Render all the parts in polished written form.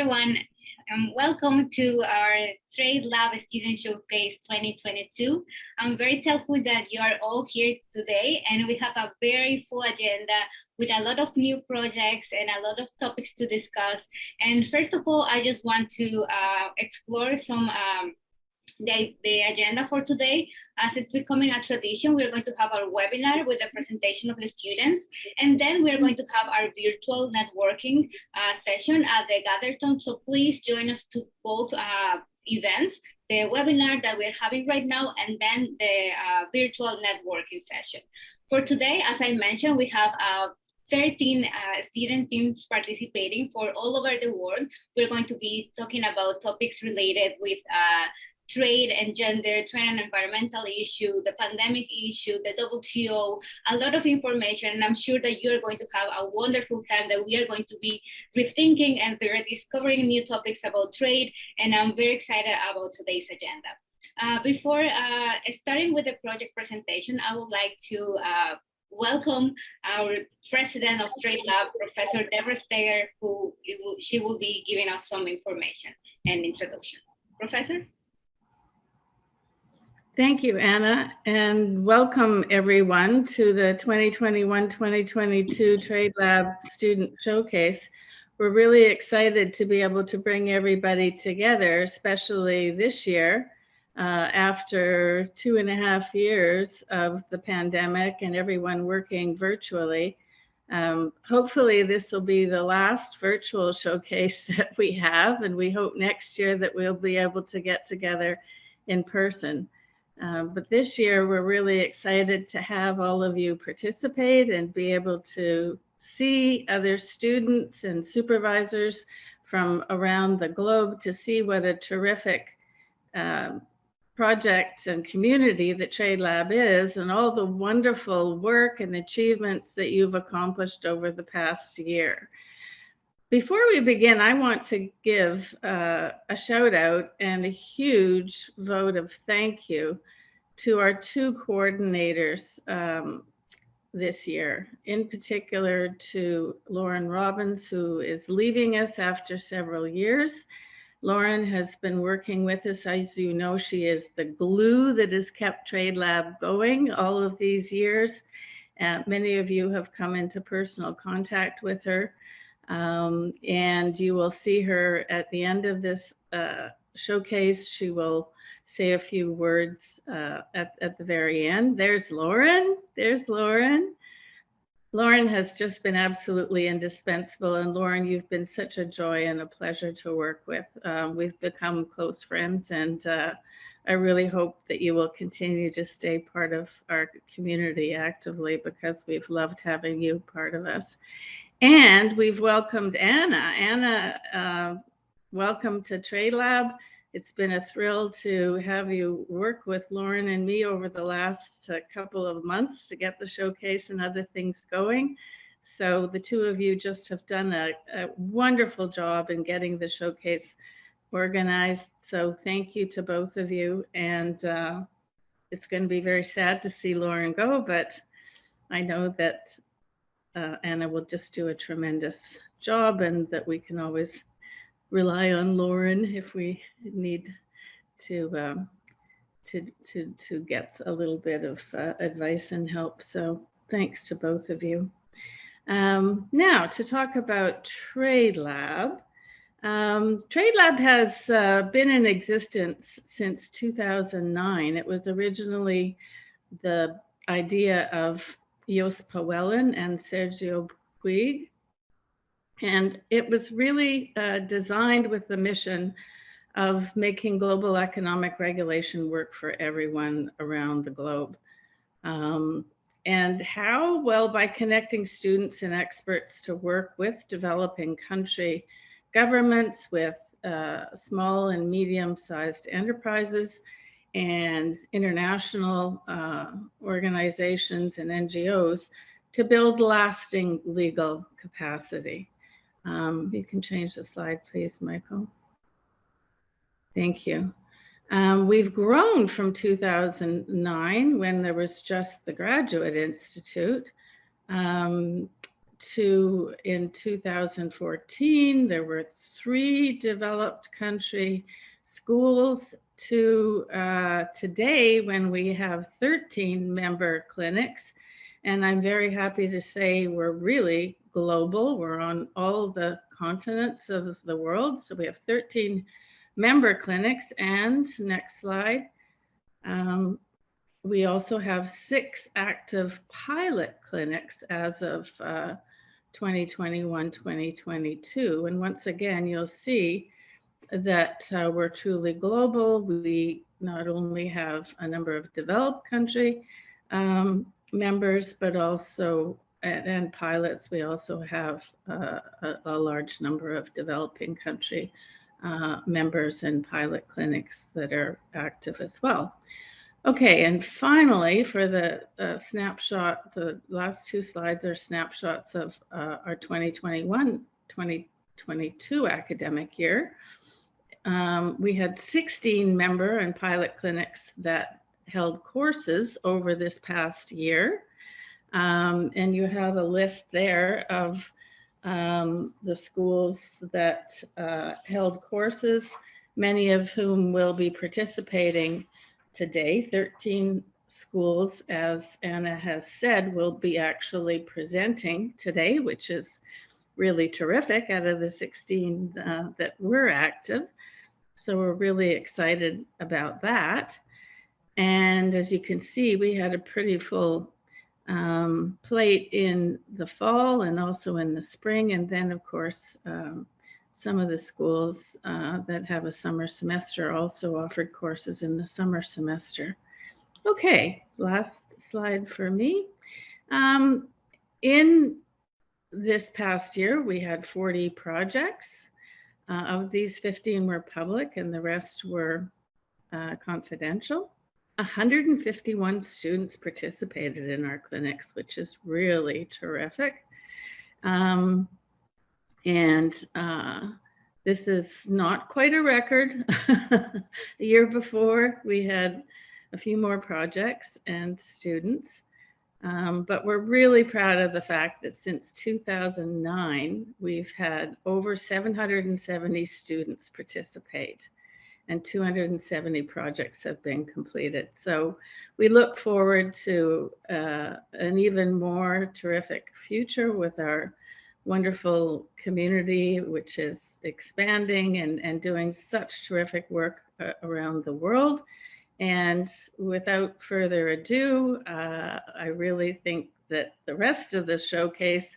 everyone. Welcome to our TradeLab Student Showcase 2022. I'm very thankful that you are all here today, and we have a very full agenda with a lot of new projects and a lot of topics to discuss. And first of all, I just want to explore some the agenda for today. As it's becoming a tradition, we're going to have our webinar with a presentation of the students, and then we're going to have our virtual networking session at the Gatherton. So please join us to both events, the webinar that we're having right now, and then the virtual networking session. For today, as I mentioned, we have 13 student teams participating for all over the world. We're going to be talking about topics related with trade and gender, trade and environmental issue, the pandemic issue, the WTO, a lot of information. And I'm sure that you're going to have a wonderful time, that we are going to be rethinking and discovering new topics about trade. And I'm very excited about today's agenda. Before starting with the project presentation, I would like to welcome our president of TradeLab, Professor Deborah Steger, she will be giving us some information and introduction. Professor? Thank you, Anna, and welcome everyone to the 2021-2022 TradeLab Student Showcase. We're really excited to be able to bring everybody together, especially this year, after 2.5 years of the pandemic and everyone working virtually. Hopefully this will be the last virtual showcase that we have, and we hope next year that we'll be able to get together in person. But this year, we're really excited to have all of you participate and be able to see other students and supervisors from around the globe to see what a terrific project and community that TradeLab is, and all the wonderful work and achievements that you've accomplished over the past year. Before we begin, I want to give a shout out and a huge vote of thank you to our two coordinators this year, in particular to Lauren Robbins, who is leaving us after several years. Lauren has been working with us. As you know, she is the glue that has kept TradeLab going all of these years. Many of you have come into personal contact with her. And you will see her at the end of this showcase. She will say a few words at the very end. There's Lauren. There's Lauren. Lauren has just been absolutely indispensable. And Lauren, you've been such a joy and a pleasure to work with. We've become close friends, and I really hope that you will continue to stay part of our community actively, because we've loved having you part of us. And we've welcomed Anna. Anna, welcome to TradeLab. It's been a thrill to have you work with Lauren and me over the last couple of months to get the showcase and other things going. So the two of you just have done a wonderful job in getting the showcase organized. So thank you to both of you. And it's going to be very sad to see Lauren go, but I know that Anna will just do a tremendous job, and that we can always rely on Lauren if we need to get a little bit of advice and help. So thanks to both of you. Now to talk about TradeLab. TradeLab has been in existence since 2009. It was originally the idea of Jos Pawelin and Sergio Puig. And it was really designed with the mission of making global economic regulation work for everyone around the globe. And how? Well, by connecting students and experts to work with developing country governments, with small and medium-sized enterprises, and international organizations and NGOs to build lasting legal capacity. You can change the slide, please, Michael. Thank you. We've grown from 2009, when there was just the Graduate Institute, to in 2014, there were 3 developed country schools to today when we have 13 member clinics. And I'm very happy to say we're really global. We're on all the continents of the world. So we have 13 member clinics. And next slide. We also have 6 active pilot clinics as of 2021, 2022. And once again, you'll see that we're truly global. We not only have a number of developed country members, but also, and pilots, we also have a large number of developing country members and pilot clinics that are active as well. Okay, and finally, for the snapshot, the last 2 slides are snapshots of our 2021-2022 academic year. We had 16 member and pilot clinics that held courses over this past year. And you have a list there of the schools that held courses, many of whom will be participating today. 13 schools, as Anna has said, will be actually presenting today, which is really terrific out of the 16 that were active. So we're really excited about that. And as you can see, we had a pretty full plate in the fall and also in the spring. And then, of course, some of the schools that have a summer semester also offered courses in the summer semester. Okay, last slide for me. In this past year, we had 40 projects. Of these, 15 were public and the rest were confidential. 151 students participated in our clinics, which is really terrific. This is not quite a record. The year before, we had a few more projects and students, but we're really proud of the fact that since 2009, we've had over 770 students participate and 270 projects have been completed. So we look forward to an even more terrific future with our wonderful community, which is expanding and doing such terrific work around the world. And without further ado, I really think that the rest of the showcase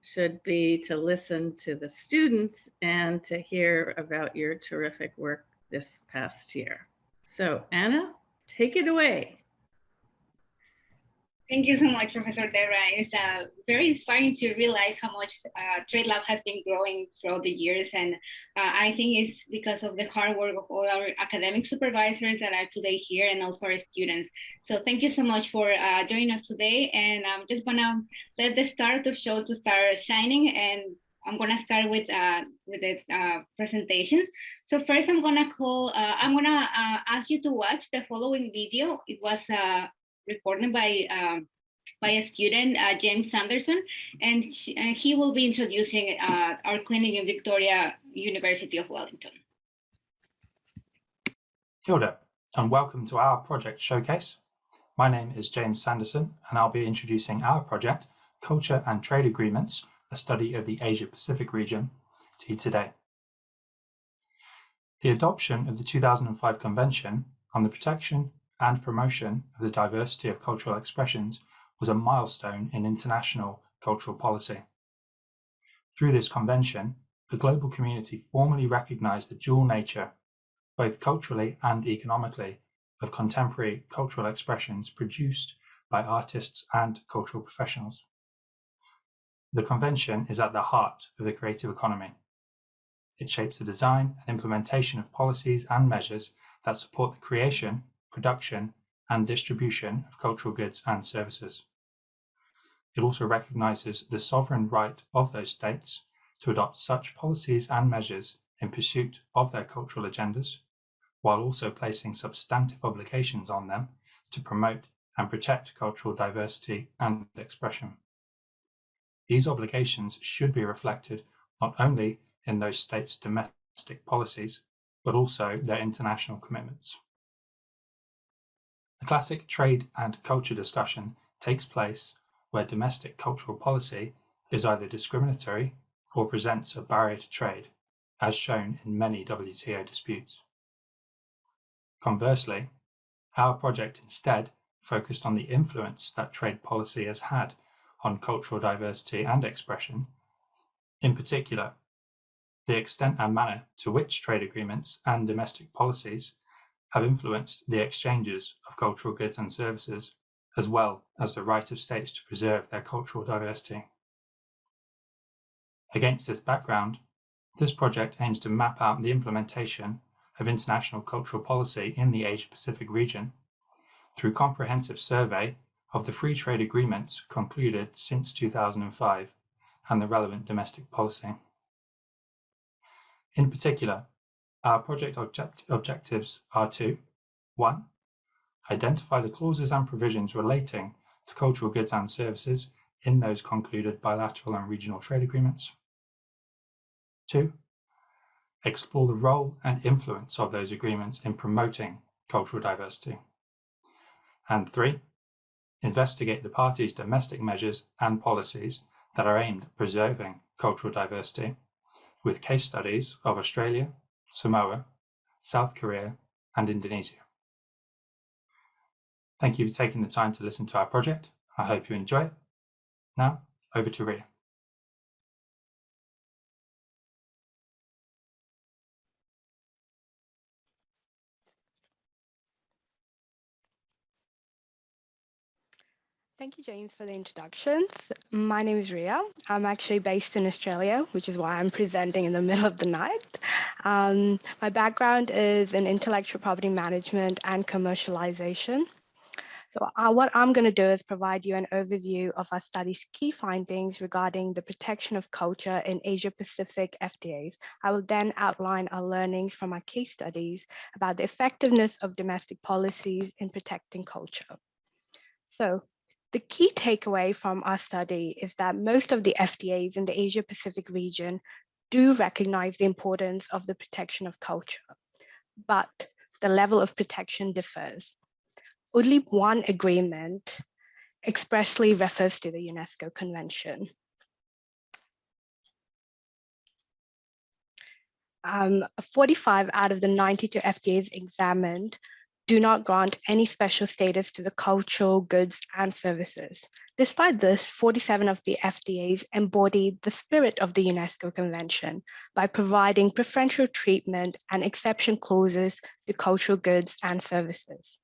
should be to listen to the students and to hear about your terrific work this past year. So Anna, take it away. Thank you so much, Professor Debra. It's very inspiring to realize how much TradeLab has been growing throughout the years. And I think it's because of the hard work of all our academic supervisors that are today here and also our students. So thank you so much for joining us today. And I'm just gonna let the start of the show to start shining. And I'm gonna start with the presentations. So first I'm gonna ask you to watch the following video. It was recorded by a student, James Sanderson, and he will be introducing our clinic in Victoria, University of Wellington. Kia ora, and welcome to our project showcase. My name is James Sanderson, and I'll be introducing our project, Culture and Trade Agreements, a study of the Asia-Pacific region, to you today. The adoption of the 2005 Convention on the Protection and Promotion of the Diversity of Cultural Expressions was a milestone in international cultural policy. Through this convention, the global community formally recognized the dual nature, both culturally and economically, of contemporary cultural expressions produced by artists and cultural professionals. The convention is at the heart of the creative economy. It shapes the design and implementation of policies and measures that support the creation, production, and distribution of cultural goods and services. It also recognizes the sovereign right of those states to adopt such policies and measures in pursuit of their cultural agendas, while also placing substantive obligations on them to promote and protect cultural diversity and expression. These obligations should be reflected not only in those states' domestic policies, but also their international commitments. The classic trade and culture discussion takes place where domestic cultural policy is either discriminatory or presents a barrier to trade, as shown in many WTO disputes. Conversely, our project instead focused on the influence that trade policy has had on cultural diversity and expression, in particular, the extent and manner to which trade agreements and domestic policies have influenced the exchanges of cultural goods and services, as well as the right of states to preserve their cultural diversity. Against this background, this project aims to map out the implementation of international cultural policy in the Asia-Pacific region through comprehensive survey of the free trade agreements concluded since 2005 and the relevant domestic policy. In particular, our project objectives are to 1. Identify the clauses and provisions relating to cultural goods and services in those concluded bilateral and regional trade agreements. 2. Explore the role and influence of those agreements in promoting cultural diversity. And 3. Investigate the parties' domestic measures and policies that are aimed at preserving cultural diversity, with case studies of Australia, Samoa, South Korea, and Indonesia. Thank you for taking the time to listen to our project. I hope you enjoy it. Now, over to Ria. Thank you, James, for the introductions. My name is Ria. I'm actually based in Australia, which is why I'm presenting in the middle of the night. My background is in intellectual property management and commercialization. So what I'm going to do is provide you an overview of our study's key findings regarding the protection of culture in Asia-Pacific FTAs. I will then outline our learnings from our case studies about the effectiveness of domestic policies in protecting culture. So the key takeaway from our study is that most of the FTAs in the Asia-Pacific region do recognize the importance of the protection of culture, but the level of protection differs. Only one agreement expressly refers to the UNESCO Convention. 45 out of the 92 FTAs examined do not grant any special status to the cultural goods and services. Despite this, 47 of the FTAs embody the spirit of the UNESCO Convention by providing preferential treatment and exception clauses to cultural goods and services.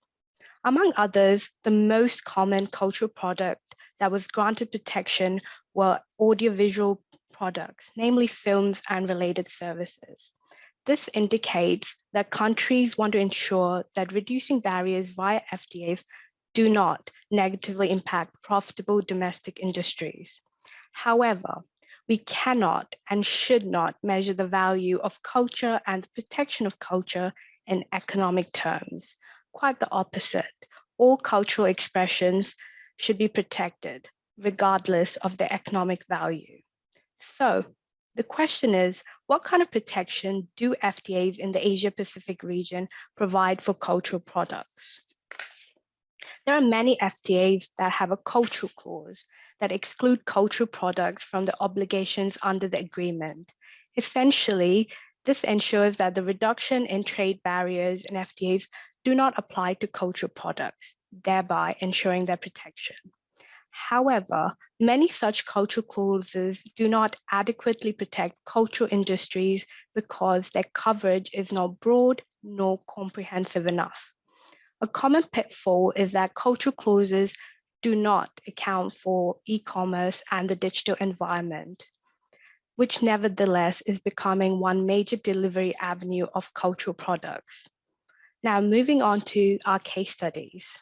Among others, the most common cultural product that was granted protection were audiovisual products, namely films and related services. This indicates that countries want to ensure that reducing barriers via FTAs do not negatively impact profitable domestic industries. However, we cannot and should not measure the value of culture and the protection of culture in economic terms. Quite the opposite. All cultural expressions should be protected, regardless of their economic value. So, the question is, what kind of protection do FTAs in the Asia-Pacific region provide for cultural products? There are many FTAs that have a cultural clause that exclude cultural products from the obligations under the agreement. Essentially, this ensures that the reduction in trade barriers in FTAs do not apply to cultural products, thereby ensuring their protection. However, many such cultural clauses do not adequately protect cultural industries because their coverage is not broad nor comprehensive enough. A common pitfall is that cultural clauses do not account for e-commerce and the digital environment, which nevertheless is becoming one major delivery avenue of cultural products. Now, moving on to our case studies.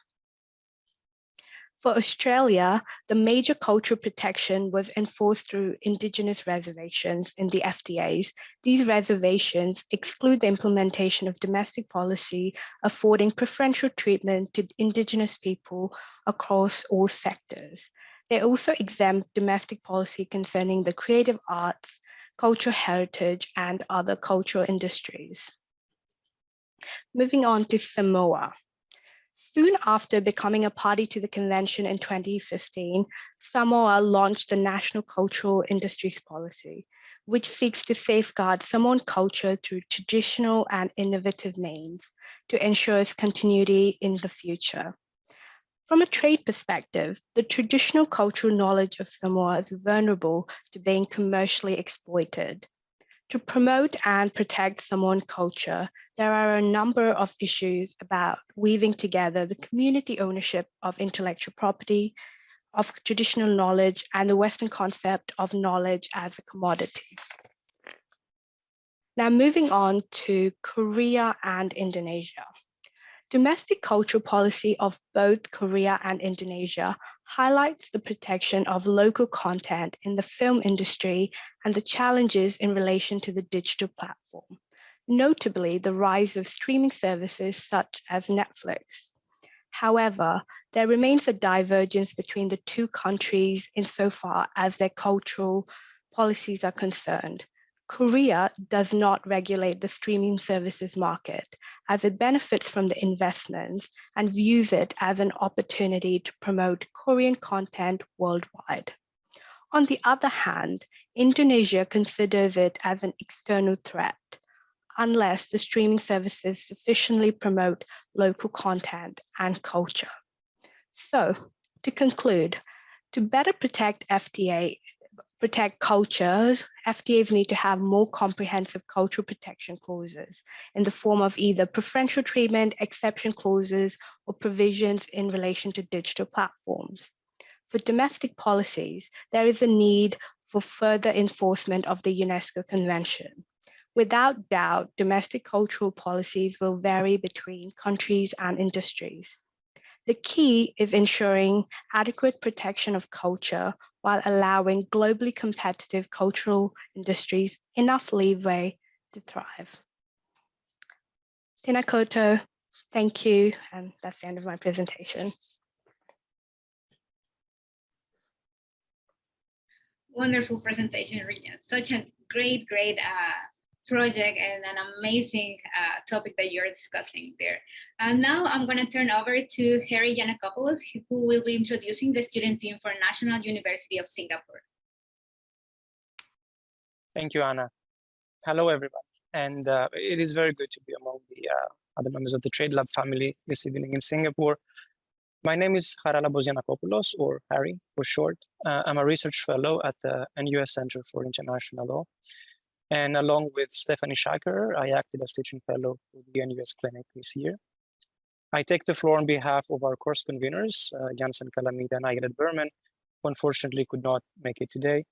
For Australia, the major cultural protection was enforced through Indigenous reservations in the FTAs. These reservations exclude the implementation of domestic policy affording preferential treatment to Indigenous people across all sectors. They also exempt domestic policy concerning the creative arts, cultural heritage, and other cultural industries. Moving on to Samoa. Soon after becoming a party to the convention in 2015, Samoa launched the National Cultural Industries Policy, which seeks to safeguard Samoan culture through traditional and innovative means to ensure its continuity in the future. From a trade perspective, the traditional cultural knowledge of Samoa is vulnerable to being commercially exploited. To promote and protect Samoan culture, there are a number of issues about weaving together the community ownership of intellectual property, of traditional knowledge, and the Western concept of knowledge as a commodity. Now moving on to Korea and Indonesia. Domestic cultural policy of both Korea and Indonesia highlights the protection of local content in the film industry and the challenges in relation to the digital platform, notably the rise of streaming services such as Netflix. However, there remains a divergence between the two countries insofar as their cultural policies are concerned. Korea does not regulate the streaming services market as it benefits from the investments and views it as an opportunity to promote Korean content worldwide. On the other hand, Indonesia considers it as an external threat unless the streaming services sufficiently promote local content and culture. So, to conclude, to better protect cultures, FTAs need to have more comprehensive cultural protection clauses in the form of either preferential treatment, exception clauses, or provisions in relation to digital platforms. For domestic policies, there is a need for further enforcement of the UNESCO Convention. Without doubt, domestic cultural policies will vary between countries and industries. The key is ensuring adequate protection of culture while allowing globally competitive cultural industries enough leeway to thrive. Tēnā koutou, thank you, and that's the end of my presentation. Wonderful presentation, Rina. Such a great project and an amazing topic that you're discussing there. And now I'm going to turn over to Harry Giannakopoulos, who will be introducing the student team for National University of Singapore. Thank you, Anna. Hello, everyone. And it is very good to be among the other members of the TradeLab family this evening in Singapore. My name is Haralabos Giannakopoulos, or Harry for short. I'm a research fellow at the NUS Center for International Law. And along with Stephanie Shaker, I acted as teaching fellow for the NUS Clinic this year. I take the floor on behalf of our course conveners, Jansen Kalamida and Ayelet Berman, who unfortunately could not make it today.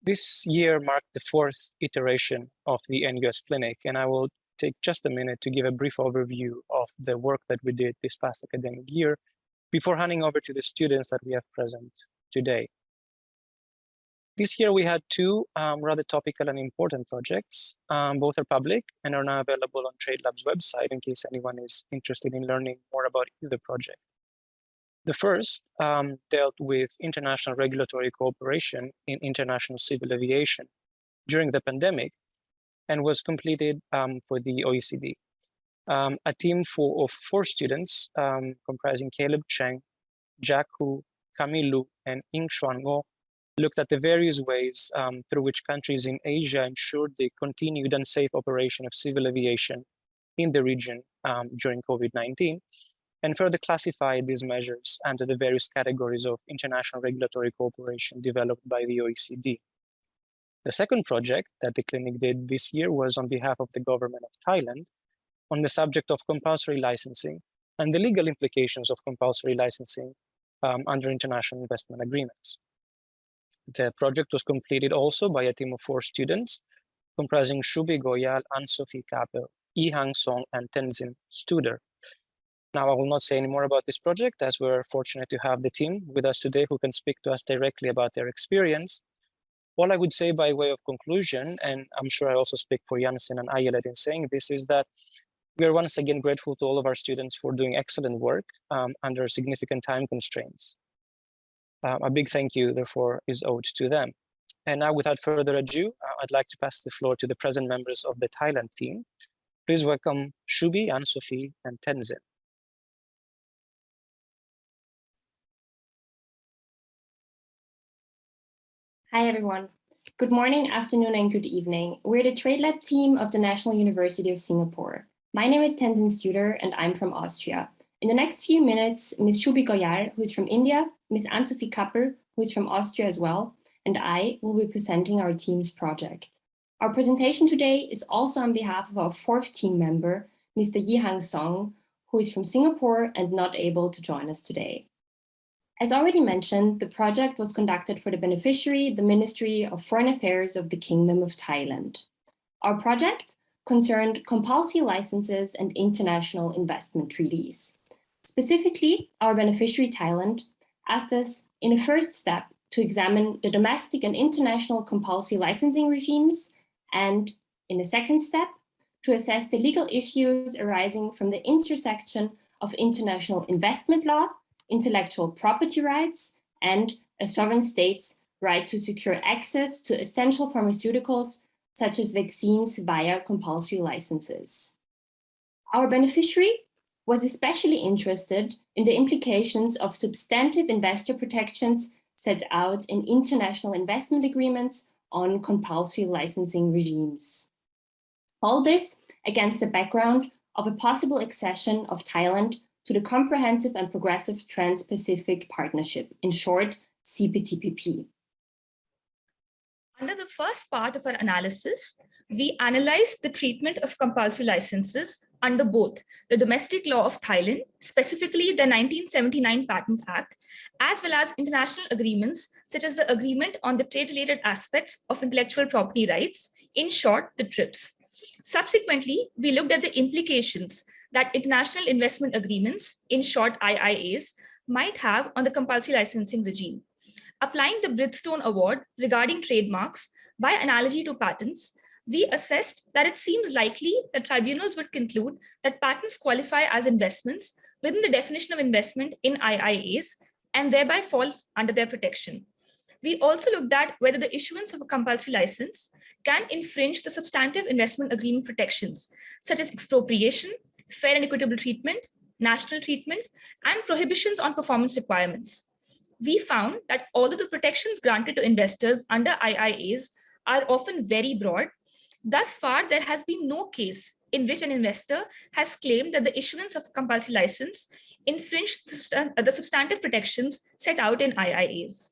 This year marked the fourth iteration of the NUS Clinic, and I will take just a minute to give a brief overview of the work that we did this past academic year before handing over to the students that we have present today. This year we had two rather topical and important projects. Both are public and are now available on TradeLab's website in case anyone is interested in learning more about either project. The first dealt with international regulatory cooperation in international civil aviation during the pandemic and was completed for the OECD. A team of 4 students comprising Caleb Cheng, Jack Hu, Kamilu, and Ing Xuan Ngo looked at the various ways through which countries in Asia ensured the continued and safe operation of civil aviation in the region during COVID-19, and further classified these measures under the various categories of international regulatory cooperation developed by the OECD. The second project that the clinic did this year was on behalf of the government of Thailand on the subject of compulsory licensing and the legal implications of compulsory licensing under international investment agreements. The project was completed also by a team of 4 students comprising Shubi Goyal, Anne-Sophie Kapel, Yi Hang Song, and Tenzin Studer. Now, I will not say any more about this project as we're fortunate to have the team with us today who can speak to us directly about their experience. All I would say by way of conclusion, and I'm sure I also speak for Jansen and Ayelet in saying this, is that we are once again grateful to all of our students for doing excellent work under significant time constraints. A big thank you, therefore, is owed to them. And now, without further ado, I'd like to pass the floor to the present members of the Thailand team. Please welcome Shubi, Anne-Sophie, and Tenzin. Hi, everyone. Good morning, afternoon, and good evening. We're the TradeLab team of the National University of Singapore. My name is Tenzin Studer, and I'm from Austria. In the next few minutes, Ms. Shubi Goyal, who is from India, Ms. Anne-Sophie Kappel, who is from Austria as well, and I will be presenting our team's project. Our presentation today is also on behalf of our fourth team member, Mr. Yihang Song, who is from Singapore and not able to join us today. As already mentioned, the project was conducted for the beneficiary, the Ministry of Foreign Affairs of the Kingdom of Thailand. Our project concerned compulsory licenses and international investment treaties. Specifically, our beneficiary Thailand asked us in a first step to examine the domestic and international compulsory licensing regimes, and in a second step, to assess the legal issues arising from the intersection of international investment law, intellectual property rights, and a sovereign state's right to secure access to essential pharmaceuticals such as vaccines via compulsory licenses. Our beneficiary was especially interested in the implications of substantive investor protections set out in international investment agreements on compulsory licensing regimes. All this against the background of a possible accession of Thailand to the Comprehensive and Progressive Trans-Pacific Partnership, in short, CPTPP. Under the first part of our analysis, we analyzed the treatment of compulsory licenses under both the domestic law of Thailand, specifically the 1979 Patent Act, as well as international agreements such as the Agreement on the Trade-Related Aspects of Intellectual Property Rights, in short, the TRIPS. Subsequently, we looked at the implications that international investment agreements, in short IIAs, might have on the compulsory licensing regime. Applying the Bridgestone Award regarding trademarks by analogy to patents, we assessed that it seems likely that tribunals would conclude that patents qualify as investments within the definition of investment in IIAs and thereby fall under their protection. We also looked at whether the issuance of a compulsory license can infringe the substantive investment agreement protections, such as expropriation, fair and equitable treatment, national treatment, and prohibitions on performance requirements. We found that although the protections granted to investors under IIAs are often very broad, thus far there has been no case in which an investor has claimed that the issuance of a compulsory license infringed the substantive protections set out in IIAs.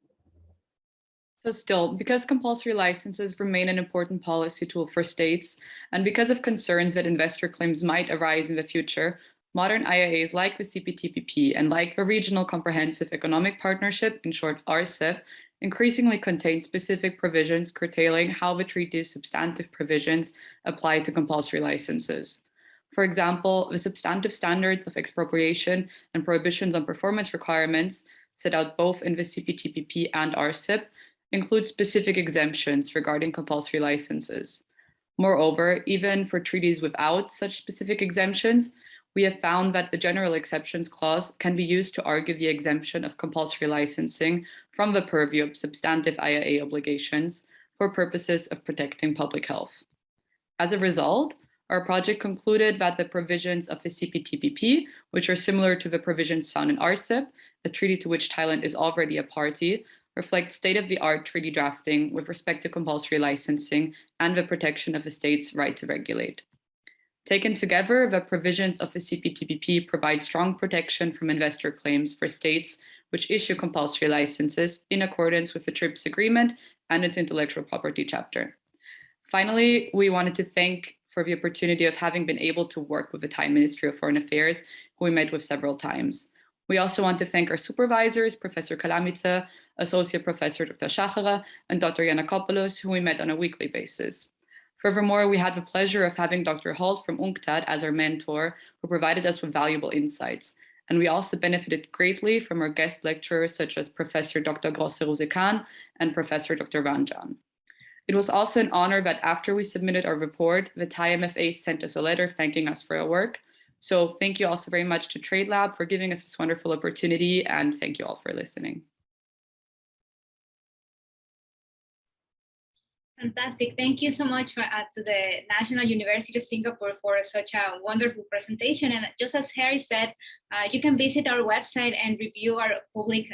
So still, because compulsory licenses remain an important policy tool for states, and because of concerns that investor claims might arise in the future, modern IIAs like the CPTPP and like the Regional Comprehensive Economic Partnership, in short RCEP, increasingly contain specific provisions curtailing how the treaty's substantive provisions apply to compulsory licenses. For example, the substantive standards of expropriation and prohibitions on performance requirements set out both in the CPTPP and RCEP include specific exemptions regarding compulsory licenses. Moreover, even for treaties without such specific exemptions, we have found that the general exceptions clause can be used to argue the exemption of compulsory licensing from the purview of substantive IIA obligations for purposes of protecting public health. As a result, our project concluded that the provisions of the CPTPP, which are similar to the provisions found in RCEP, a treaty to which Thailand is already a party, reflect state-of-the-art treaty drafting with respect to compulsory licensing and the protection of the state's right to regulate. Taken together, the provisions of the CPTPP provide strong protection from investor claims for states which issue compulsory licenses in accordance with the TRIPS agreement and its intellectual property chapter. Finally, we wanted to thank for the opportunity of having been able to work with the Thai Ministry of Foreign Affairs, who we met with several times. We also want to thank our supervisors, Professor Kalamitsa, Associate Professor Dr. Shachara, and Dr. Yiannakopoulos, who we met on a weekly basis. Furthermore, we had the pleasure of having Dr. Holt from UNCTAD as our mentor, who provided us with valuable insights. And we also benefited greatly from our guest lecturers, such as Professor Dr. Grosse-Rose-Khan and Professor Dr. Ranjan. It was also an honor that after we submitted our report, the Thai MFA sent us a letter thanking us for our work. So thank you also very much to TradeLab for giving us this wonderful opportunity, and thank you all for listening. Fantastic. Thank you so much to the National University of Singapore for such a wonderful presentation. And just as Harry said, you can visit our website and review our public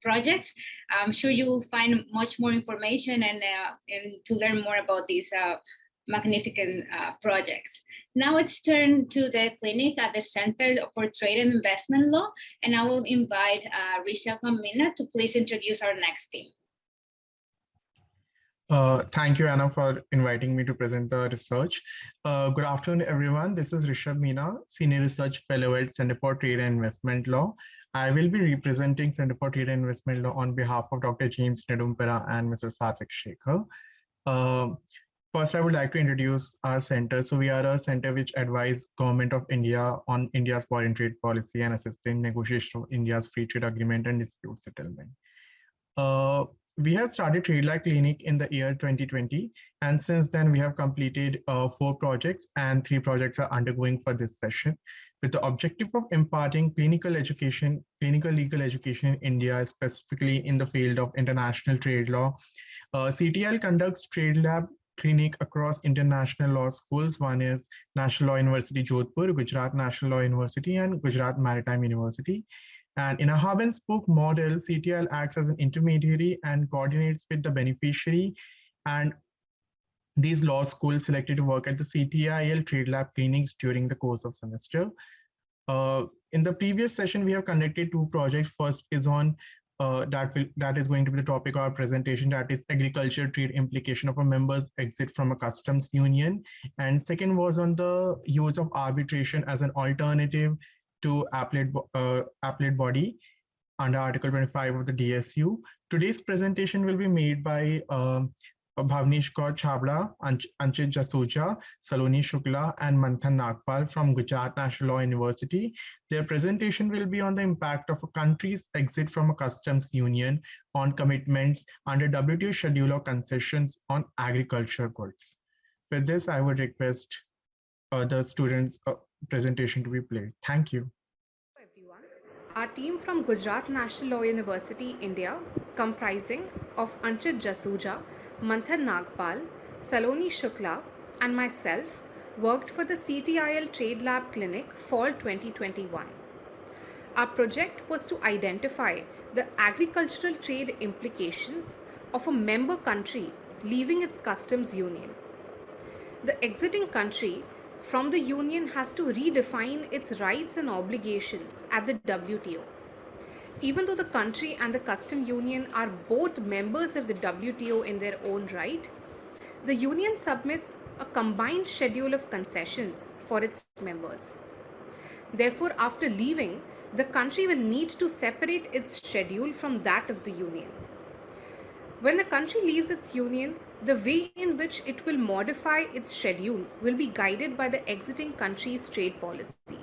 projects. I'm sure you will find much more information and to learn more about these magnificent projects. Now it's turned to the clinic at the Center for Trade and Investment Law, and I will invite Rishabh and Meena to please introduce our next team. Thank you, Anna, for inviting me to present the research. Good afternoon, everyone. This is Rishabh Meena, Senior Research Fellow at Center for Trade and Investment Law. I will be representing Center for Trade and Investment Law on behalf of Dr. James Nedumpera and Mr. Satvik Shekhar. First, I would like to introduce our center. So we are a center which advises Government of India on India's foreign trade policy and assist in negotiation of India's free trade agreement and dispute settlement. We have started TradeLab Clinic in the year 2020, and since then we have completed 4 projects, and 3 projects are undergoing for this session, with the objective of imparting clinical legal education in India, specifically in the field of international trade law. CTL conducts TradeLab Clinic across international law schools. One is National Law University, Jodhpur, Gujarat National Law University, and Gujarat Maritime University. And in a hub and spoke model, CTL acts as an intermediary and coordinates with the beneficiary, and these law schools selected to work at the CTIL TradeLab clinics during the course of semester. In the previous session, we have conducted 2 projects. First is on that is going to be the topic of our presentation, that is agriculture trade implication of a member's exit from a customs union. And second was on the use of arbitration as an alternative to appellate body under Article 25 of the DSU. Today's presentation will be made by Bhavnesh Kaur Chabra, Anchit Jasuja, Saloni Shukla, and Manthan Nagpal from Gujarat National Law University. Their presentation will be on the impact of a country's exit from a customs union on commitments under WTO Schedule of Concessions on agriculture goods. With this, I would request the students' presentation to be played. Thank you. Hello everyone. Our team from Gujarat National Law University, India, comprising of Anchit Jasuja, Manthan Nagpal, Saloni Shukla, and myself, worked for the CTIL TradeLab Clinic Fall 2021. Our project was to identify the agricultural trade implications of a member country leaving its customs union. The exiting country from the union has to redefine its rights and obligations at the WTO. Even though the country and the custom union are both members of the WTO in their own right, the union submits a combined schedule of concessions for its members. Therefore, after leaving, the country will need to separate its schedule from that of the union. When the country leaves its union, the way in which it will modify its schedule will be guided by the exiting country's trade policy.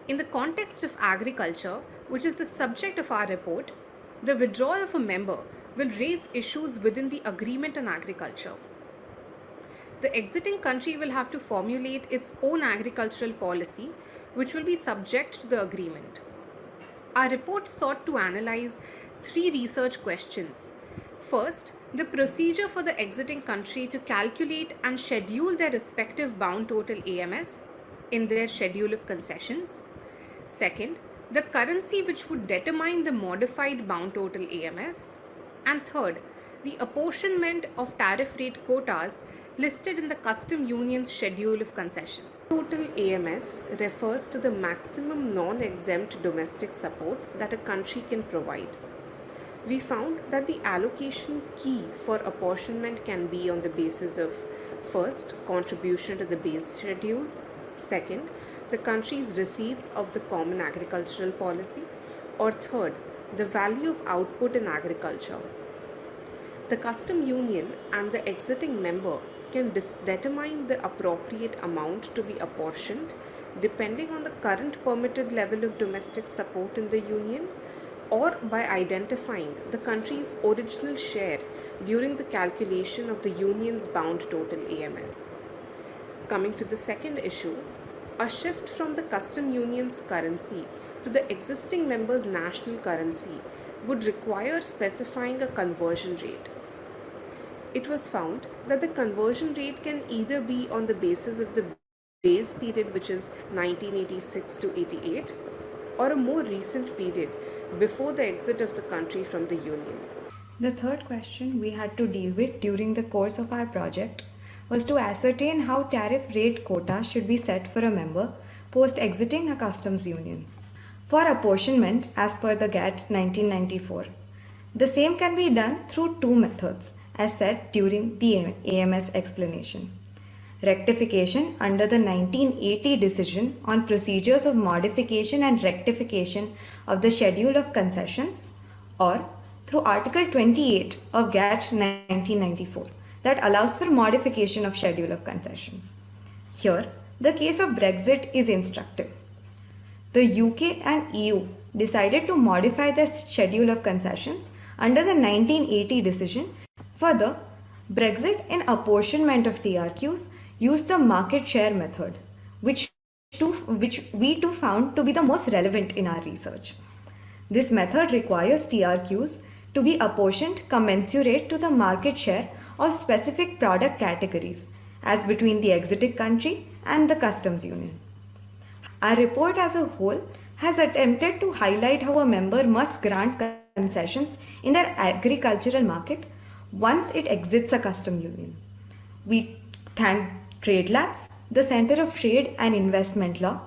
In the context of agriculture, which is the subject of our report, the withdrawal of a member will raise issues within the agreement on agriculture. The exiting country will have to formulate its own agricultural policy, which will be subject to the agreement. Our report sought to analyze 3 research questions. First, the procedure for the exiting country to calculate and schedule their respective bound total AMS in their schedule of concessions. Second, the currency which would determine the modified bound total AMS. And third, the apportionment of tariff rate quotas listed in the custom union's schedule of concessions. Total AMS refers to the maximum non-exempt domestic support that a country can provide. We found that the allocation key for apportionment can be on the basis of first, contribution to the base schedules, second, the country's receipts of the common agricultural policy, or third, the value of output in agriculture. The custom union and the exiting member can determine the appropriate amount to be apportioned depending on the current permitted level of domestic support in the union, or by identifying the country's original share during the calculation of the union's bound total AMS. Coming to the second issue, a shift from the custom union's currency to the existing member's national currency would require specifying a conversion rate. it was found that the conversion rate can either be on the basis of the base period, which is 1986 to 88, or a more recent period before the exit of the country from the Union. The third question we had to deal with during the course of our project was to ascertain how tariff rate quota should be set for a member post exiting a customs union. For apportionment, as per the GATT 1994, the same can be done through two methods, as said during the AMS explanation. Rectification under the 1980 decision on procedures of modification and rectification of the schedule of concessions, or through Article 28 of GATT 1994 that allows for modification of schedule of concessions. Here, the case of Brexit is instructive. The UK and EU decided to modify their schedule of concessions under the 1980 decision. Further, Brexit in apportionment of TRQs used the market share method, which we too found to be the most relevant in our research. This method requires TRQs to be apportioned commensurate to the market share of specific product categories, as between the exiting country and the customs union. Our report as a whole has attempted to highlight how a member must grant concessions in their agricultural market once it exits a custom union. We thank TradeLabs, the Center of Trade and Investment Law,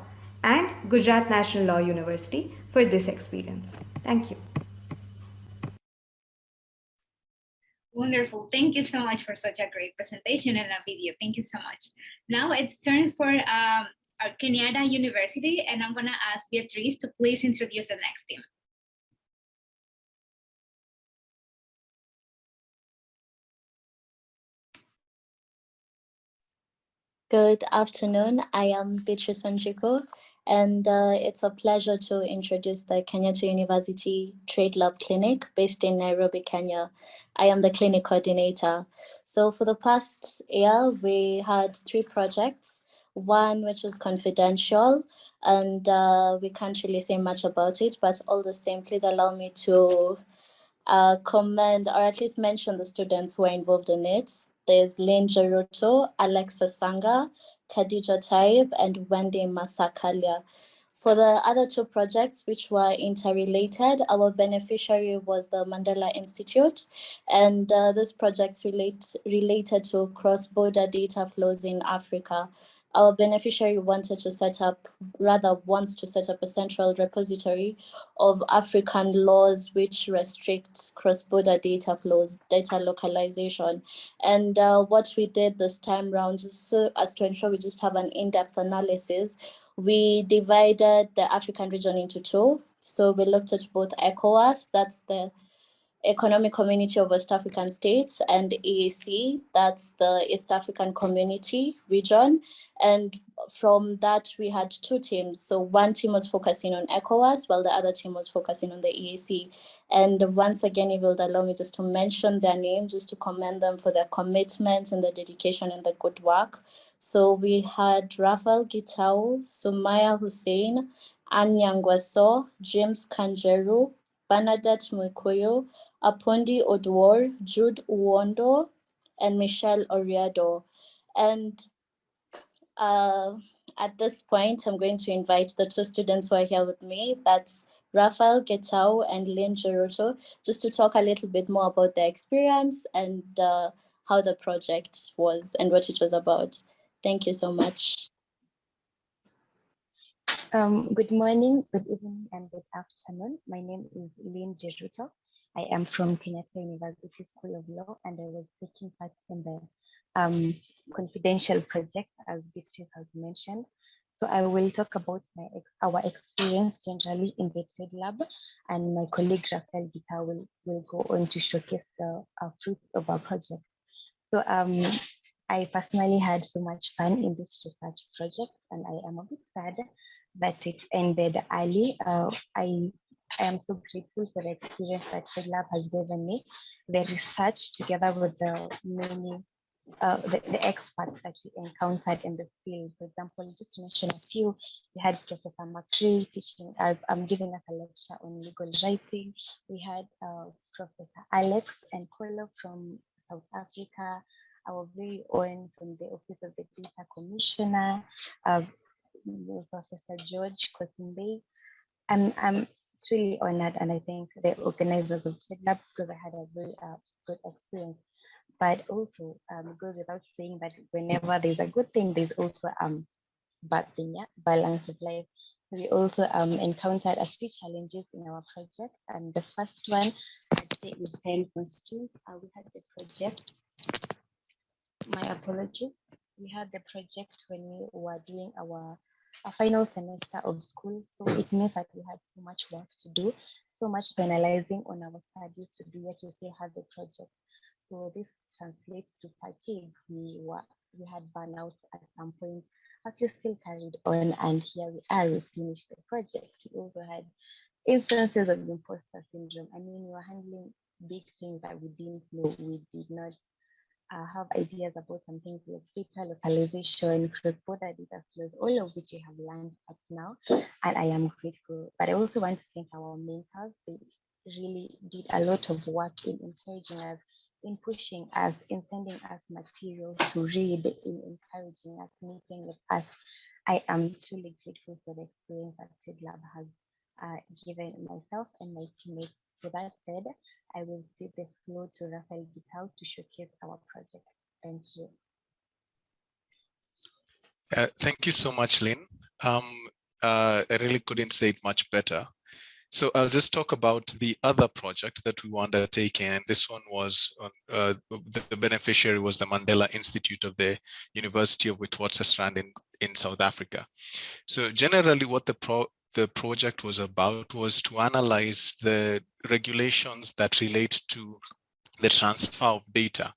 and Gujarat National Law University for this experience. Thank you. Wonderful. Thank you so much for such a great presentation and a video. Thank you so much. Now it's turn for our Kenyatta University, and I'm going to ask Beatriz to please introduce the next team. Good afternoon. I am Beatrice Onjiko, and it's a pleasure to introduce the Kenyatta University TradeLab Clinic based in Nairobi, Kenya. I am the clinic coordinator. So for the past year, we had 3 projects, one which is confidential, and we can't really say much about it, but all the same, please allow me to commend or at least mention the students who are involved in it. There's Lynn Jeruto, Alexa Sanga, Khadija Taib, and Wendy Masakalia. For the other 2 projects, which were interrelated, our beneficiary was the Mandela Institute, and this project related to cross-border data flows in Africa. Our beneficiary wants to set up a central repository of African laws which restrict cross-border data flows, data localization. And what we did this time around, so as to ensure we just have an in-depth analysis, we divided the African region into 2. So we looked at both ECOWAS, that's the Economic Community of West African States, and EAC, that's the East African Community region. And from that, we had 2 teams. So one team was focusing on ECOWAS, while the other team was focusing on the EAC. And once again, if you would allow me just to mention their names, just to commend them for their commitment and their dedication and the good work. So we had Rafael Gitau, Sumaya Hussein, Anne Nyangwaso, James Kanjeru, Bernadette Mukoyo, Apondi Odwor, Jude Uwondo, and Michelle Oriado. And at this point, I'm going to invite the 2 students who are here with me. That's Rafael Getau and Lynn Jeruto, just to talk a little bit more about their experience and how the project was and what it was about. Thank you so much. Good morning, good evening, and good afternoon. My name is Lynn Jeruto. I am from Kenyatta University School of Law, and I was taking part in the confidential project, as Beatrice has mentioned. So I will talk about our experience generally in the TradeLab, and my colleague Rafael Gita will go on to showcase the fruits of our project. So I personally had so much fun in this research project, and I am a bit sad that it ended early. I am so grateful for the experience that TradeLab has given me. The research together with the many the experts that we encountered in the field. For example, just to mention a few, we had Professor McCree teaching us, giving us a lecture on legal writing. We had Professor Alex and Kolo from South Africa, our very own from the Office of the Data Commissioner, Professor George Kosimbe. I'm truly honored, and I think the organizers of TradeLab, because I had a very good experience. But also goes without saying that whenever there's a good thing, there's also bad thing, yeah, balance of life. So we also encountered a few challenges in our project, and the first one, I'd say, is time constraints. We had the project. My apologies. We had the project when we were doing our final semester of school, so it means that we had so much work to do, so much penalizing on our studies to do, yet to still have the project. So this translates to fatigue. We had burnout at some point, but we still carried on, and here we are. We finished the project. We also had instances of imposter syndrome. I mean, we were handling big things that we didn't know. We did not have ideas about some things like data localization, cross-border data flows, all of which we have learned at now, and I am grateful. But I also want to thank our mentors. They really did a lot of work in encouraging us, in pushing us, in sending us material to read, in encouraging us, meeting with us. I am truly grateful for the experience that TradeLab has given myself and my teammates. With that said, I will give the floor to Rafael Gital to showcase our project. Thank you. Thank you so much, Lynn. I really couldn't say it much better. So I'll just talk about the other project that we were undertaking. And this one was, the beneficiary was the Mandela Institute of the University of Witwatersrand in South Africa. So generally what the project was about was to analyze the regulations that relate to the transfer of data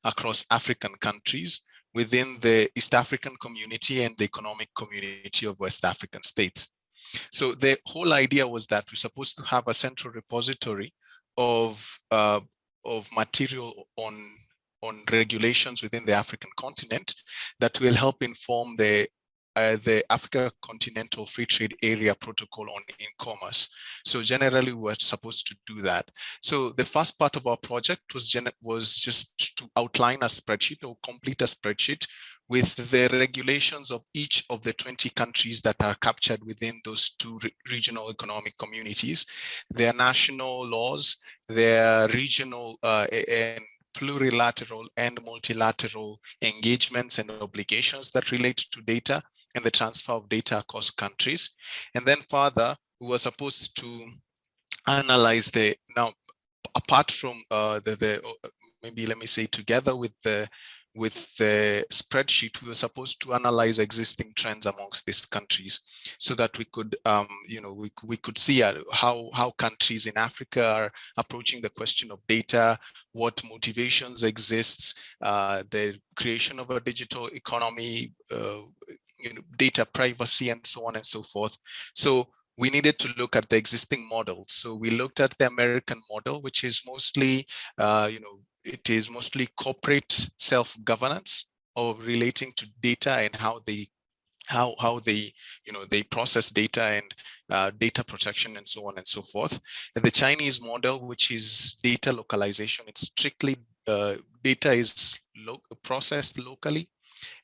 across African countries within the East African community and the economic community of West African states. So the whole idea was that we're supposed to have a central repository of material on regulations within the African continent that will help inform the Africa Continental Free Trade Area Protocol on e-commerce. So generally, we're supposed to do that. So the first part of our project was just to outline a spreadsheet or complete a spreadsheet with the regulations of each of the 20 countries that are captured within those two regional economic communities, their national laws, their regional and plurilateral and multilateral engagements and obligations that relate to data and the transfer of data across countries. And then further, we were supposed to analyze now, apart from maybe let me say together with the spreadsheet, we were supposed to analyze existing trends amongst these countries so that we could, we could see how countries in Africa are approaching the question of data, what motivations exists, the creation of a digital economy, data privacy, and so on and so forth. So we needed to look at the existing models. So we looked at the American model, which is mostly, it is mostly corporate self-governance or relating to data and how they they process data and data protection and so on and so forth. And the Chinese model, which is data localization, it's strictly data is processed locally,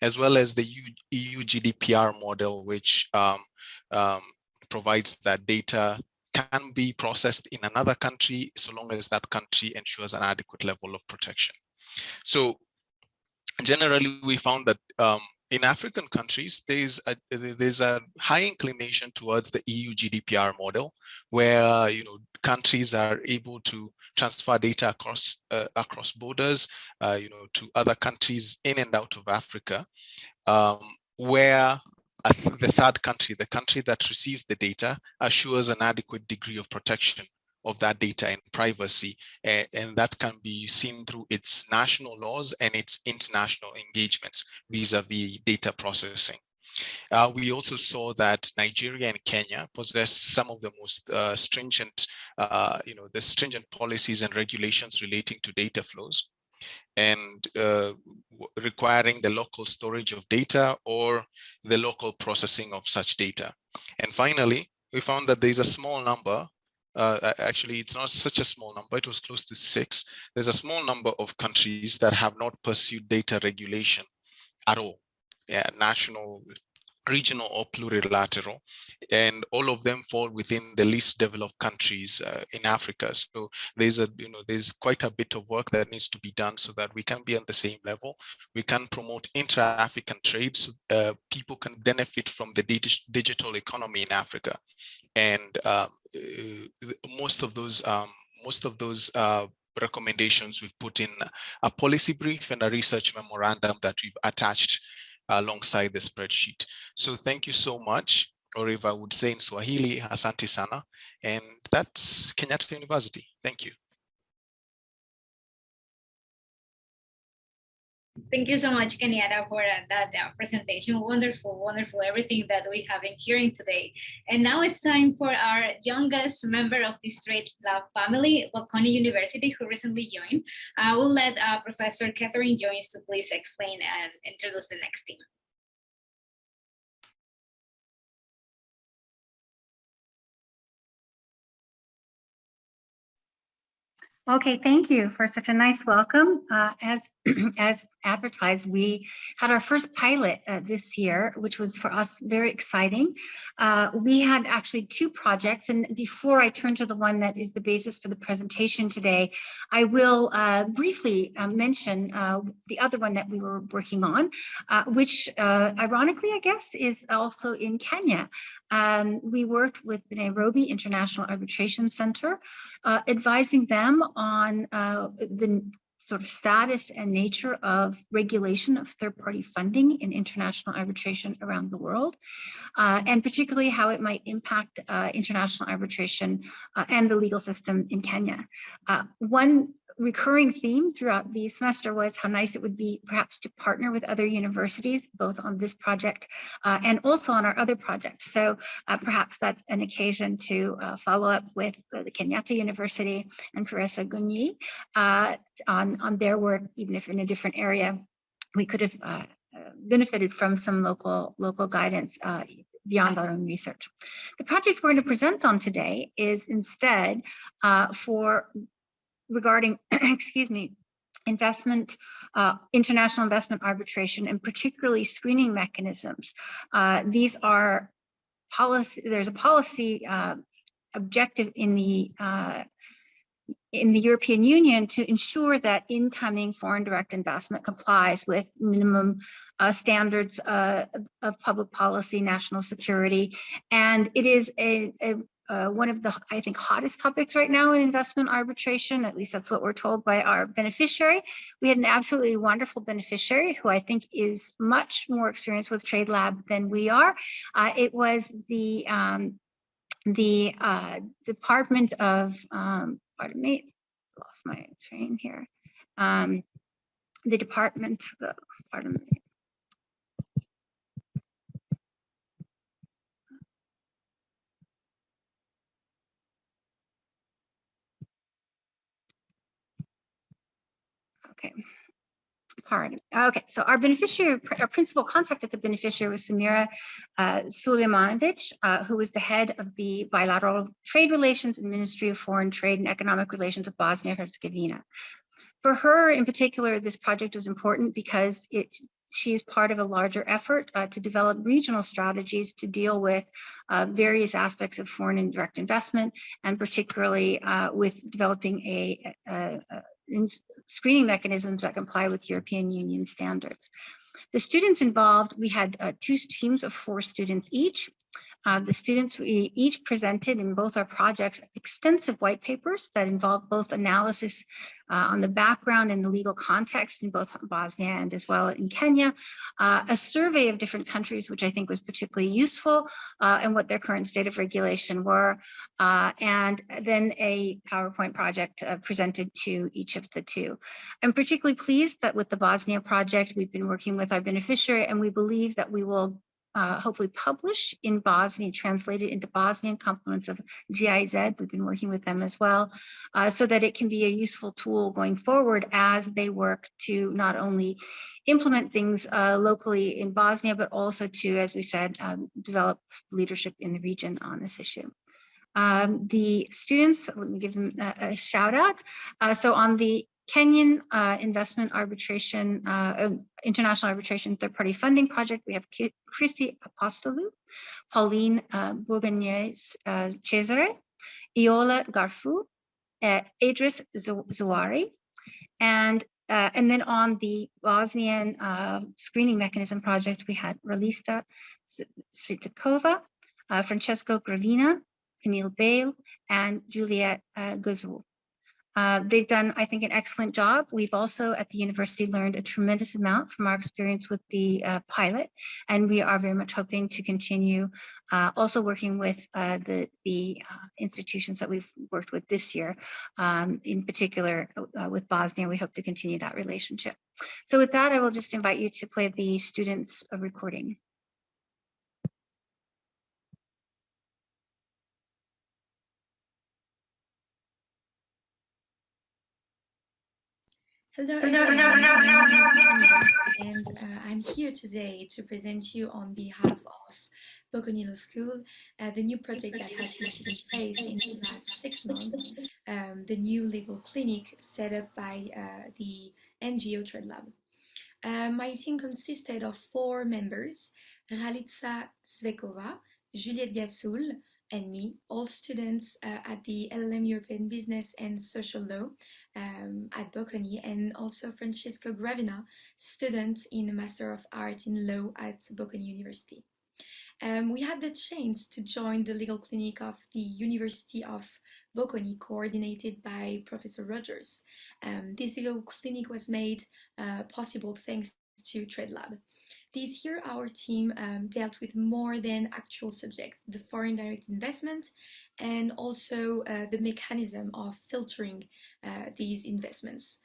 as well as the EU GDPR model, which provides that data can be processed in another country so long as that country ensures an adequate level of protection. So generally, we found that in African countries, there's a high inclination towards the EU GDPR model, where countries are able to transfer data across borders, to other countries in and out of Africa, where the third country, the country that receives the data, assures an adequate degree of protection of that data and privacy, and that can be seen through its national laws and its international engagements vis-a-vis data processing. We also saw that Nigeria and Kenya possess some of the most stringent, the stringent policies and regulations relating to data flows, and requiring the local storage of data or the local processing of such data. And finally, we found that there's a small number actually, it's not such a small number. It was close to 6. There's a small number of countries that have not pursued data regulation at all. Yeah, national, regional, or plurilateral, and all of them fall within the least developed countries in Africa. So there's quite a bit of work that needs to be done so that we can be on the same level. We can promote intra-African trade so people can benefit from the digital economy in Africa. And most of those recommendations we've put in a policy brief and a research memorandum that we've attached alongside the spreadsheet. So thank you so much, or if I would say in Swahili, asante sana, and that's Kenyatta University. Thank you. Thank you so much, Kenyatta, for that presentation. Wonderful, wonderful, everything that we have been hearing today. And now it's time for our youngest member of this TradeLab family, Bocconi University, who recently joined. I will let Professor Catherine Jones to please explain and introduce the next team. Okay, thank you for such a nice welcome. As advertised, we had our first pilot this year, which was for us very exciting. We had actually 2 projects, and before I turn to the one that is the basis for the presentation today, I will briefly mention the other one that we were working on, which ironically, I guess, is also in Kenya. We worked with the Nairobi International Arbitration Center, advising them on the sort of status and nature of regulation of third-party funding in international arbitration around the world, and particularly how it might impact international arbitration and the legal system in Kenya. One recurring theme throughout the semester was how nice it would be perhaps to partner with other universities, both on this project and also on our other projects. So perhaps that's an occasion to follow up with the Kenyatta University and Professor Gunyi on their work, even if in a different area. We could have benefited from some local guidance beyond our own research. The project we're going to present on today is instead regarding, excuse me, investment, international investment arbitration, and particularly screening mechanisms. These are policy. There's a policy objective in the European Union to ensure that incoming foreign direct investment complies with minimum standards of public policy, national security, and it is one of the, I think, hottest topics right now in investment arbitration. At least that's what we're told by our beneficiary. We had an absolutely wonderful beneficiary who I think is much more experienced with TradeLab than we are. It was the Department of, pardon me, lost my train here. The Department, pardon me. Okay. Pardon. Okay, so our beneficiary, our principal contact at the beneficiary was Samira Suleimanovic, who was the head of the Bilateral Trade Relations and Ministry of Foreign Trade and Economic Relations of Bosnia-Herzegovina. For her in particular, this project was important because she is part of a larger effort to develop regional strategies to deal with various aspects of foreign and direct investment, and particularly with developing screening mechanisms that comply with European Union standards. The students involved, we had 2 teams of 4 students each. The students, we each presented in both our projects extensive white papers that involved both analysis on the background and the legal context in both Bosnia and as well in Kenya, a survey of different countries, which I think was particularly useful, and what their current state of regulation were, and then a PowerPoint project presented to each of the 2. I'm particularly pleased that with the Bosnia project, we've been working with our beneficiary, and we believe that we will hopefully publish in Bosnian, translated into Bosnian complements of GIZ. We've been working with them as well, so that it can be a useful tool going forward as they work to not only implement things locally in Bosnia, but also to, as we said, develop leadership in the region on this issue. The students, let me give them a shout out. So on the Kenyan investment arbitration, international arbitration third-party funding project, we have Christy Apostolou, Pauline Bourgogne-Cesare, Iola Garfu, Idris Zouari, and then on the Bosnian screening mechanism project, we had Rolista Svitakova, Francesco Gravina, Camille Bale, and Juliette Guzul. They've done, I think, an excellent job. We've also at the university learned a tremendous amount from our experience with the pilot, and we are very much hoping to continue also working with the institutions that we've worked with this year, in particular with Bosnia. We hope to continue that relationship. So with that, I will just invite you to play the students' recording. Hello everyone, my name is Eva, and I'm here today to present you on behalf of Bocconi Law School, the new project that has been taking place in the last 6 months, the new legal clinic set up by the NGO TradeLab. My team consisted of 4 members, Ralitza Zvekova, Juliette Gassoul, and me, all students at the LLM European Business and Social Law at Bocconi, and also Francesco Gravina, student in Master of Art in Law at Bocconi University. We had the chance to join the legal clinic of the University of Bocconi, coordinated by Professor Rogers. This legal clinic was made possible thanks to TradeLab. This year, our team dealt with more than actual subject, the foreign direct investment, and also the mechanism of filtering these investments.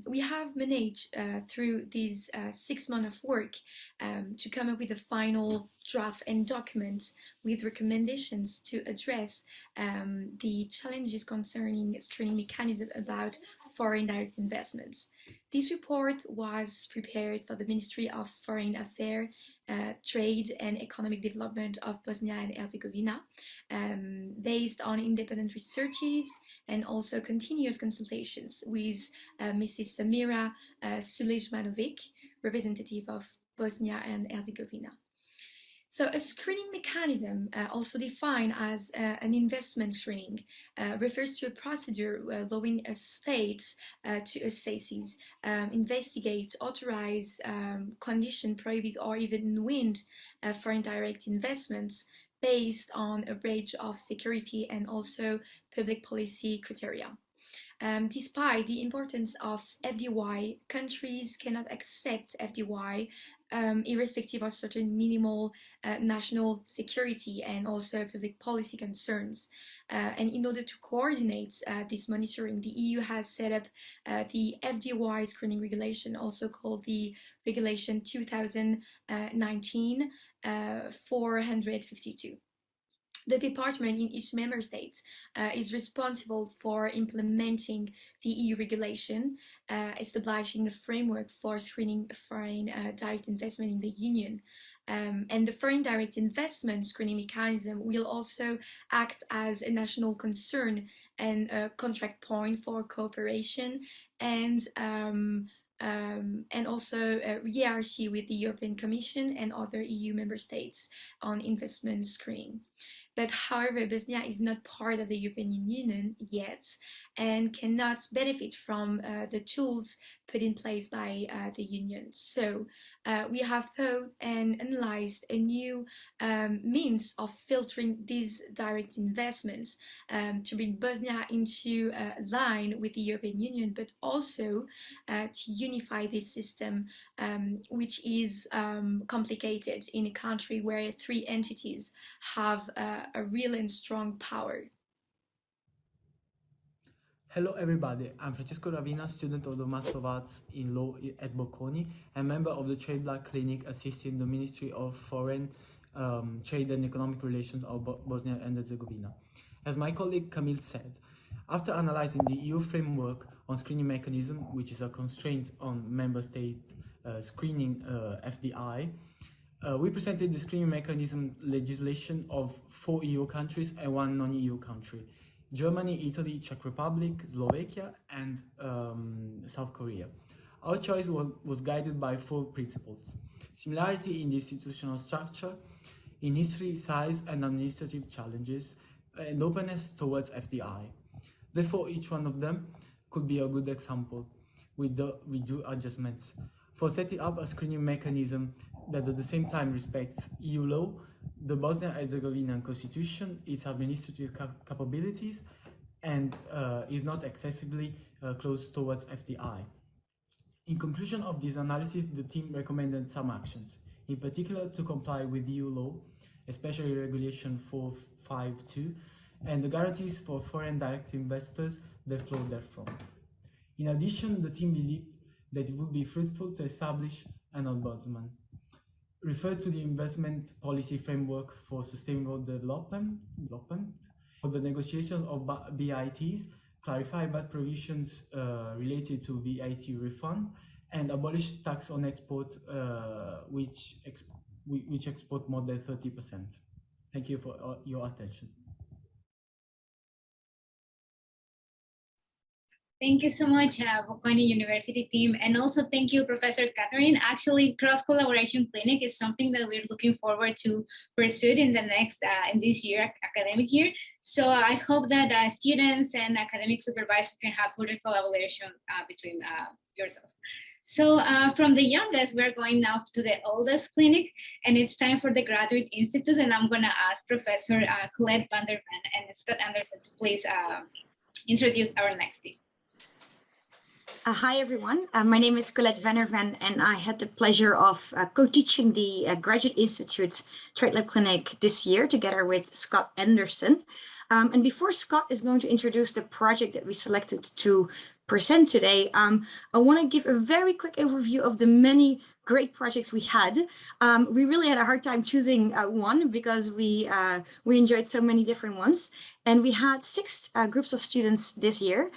We have managed through these 6 months of work to come up with a final draft and document with recommendations to address the challenges concerning screening mechanism about foreign direct investments. This report was prepared for the Ministry of Foreign Affairs, Trade and Economic Development of Bosnia and Herzegovina, based on independent researches and also continuous consultations with Mrs. Samira Sulejmanovic, representative of Bosnia and Herzegovina. So a screening mechanism, also defined as an investment screening, refers to a procedure allowing a state to assess, investigate, authorize, condition, prohibit, or even wind foreign direct investments based on a range of security and also public policy criteria. Despite the importance of FDI, countries cannot accept FDI irrespective of certain minimal national security and also public policy concerns. And in order to coordinate this monitoring, the EU has set up the FDI screening regulation, also called the Regulation 2019-452. The department in each member state is responsible for implementing the EU regulation, establishing a framework for screening foreign direct investment in the Union. And the foreign direct investment screening mechanism will also act as a national concern and a contract point for cooperation and also hierarchy with the European Commission and other EU member states on investment screening. But however, Bosnia is not part of the European Union yet and cannot benefit from the tools put in place by the Union. So we have thought and analyzed a new means of filtering these direct investments to bring Bosnia into line with the European Union, but also to unify this system, which is complicated in a country where 3 entities have a real and strong power. Hello everybody, I'm Francesco Ravina, student of the Master of Arts in Law at Bocconi and member of the TradeLab Clinic assisting the Ministry of Foreign Trade and Economic Relations of Bosnia and Herzegovina. As my colleague Camille said, after analyzing the EU framework on screening mechanism, which is a constraint on member state screening FDI, We presented the screening mechanism legislation of 4 EU countries and 1 non-EU country: Germany, Italy, Czech Republic, Slovakia, and South Korea. Our choice was guided by 4 principles: similarity in the institutional structure, in history, size, and administrative challenges, and openness towards FDI. Therefore, each one of them could be a good example with due adjustments. For setting up a screening mechanism that at the same time respects EU law, the Bosnia-Herzegovina constitution, its administrative capabilities, and is not excessively close towards FDI. In conclusion of this analysis, the team recommended some actions, in particular to comply with EU law, especially Regulation 452, and the guarantees for foreign direct investors that flow therefrom. In addition, the team believed that it would be fruitful to establish an ombudsman. Refer to the investment policy framework for sustainable development for the negotiation of BITs, clarify VAT provisions related to VAT refund, and abolish tax on export, which export more than 30%. Thank you for your attention. Thank you so much, Bocconi University team. And also thank you, Professor Catherine. Actually, cross-collaboration clinic is something that we're looking forward to pursue in the next, in this year, academic year. So I hope that students and academic supervisors can have further collaboration between yourself. So from the youngest, we're going now to the oldest clinic, and it's time for the Graduate Institute. And I'm gonna ask Professor Colette van der Ven and Scott Anderson to please introduce our next team. Hi, everyone. My name is Colette van der Ven, and I had the pleasure of co-teaching the Graduate Institute's TradeLab Clinic this year together with Scott Anderson. And before Scott is going to introduce the project that we selected to present today, I want to give a very quick overview of the many great projects we had. We really had a hard time choosing one because we enjoyed so many different ones. And we had 6 groups of students this year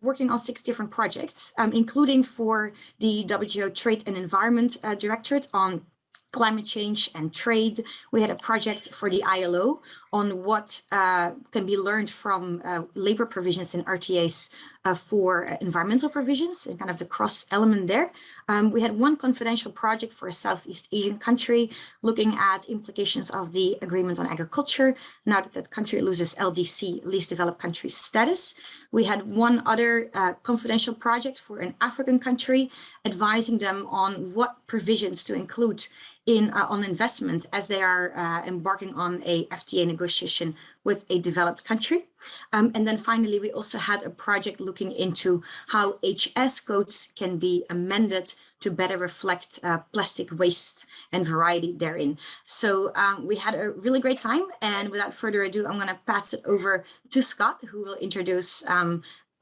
working on 6 different projects, including for the WTO Trade and Environment Directorate on climate change and trade. We had a project for the ILO on what can be learned from labor provisions in RTAs for environmental provisions and kind of the cross element there. We had one confidential project for a Southeast Asian country looking at implications of the agreement on agriculture now that that country loses LDC, least developed country status. We had one other confidential project for an African country, advising them on what provisions to include in on investment as they are embarking on a FTA negotiation with a developed country. And then finally, we also had a project looking into how HS codes can be amended to better reflect plastic waste and variety therein. So we had a really great time. And without further ado, I'm going to pass it over to Scott, who will introduce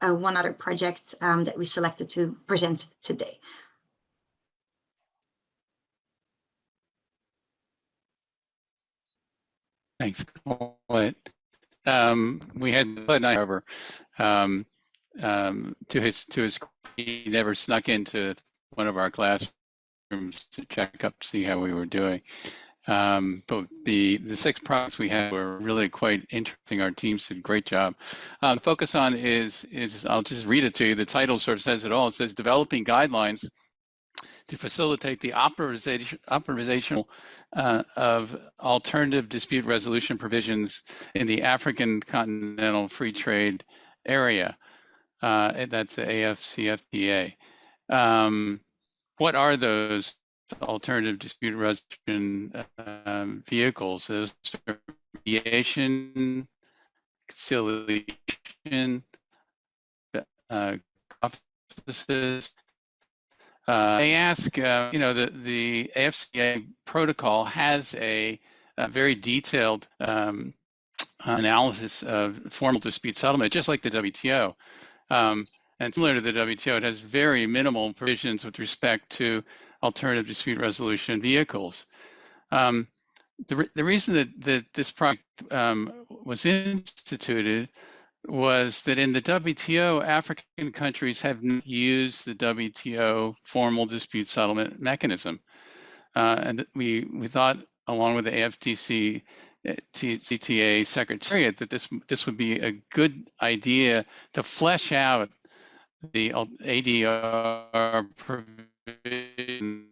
one other project that we selected to present today. Thanks, Colette. We had Colette and I, however, to his he never snuck into one of our classrooms to check up to see how we were doing. But the 6 projects we had were really quite interesting. Our teams did a great job. The focus on is I'll just read it to you. The title sort of says it all. It says developing guidelines to facilitate the optimization of alternative dispute resolution provisions in the African Continental Free Trade Area. That's the AFCFTA. What are those alternative dispute resolution vehicles? Those are mediation, conciliation, offices. They ask, the AFCA protocol has a very detailed analysis of formal dispute settlement, just like the WTO. And similar to the WTO, it has very minimal provisions with respect to alternative dispute resolution vehicles. The reason that this project was instituted was that in the WTO, African countries have not used the WTO formal dispute settlement mechanism. And we thought, along with the AFTC, CTA Secretariat, that this would be a good idea to flesh out the ADR provisions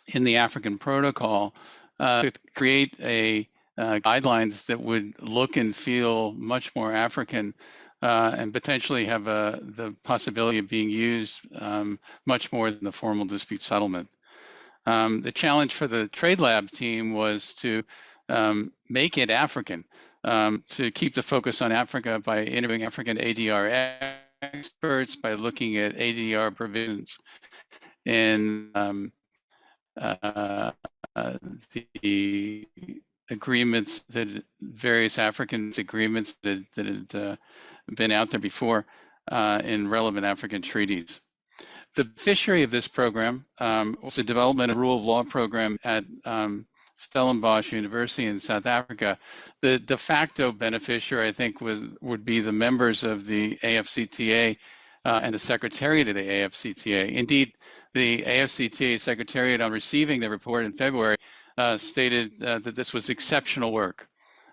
in the African protocol to create a guidelines that would look and feel much more African and potentially have the possibility of being used much more than the formal dispute settlement. The challenge for the TradeLab team was to make it African, to keep the focus on Africa by interviewing African ADR experts, by looking at ADR provisions in the agreements, that various African agreements that had been out there before in relevant African treaties. The beneficiary of this program was the development of rule of law program at Stellenbosch University in South Africa. The de facto beneficiary, I think, would be the members of the AFCTA and the Secretariat of the AFCTA. Indeed, the AFCTA Secretariat, on receiving the report in February, stated that this was exceptional work.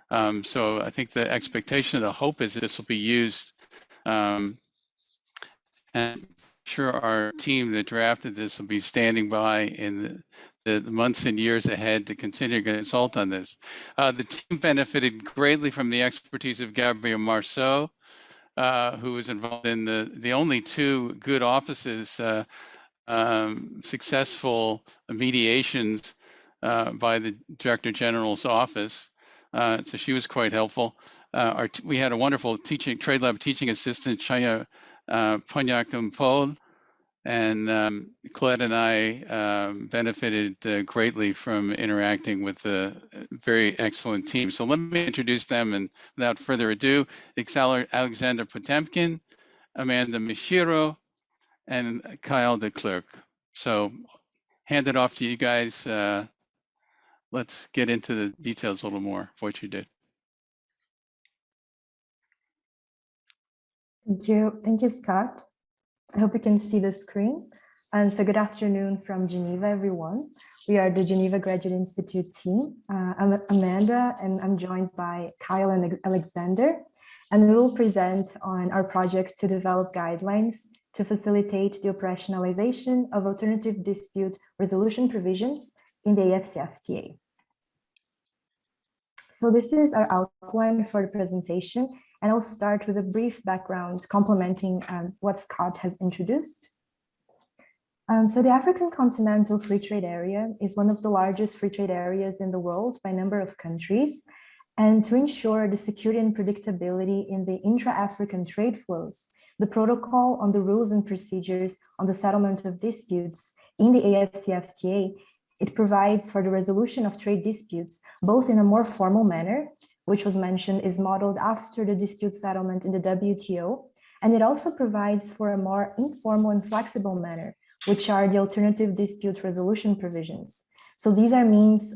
So I think the expectation, the hope is that this will be used, and I'm sure our team that drafted this will be standing by in the months and years ahead to continue to consult on this. The team benefited greatly from the expertise of Gabriel Marceau, who was involved in the only two good offices, successful mediations by the Director General's office. So she was quite helpful. We had a wonderful TradeLab teaching assistant, Chaya Ponyak-Dumpol, and Colette and I benefited greatly from interacting with the very excellent team. So let me introduce them, and without further ado, Alexander Potemkin, Amanda Mishiro, and Kyle de Klerk. So hand it off to you guys. Let's get into the details a little more of what you did. Thank you, Scott. I hope you can see the screen. And so good afternoon from Geneva, everyone. We are the Geneva Graduate Institute team. I'm Amanda, and I'm joined by Kyle and Alexander, and we will present on our project to develop guidelines to facilitate the operationalization of alternative dispute resolution provisions in the AFCFTA. So this is our outline for the presentation, and I'll start with a brief background complementing what Scott has introduced. So the African Continental Free Trade Area is one of the largest free trade areas in the world by number of countries. And to ensure the security and predictability in the intra-African trade flows, the protocol on the rules and procedures on the settlement of disputes in the AFCFTA, it provides for the resolution of trade disputes, both in a more formal manner, which was mentioned is modeled after the dispute settlement in the WTO, and it also provides for a more informal and flexible manner, which are the alternative dispute resolution provisions. So these are means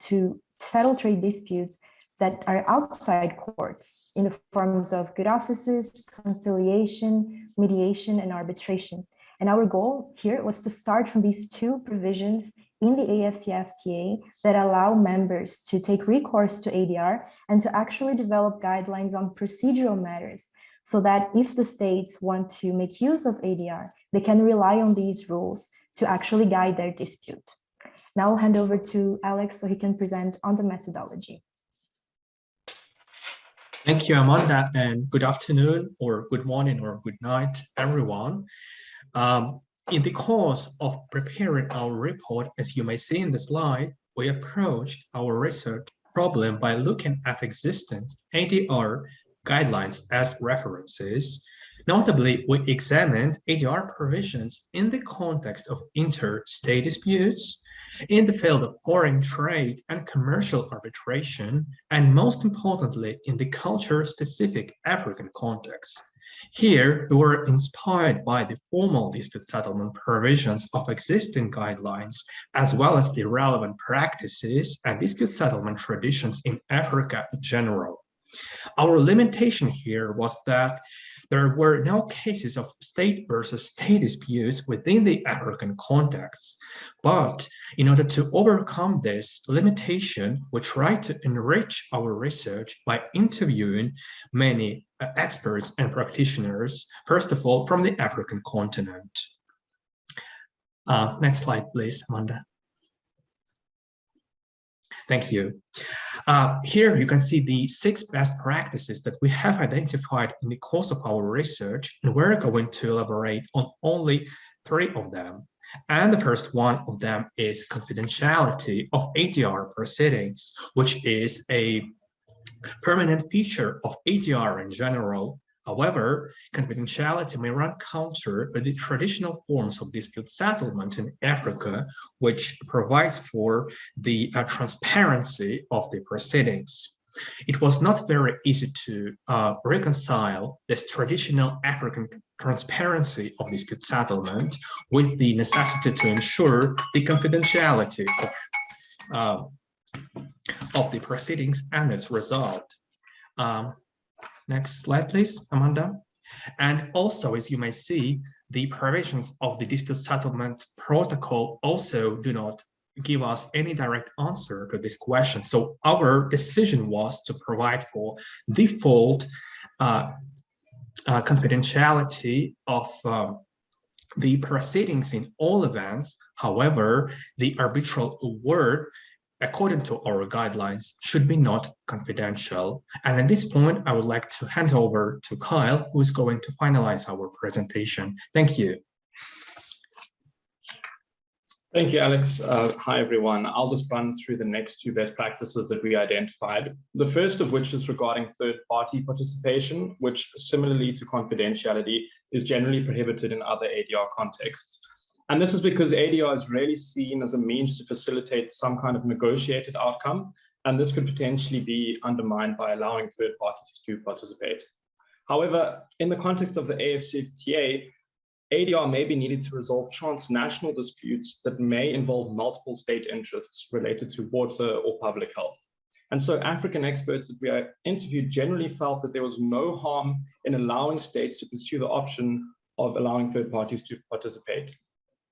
to settle trade disputes that are outside courts in the forms of good offices, conciliation, mediation, and arbitration. And our goal here was to start from these two provisions in the AFCFTA that allow members to take recourse to ADR and to actually develop guidelines on procedural matters, so that if the states want to make use of ADR, they can rely on these rules to actually guide their dispute. Now I'll hand over to Alex so he can present on the methodology. Thank you, Amanda, and good afternoon or good morning or good night, everyone. In the course of preparing our report, as you may see in the slide, we approached our research problem by looking at existing ADR guidelines as references. Notably, we examined ADR provisions in the context of interstate disputes, in the field of foreign trade and commercial arbitration, and most importantly, in the culture-specific African context. Here, we were inspired by the formal dispute settlement provisions of existing guidelines, as well as the relevant practices and dispute settlement traditions in Africa in general. Our limitation here was that there were no cases of state versus state disputes within the African context. But in order to overcome this limitation, we tried to enrich our research by interviewing many experts and practitioners, first of all, from the African continent. Next slide, please, Amanda. Thank you. Here you can see the 6 best practices that we have identified in the course of our research, and we're going to elaborate on only 3 of them. And the first one of them is confidentiality of ADR proceedings, which is a permanent feature of ADR in general. However, confidentiality may run counter with the traditional forms of dispute settlement in Africa, which provides for the transparency of the proceedings. It was not very easy to reconcile this traditional African transparency of dispute settlement with the necessity to ensure the confidentiality of the proceedings and its result. Next slide, please, Amanda. And also, as you may see, the provisions of the dispute settlement protocol also do not give us any direct answer to this question. So our decision was to provide for default confidentiality of the proceedings in all events. However, the arbitral award, according to our guidelines, should be not confidential. And at this point, I would like to hand over to Kyle, who is going to finalize our presentation. Thank you. Thank you, Alex. Hi, everyone. I'll just run through the next 2 best practices that we identified. The first of which is regarding third-party participation, which, similarly to confidentiality, is generally prohibited in other ADR contexts. And this is because ADR is rarely seen as a means to facilitate some kind of negotiated outcome, and this could potentially be undermined by allowing third parties to participate. However, in the context of the AFCFTA, ADR may be needed to resolve transnational disputes that may involve multiple state interests related to water or public health. And so African experts that we interviewed generally felt that there was no harm in allowing states to pursue the option of allowing third parties to participate.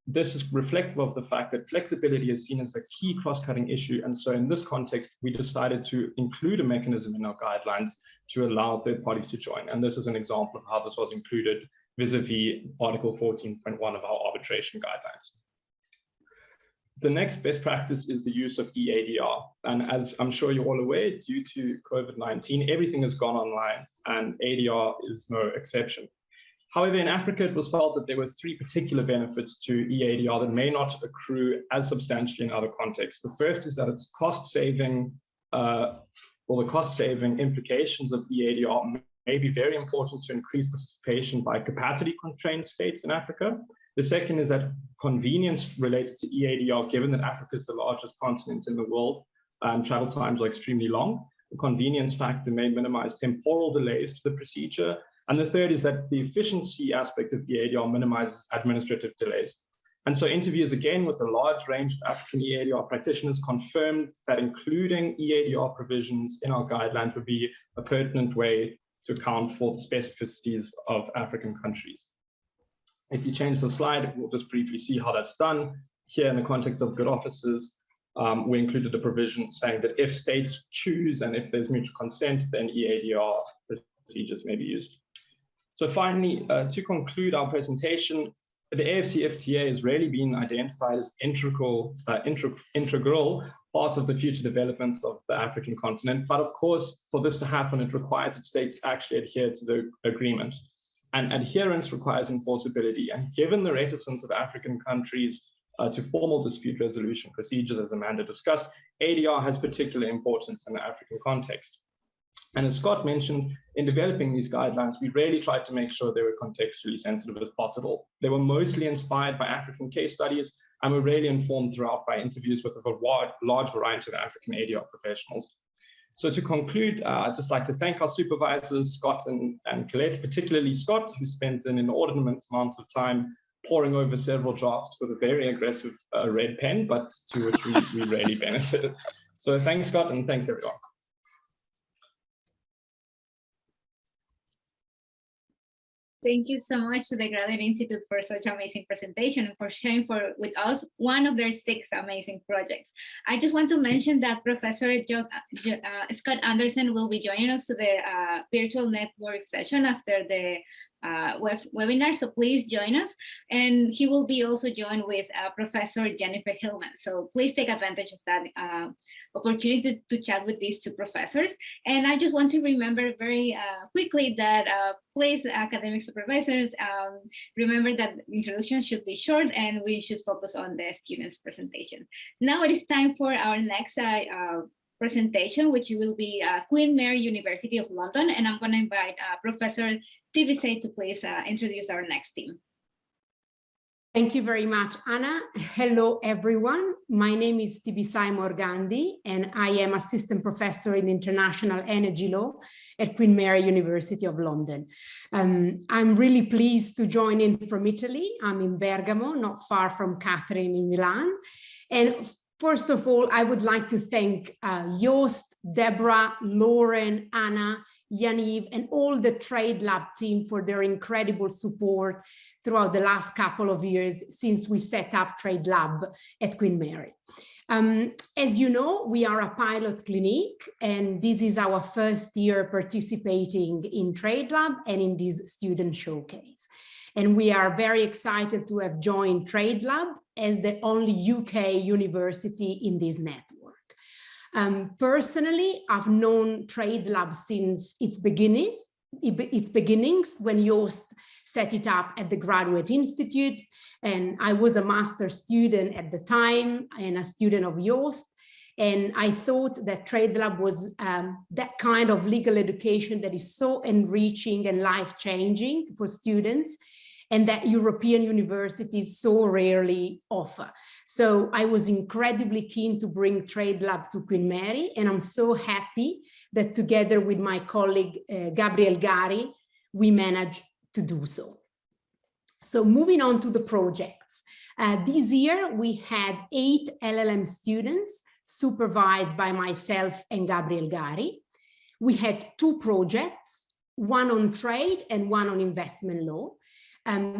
This is reflective of the fact that flexibility is seen as a key cross-cutting issue. And so in this context, we decided to include a mechanism in our guidelines to allow third parties to join. And this is an example of how this was included vis-a-vis Article 14.1 of our arbitration guidelines. The next best practice is the use of EADR. And as I'm sure you're all aware, due to COVID-19, everything has gone online, and ADR is no exception. However, in Africa, it was felt that there were 3 particular benefits to EADR that may not accrue as substantially in other contexts. The first is that its cost-saving, the cost-saving implications of EADR may be very important to increase participation by capacity-constrained states in Africa. The second is that convenience relates to EADR, given that Africa is the largest continent in the world and travel times are extremely long. The convenience factor may minimize temporal delays to the procedure. And the third is that the efficiency aspect of EADR minimizes administrative delays. And so interviews, again, with a large range of African EADR practitioners, confirmed that including EADR provisions in our guidelines would be a pertinent way to account for the specificities of African countries. If you change the slide, we'll just briefly see how that's done. Here, in the context of good offices, we included a provision saying that if states choose and if there's mutual consent, then EADR procedures may be used. So finally, to conclude our presentation, the AFCFTA has really been identified as integral part of the future development of the African continent. But of course, for this to happen, it requires that states actually adhere to the agreement. And adherence requires enforceability. And given the reticence of African countries to formal dispute resolution procedures, as Amanda discussed, ADR has particular importance in the African context. And as Scott mentioned, in developing these guidelines, we really tried to make sure they were contextually sensitive as possible. They were mostly inspired by African case studies and were really informed throughout by interviews with a large variety of African ADR professionals. So to conclude, I'd just like to thank our supervisors, Scott and Colette, particularly Scott, who spent an inordinate amount of time poring over several drafts with a very aggressive red pen, but to which we really benefited. So thanks, Scott, and thanks, everyone. Thank you so much to the Graduate Institute for such amazing presentation and for sharing with us one of their 6 amazing projects. I just want to mention that Professor Scott Anderson will be joining us to the virtual network session after the webinar, so please join us. And he will be also joined with Professor Jennifer Hillman. So please take advantage of that opportunity to chat with these 2 professors. And I just want to remember very quickly that please, academic supervisors, remember that the introduction should be short and we should focus on the students' presentation. Now it is time for our next presentation, which will be Queen Mary University of London. And I'm going to invite Professor Tibisay to please introduce our next team. Thank you very much, Anna. Hello, everyone. My name is Tibisay Morgandi, and I am Assistant Professor in International Energy Law at Queen Mary University of London. I'm really pleased to join in from Italy. I'm in Bergamo, not far from Catherine in Milan. And first of all, I would like to thank Joost, Deborah, Lauren, Anna, Yaniv, and all the TradeLab team for their incredible support throughout the last couple of years since we set up TradeLab at Queen Mary. As you know, we are a pilot clinic, and this is our first year participating in TradeLab and in this student showcase. And we are very excited to have joined TradeLab as the only UK university in this network. Personally, I've known TradeLab since its beginnings when Joost set it up at the Graduate Institute, and I was a master's student at the time and a student of Joost. And I thought that TradeLab was that kind of legal education that is so enriching and life-changing for students, and that European universities so rarely offer. So I was incredibly keen to bring TradeLab to Queen Mary, and I'm so happy that together with my colleague Gabriel Gari, we managed to do so. So moving on to the projects. This year we had 8 LLM students supervised by myself and Gabriel Gari. We had 2 projects, one on trade and one on investment law.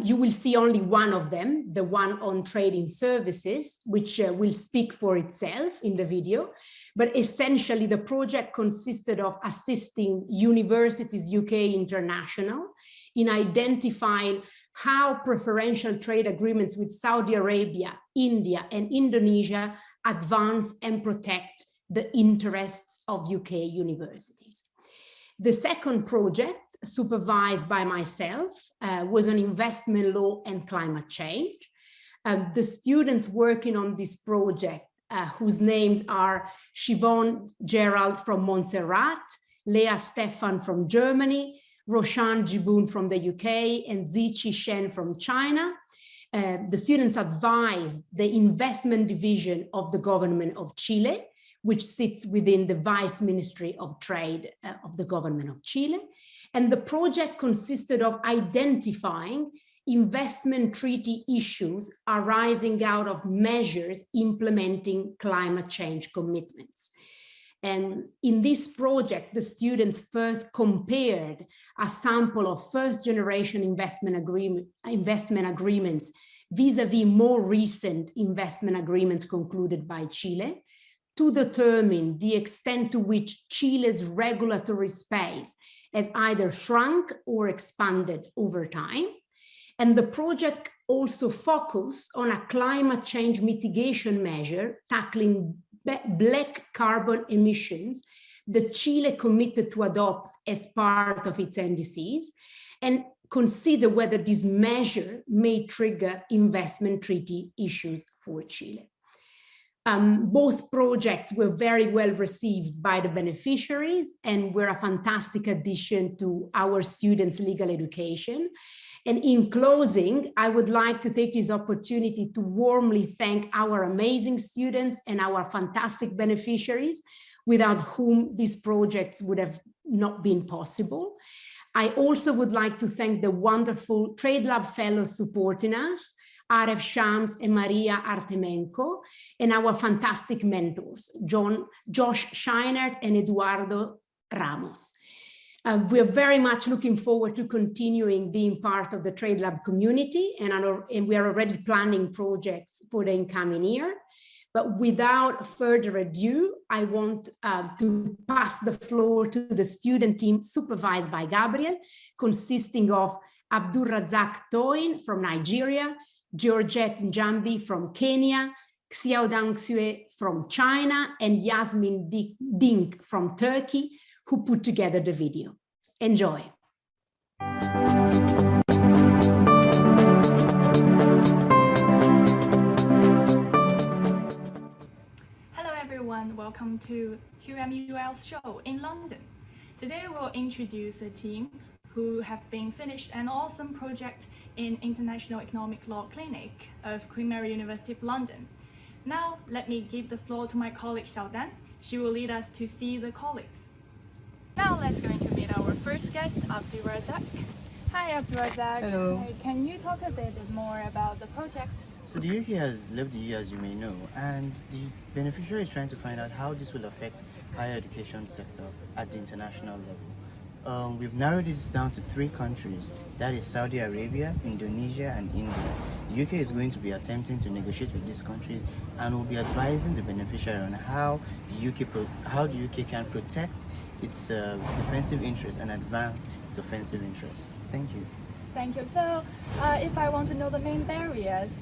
You will see only one of them, the one on trading services, which will speak for itself in the video. But essentially, the project consisted of assisting Universities UK International in identifying how preferential trade agreements with Saudi Arabia, India, and Indonesia advance and protect the interests of UK universities. The second project, supervised by myself, was on investment law and climate change. The students working on this project, whose names are Siobhan Gerald from Montserrat, Leah Stefan from Germany, Roshan Jiboon from the UK, and Ziqi Shen from China. The students advised the investment division of the government of Chile, which sits within the Vice Ministry of Trade of the government of Chile. And the project consisted of identifying investment treaty issues arising out of measures implementing climate change commitments. And in this project, the students first compared a sample of first-generation investment agreements vis-a-vis more recent investment agreements concluded by Chile to determine the extent to which Chile's regulatory space has either shrunk or expanded over time. And the project also focused on a climate change mitigation measure tackling black carbon emissions that Chile committed to adopt as part of its NDCs, and consider whether this measure may trigger investment treaty issues for Chile. Both projects were very well received by the beneficiaries and were a fantastic addition to our students' legal education. And in closing, I would like to take this opportunity to warmly thank our amazing students and our fantastic beneficiaries, without whom these projects would have not been possible. I also would like to thank the wonderful TradeLab fellows supporting us, Aref Shams and Maria Artemenko, and our fantastic mentors, Josh Scheinert and Eduardo Ramos. We are very much looking forward to continuing being part of the TradeLab community, and we are already planning projects for the incoming year. But without further ado, I want to pass the floor to the student team supervised by Gabriel, consisting of Abdulrazak Toin from Nigeria, Georgette Njambi from Kenya, Xiaodang Xue from China, and Yasmin Dink from Turkey, who put together the video. Enjoy. Hello everyone, welcome to QMUL's show in London. Today we'll introduce a team who have been finished an awesome project in International Economic Law Clinic of Queen Mary University of London. Now let me give the floor to my colleague Xiaodan. She will lead us to see the colleagues. Now let's going to meet our first guest, Abdulrazak. Hi Abdulrazak. Hello. Hi, can you talk a bit more about the project? So the UK has lived the year, as you may know, and the beneficiary is trying to find out how this will affect higher education sector at the international level. We've narrowed this down to 3 countries, that is Saudi Arabia, Indonesia, and India. The UK is going to be attempting to negotiate with these countries and will be advising the beneficiary on how the UK can protect its defensive interests and advance its offensive interests. Thank you. Thank you. So if I want to know the main barriers,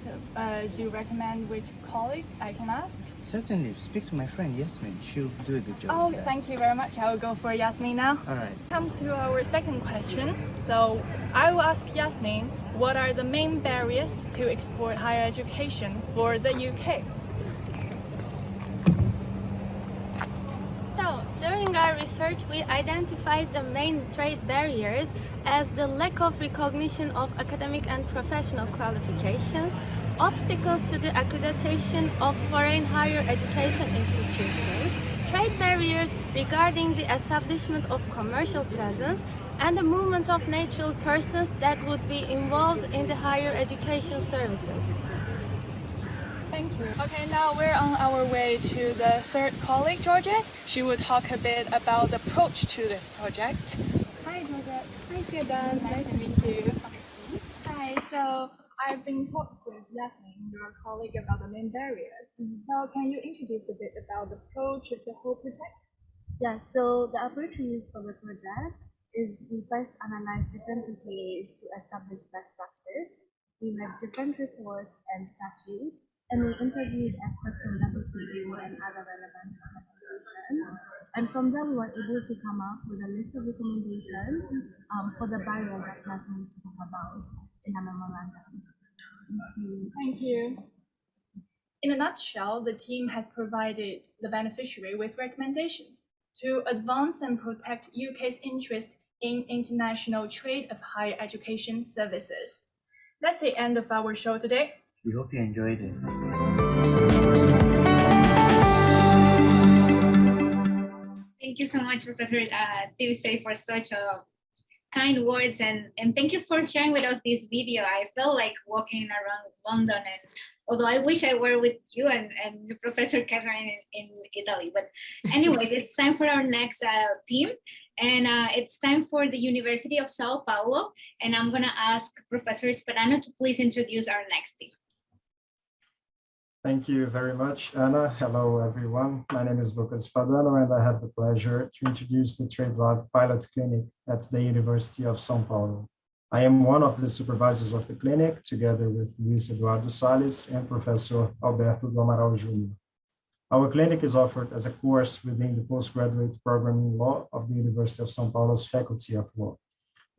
do you recommend which colleague I can ask? Certainly. Speak to my friend Yasmin. She'll do a good job. Oh, thank you very much. I will go for Yasmin now. All right. Comes to our second question. So I will ask Yasmin, what are the main barriers to export higher education for the UK? So, during our research, we identified the main trade barriers as the lack of recognition of academic and professional qualifications, obstacles to the accreditation of foreign higher education institutions, trade barriers regarding the establishment of commercial presence, and the movement of natural persons that would be involved in the higher education services. Thank you. Okay, now we're on our way to the third colleague, Georgette. She will talk a bit about the approach to this project. Hi, Georgette. Hi, Xiaodan. Nice to meet you. Hi, so I've been talking with Yasmin, your colleague, about the main barriers. So can you introduce a bit about the approach of the whole project? Yeah, so the approach we use for the project is we first analyze different ways to establish best practice. We read different reports and statutes, and we interviewed experts from WTO and other relevant organizations. And from there, we were able to come up with a list of recommendations for the barriers that classmates talk about in a memorandum. Thank you. In a nutshell, the team has provided the beneficiary with recommendations to advance and protect UK's interest in international trade of higher education services. That's the end of our show today. We hope you enjoyed it. Thank you so much, Professor Tibisay, for such kind words, and thank you for sharing with us this video. I felt like walking around London, and although I wish I were with you and Professor Catherine in Italy. But anyways, it's time for our next team, and it's time for the University of Sao Paulo, and I'm gonna ask Professor Sperano to please introduce our next team. Thank you very much, Anna. Hello, everyone. My name is Lucas Padano, and I have the pleasure to introduce the TradeLab Pilot Clinic at the University of São Paulo. I am one of the supervisors of the clinic, together with Luis Eduardo Salles and Professor Alberto do Amaral Jr. Our clinic is offered as a course within the postgraduate program in law of the University of São Paulo's Faculty of Law.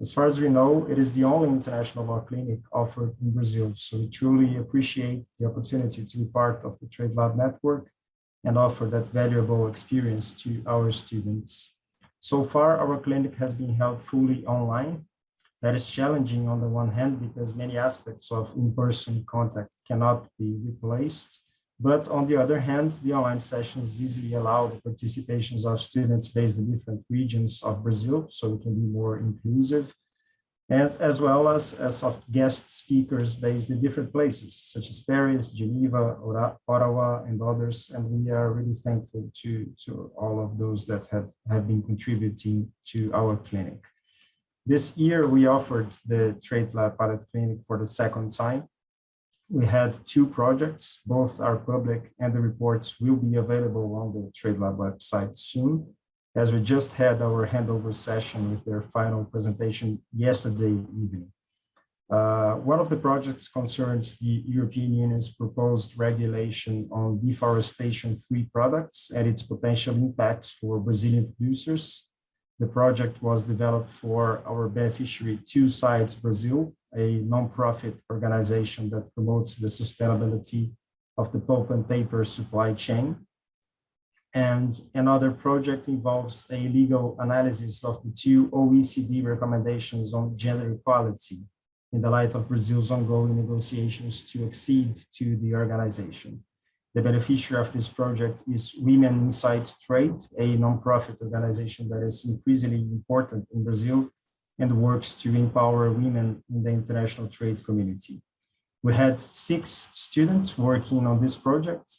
As far as we know, it is the only international law clinic offered in Brazil, so we truly appreciate the opportunity to be part of the TradeLab network and offer that valuable experience to our students. So far, our clinic has been held fully online. That is challenging on the one hand because many aspects of in-person contact cannot be replaced, but on the other hand, the online sessions easily allow the participations of students based in different regions of Brazil, so we can be more inclusive. and as well as of guest speakers based in different places, such as Paris, Geneva, Ottawa, and others. And we are really thankful to all of those that have been contributing to our clinic. This year, we offered the TradeLab pilot clinic for the second time. We had 2 projects, both are public, and the reports will be available on the TradeLab website soon, as we just had our handover session with their final presentation yesterday evening. One of the projects concerns the European Union's proposed regulation on deforestation-free products and its potential impacts for Brazilian producers. The project was developed for our beneficiary Two Sides Brazil, a nonprofit organization that promotes the sustainability of the pulp and paper supply chain. And another project involves a legal analysis of the 2 OECD recommendations on gender equality in the light of Brazil's ongoing negotiations to accede to the organization. The beneficiary of this project is Women Inside Trade, a nonprofit organization that is increasingly important in Brazil and works to empower women in the international trade community. We had 6 students working on this project,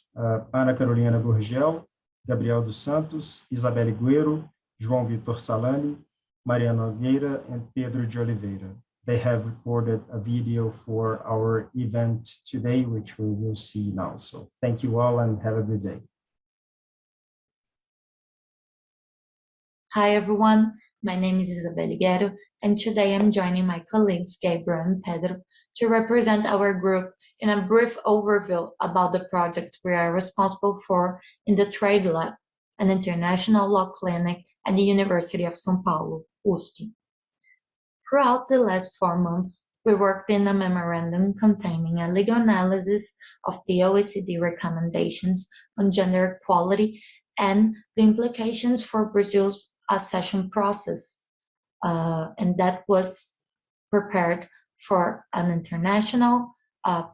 Ana Carolina Gurgel, Gabriel dos Santos, Isabelle Guerro, João Vitor Salani, Maria Nogueira, and Pedro de Oliveira. They have recorded a video for our event today, which we will see now. So thank you all and have a good day. Hi everyone, my name is Isabelle Guerro, and today I'm joining my colleagues Gabriel and Pedro to represent our group in a brief overview about the project we are responsible for in the TradeLab, an international law clinic at the University of São Paulo, USP. Throughout the last 4 months, we worked in a memorandum containing a legal analysis of the OECD recommendations on gender equality and the implications for Brazil's accession process. And that was prepared for an international,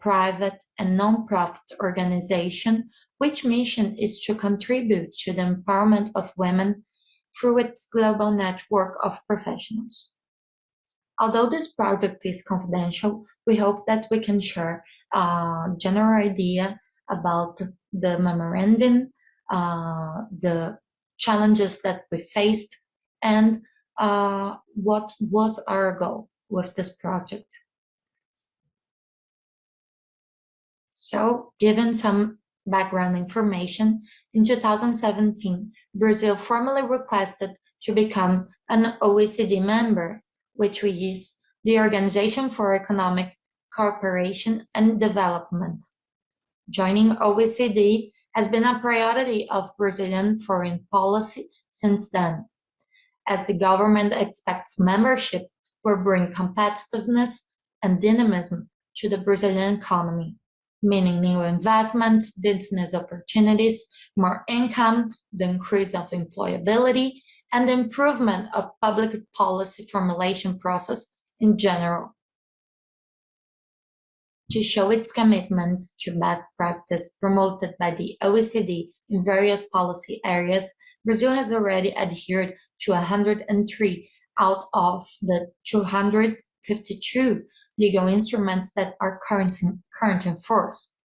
private, and non-profit organization, which mission is to contribute to the empowerment of women through its global network of professionals. Although this project is confidential, we hope that we can share a general idea about the memorandum, the challenges that we faced, and what was our goal with this project. So, given some background information, in 2017, Brazil formally requested to become an OECD member, which is the Organization for Economic Cooperation and Development. Joining OECD has been a priority of Brazilian foreign policy since then, as the government expects membership will bring competitiveness and dynamism to the Brazilian economy, meaning new investments, business opportunities, more income, the increase of employability, and the improvement of public policy formulation process in general. To show its commitment to best practice promoted by the OECD in various policy areas, Brazil has already adhered to 103 out of the 252 legal instruments that are current in force.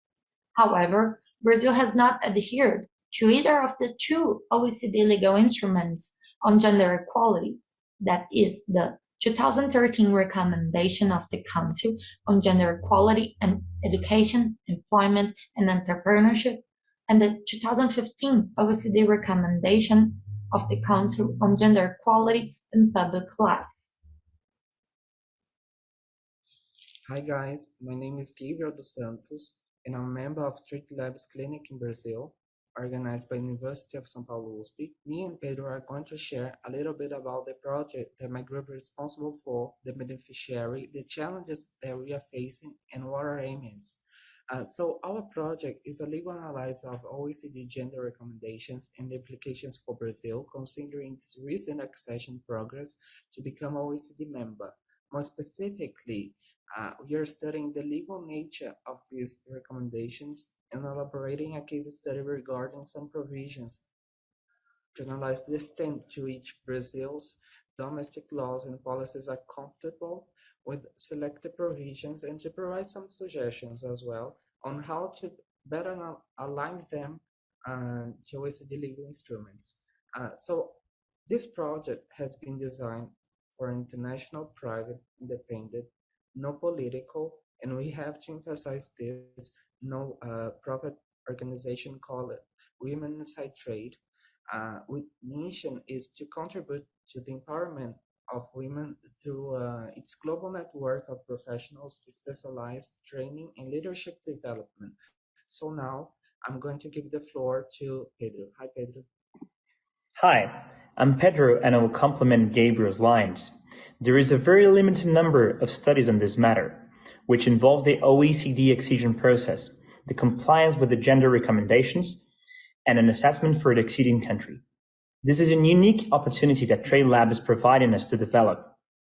However, Brazil has not adhered to either of the 2 OECD legal instruments on gender equality, that is the 2013 recommendation of the Council on Gender Equality and Education, Employment, and Entrepreneurship, and the 2015 OECD recommendation of the Council on Gender Equality in Public Life. Hi guys, my name is Gabriel dos Santos, and I'm a member of TradeLab's clinic in Brazil, organized by University of São Paulo USP. Me and Pedro are going to share a little bit about the project that my group is responsible for, the beneficiary, the challenges that we are facing, and what our aim is. So our project is a legal analysis of OECD gender recommendations and the implications for Brazil, considering its recent accession progress to become OECD member. More specifically, we are studying the legal nature of these recommendations and elaborating a case study regarding some provisions to analyze the extent to which Brazil's domestic laws and policies are compatible with selected provisions and to provide some suggestions as well on how to better align them to OECD legal instruments. So this project has been designed for international, private, independent, no political, and we have to emphasize this, no profit organization called Women Inside Trade. With mission is to contribute to the empowerment of women through its global network of professionals, specialized training and leadership development. So now I'm going to give the floor to Pedro. Hi, Pedro. Hi, I'm Pedro and I will complement Gabriel's lines. There is a very limited number of studies on this matter, which involves the OECD excision process, the compliance with the gender recommendations, and an assessment for the exceeding country. This is a unique opportunity that TradeLab is providing us to develop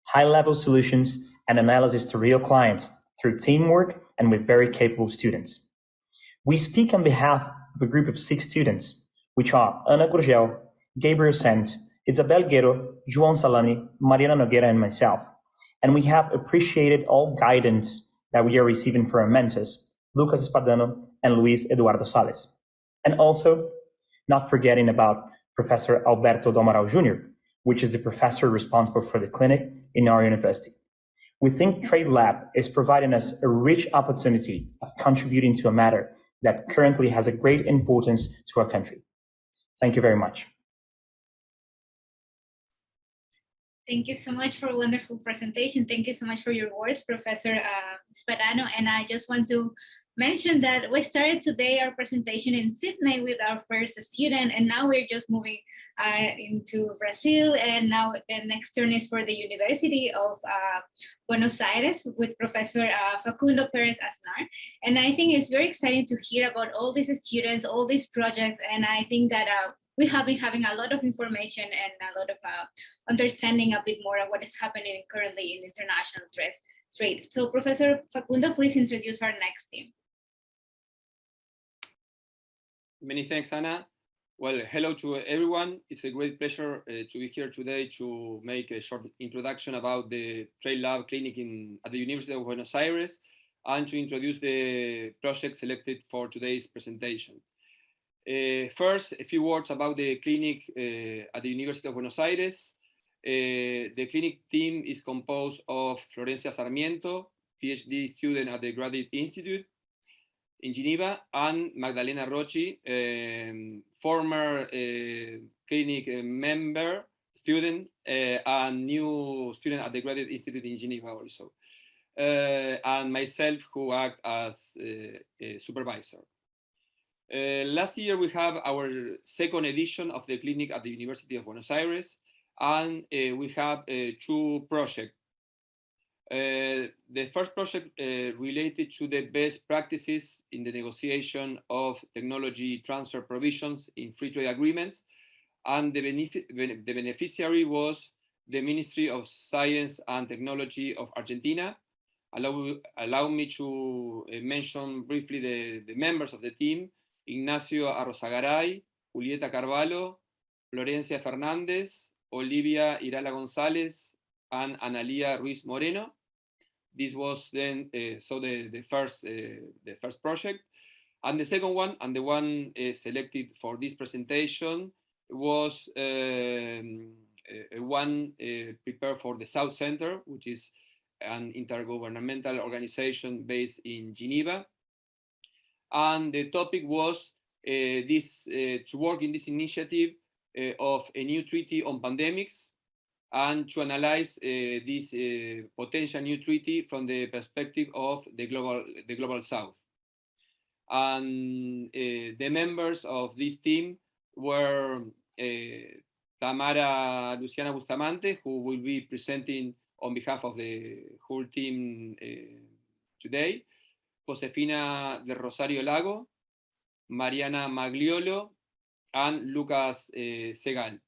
high-level solutions and analysis to real clients through teamwork and with very capable students. We speak on behalf of a group of 6 students, which are Ana Gurgel, Gabriel Sant, Isabel Guerro, João Salani, Mariana Nogueira, and myself. And we have appreciated all guidance that we are receiving from our mentors, Lucas Espadano and Luis Eduardo Sales. And also, not forgetting about Professor Alberto do Amaral Jr., which is the professor responsible for the clinic in our university. We think TradeLab is providing us a rich opportunity of contributing to a matter that currently has a great importance to our country. Thank you very much. Thank you so much for a wonderful presentation. Thank you so much for your words, Professor Spadano. And I just want to mention that we started today our presentation in Sydney with our first student, and now we're just moving into Brazil, and now the next turn is for the University of Buenos Aires with Professor Facundo Perez Aznar. And I think it's very exciting to hear about all these students, all these projects, and I think that we have been having a lot of information and a lot of understanding a bit more of what is happening currently in international trade. So Professor Facundo, please introduce our next team. Many thanks, Anna. Well, hello to everyone. It's a great pleasure to be here today to make a short introduction about the TradeLab clinic at the University of Buenos Aires and to introduce the project selected for today's presentation. First, a few words about the clinic at the University of Buenos Aires. The clinic team is composed of Florencia Sarmiento, PhD student at the Graduate Institute in Geneva, and Magdalena Rocci, former clinic member, student, and new student at the Graduate Institute in Geneva also. And myself, who act as a supervisor. Last year, we have our second edition of the clinic at the University of Buenos Aires, and we have 2 projects. The first project related to the best practices in the negotiation of technology transfer provisions in free trade agreements, and the beneficiary was the Ministry of Science and Technology of Argentina. Allow me to mention briefly the members of the team: Ignacio Arrozagaray, Julieta Carvalho, Florencia Fernández, Olivia Irala González, and Analia Ruiz Moreno. This was then the first project, and the second one, and the one selected for this presentation, was one prepared for the South Center, which is an intergovernmental organization based in Geneva. And the topic was to work in this initiative of a new treaty on pandemics, and to analyze this potential new treaty from the perspective of the global South. And the members of this team were Tamara Luciana Bustamante, who will be presenting on behalf of the whole team today, Josefina de Rosario Lago, Mariana Magliolo, and Lucas Segal.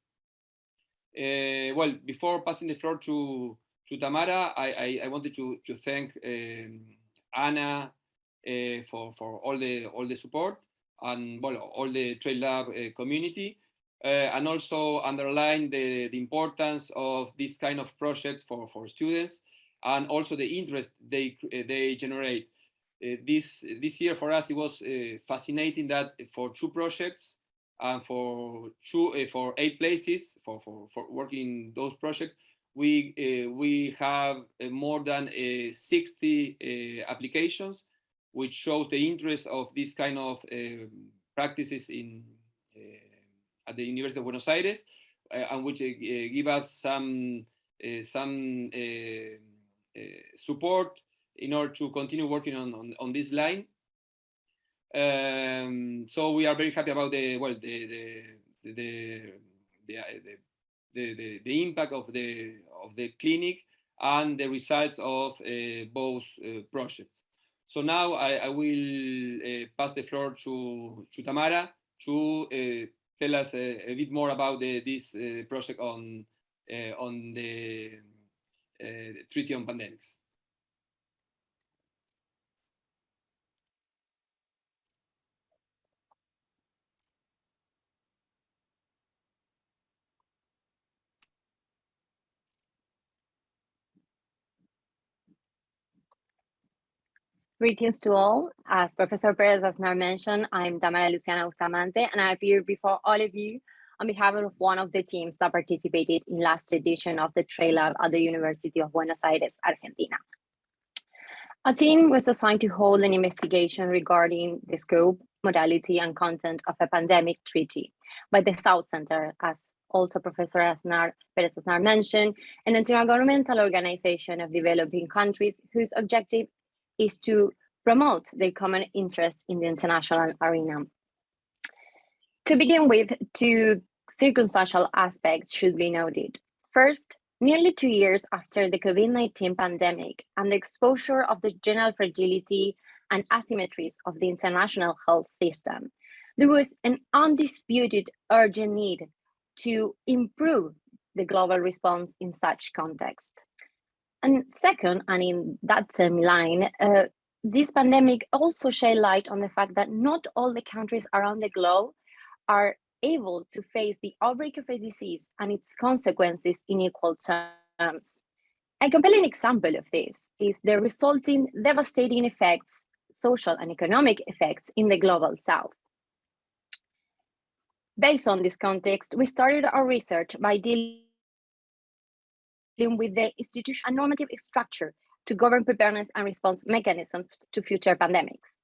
Well, before passing the floor to Tamara, I wanted to thank Anna for all the support, and well, all the TradeLab community. and also underline the importance of this kind of projects for students, and also the interest they generate. This year for us, it was fascinating that for 2 projects and for 8 places for working those projects, we have more than 60 applications, which shows the interest of this kind of practices in at the University of Buenos Aires, and which give us some support in order to continue working on this line. So we are very happy about the impact of the clinic and the results of both projects. So now I will pass the floor to Tamara to tell us a bit more about this project on the Treaty on Pandemics. Greetings to all. As Professor Perez has now mentioned, I'm Tamara Luciana Bustamante, and I appear before all of you on behalf of one of the teams that participated in last edition of the TradeLab at the University of Buenos Aires, Argentina. A team was assigned to hold an investigation regarding the scope, modality, and content of a pandemic treaty by the South Center, as also Professor Perez Aznar mentioned, an intergovernmental organization of developing countries whose objective is to promote their common interest in the international arena. To begin with, 2 circumstantial aspects should be noted. First, nearly 2 years after the COVID-19 pandemic and the exposure of the general fragility and asymmetries of the international health system, there was an undisputed urgent need to improve the global response in such context. And second, and in that same line, this pandemic also shed light on the fact that not all the countries around the globe are able to face the outbreak of a disease and its consequences in equal terms. A compelling example of this is the resulting devastating effects, social and economic effects, in the global South. Based on this context, we started our research by dealing with the institutional and normative structure to govern preparedness and response mechanisms to future pandemics.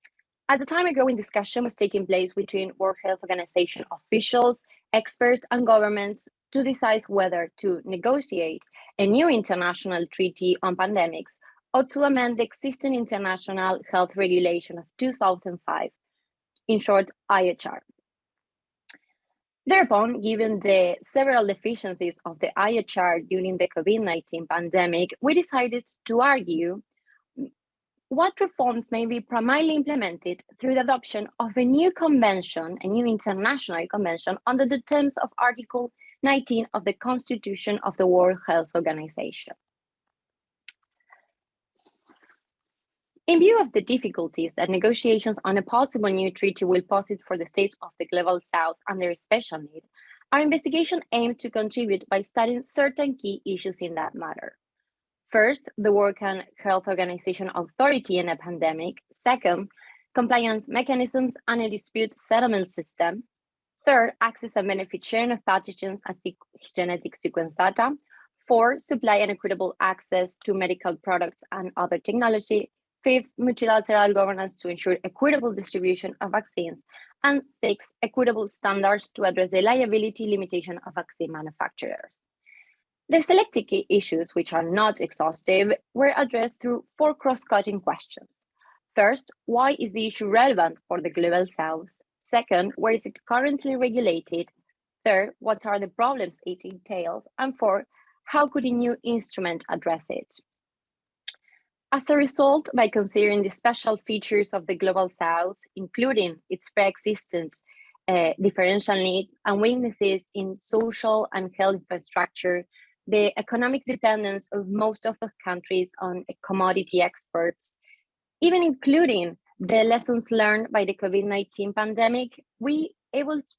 At the time, a growing discussion was taking place between World Health Organization officials, experts, and governments to decide whether to negotiate a new international treaty on pandemics or to amend the existing international health regulation of 2005, in short, IHR. Thereupon, given the several deficiencies of the IHR during the COVID-19 pandemic, we decided to argue what reforms may be primarily implemented through the adoption of a new convention, a new international convention, under the terms of Article 19 of the Constitution of the World Health Organization. In view of the difficulties that negotiations on a possible new treaty will pose for the states of the Global South and their special need, our investigation aimed to contribute by studying certain key issues in that matter. First, the World Health Organization authority in a pandemic. Second, compliance mechanisms and a dispute settlement system. Third, access and benefit sharing of pathogens and genetic sequence data. 4, supply and equitable access to medical products and other technology. 5, multilateral governance to ensure equitable distribution of vaccines. And 6, equitable standards to address the liability limitation of vaccine manufacturers. The selected key issues, which are not exhaustive, were addressed through 4 cross-cutting questions. First, why is the issue relevant for the Global South? Second, where is it currently regulated? Third, what are the problems it entails? And 4, how could a new instrument address it? As a result, by considering the special features of the Global South, including its pre-existent differential needs and weaknesses in social and health infrastructure, the economic dependence of most of the countries on commodity exports, even including the lessons learned by the COVID-19 pandemic, we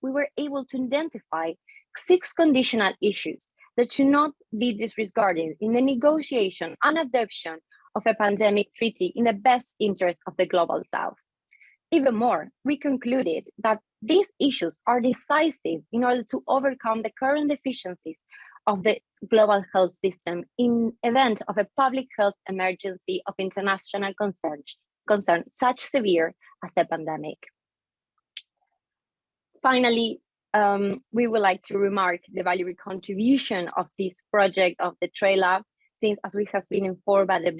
were able to identify 6 conditional issues that should not be disregarded in the negotiation and adoption of a pandemic treaty in the best interest of the Global South. Even more, we concluded that these issues are decisive in order to overcome the current deficiencies of the global health system in event of a public health emergency of international concern such severe as a pandemic. Finally, we would like to remark the valuable contribution of this project of the TradeLab, since as we have been informed by the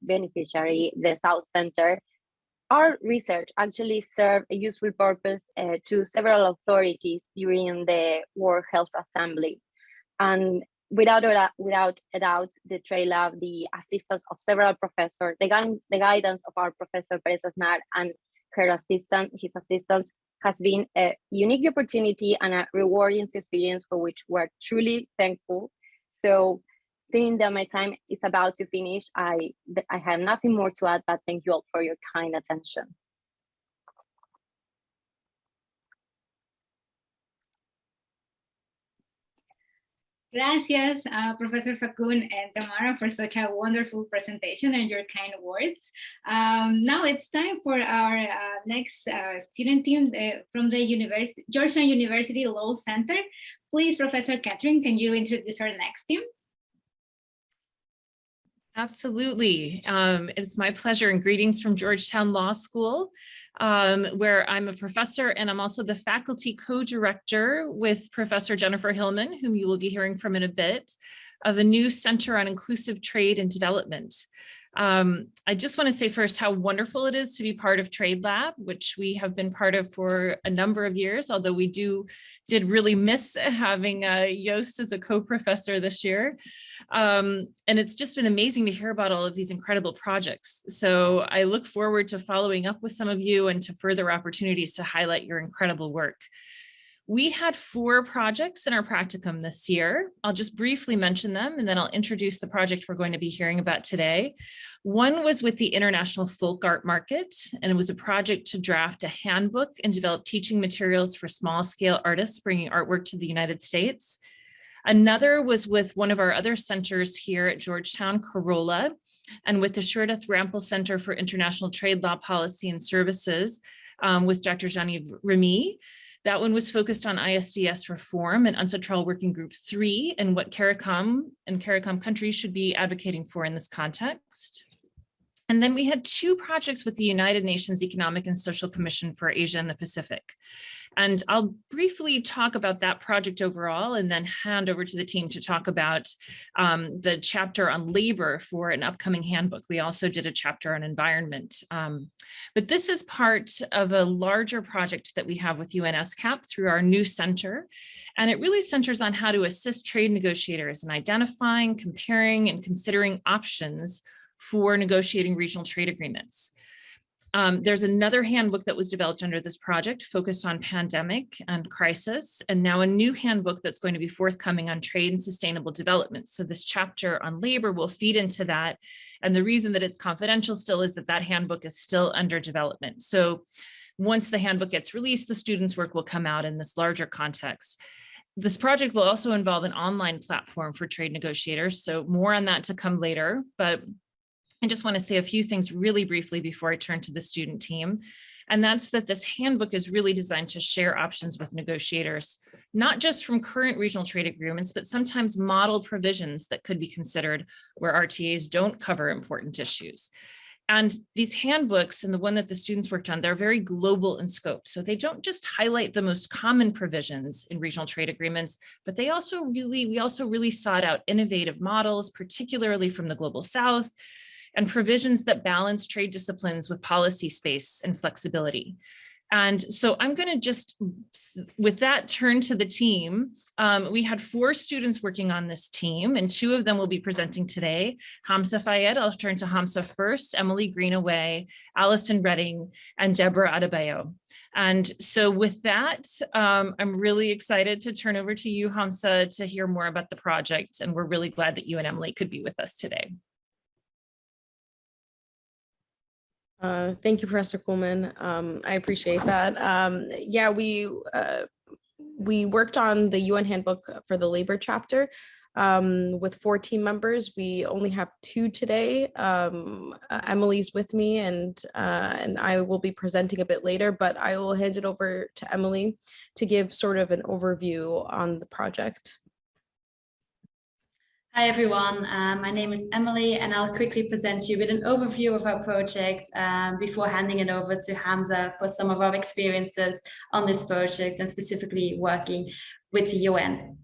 beneficiary, the South Center, our research actually served a useful purpose to several authorities during the World Health Assembly. And without a doubt, the TradeLab, the assistance of several professors, the guidance of our Professor Perez Aznar and his assistants has been a unique opportunity and a rewarding experience for which we're truly thankful. So seeing that my time is about to finish, I have nothing more to add, but thank you all for your kind attention. Gracias, Professor Facun and Tamara, for such a wonderful presentation and your kind words. Now it's time for our next student team from the Georgetown University Law Center. Please, Professor Catherine, can you introduce our next team? Absolutely. It's my pleasure, and greetings from Georgetown Law School, where I'm a professor and I'm also the faculty co-director with Professor Jennifer Hillman, whom you will be hearing from in a bit, of a new Center on Inclusive Trade and Development. I just want to say first how wonderful it is to be part of TradeLab, which we have been part of for a number of years, although we did really miss having Joost as a co-professor this year. And it's just been amazing to hear about all of these incredible projects. So I look forward to following up with some of you and to further opportunities to highlight your incredible work. We had 4 projects in our practicum this year. I'll just briefly mention them and then I'll introduce the project we're going to be hearing about today. One was with the International Folk Art Market, and it was a project to draft a handbook and develop teaching materials for small scale artists bringing artwork to the United States. Another was with one of our other centers here at Georgetown, Corolla, and with the Shurdath Rampal Center for International Trade Law Policy and Services with Dr. Genevieve Remy. That one was focused on ISDS reform and UNCITRAL Working Group 3 and what CARICOM and CARICOM countries should be advocating for in this context. And then we had 2 projects with the United Nations Economic and Social Commission for Asia and the Pacific. And I'll briefly talk about that project overall and then hand over to the team to talk about the chapter on labor for an upcoming handbook. We also did a chapter on environment. But this is part of a larger project that we have with UNSCAP through our new center. And it really centers on how to assist trade negotiators in identifying, comparing, and considering options for negotiating regional trade agreements. There's another handbook that was developed under this project focused on pandemic and crisis, and now a new handbook that's going to be forthcoming on trade and sustainable development. So this chapter on labor will feed into that. And the reason that it's confidential still is that that handbook is still under development. So once the handbook gets released, the students' work will come out in this larger context. This project will also involve an online platform for trade negotiators. So more on that to come later, but I just want to say a few things really briefly before I turn to the student team. And that's that this handbook is really designed to share options with negotiators, not just from current regional trade agreements, but sometimes model provisions that could be considered where RTAs don't cover important issues. And these handbooks and the one that the students worked on, they're very global in scope. So they don't just highlight the most common provisions in regional trade agreements, but we also really sought out innovative models, particularly from the Global South, and provisions that balance trade disciplines with policy space and flexibility. And so I'm going to just, with that, turn to the team. We had 4 students working on this team, and 2 of them will be presenting today. Hamza Fayed, I'll turn to Hamza first, Emily Greenaway, Allison Redding, and Deborah Adebayo. And so with that, I'm really excited to turn over to you, Hamza, to hear more about the project. And we're really glad that you and Emily could be with us today. Thank you, Professor Kuhlman. I appreciate that. Yeah, we worked on the UN handbook for the labor chapter with 4 team members. We only have 2 today. Emily's with me, and I will be presenting a bit later, but I will hand it over to Emily to give sort of an overview on the project. Hi everyone, my name is Emily, and I'll quickly present you with an overview of our project before handing it over to Hamza for some of our experiences on this project and specifically working with the UN.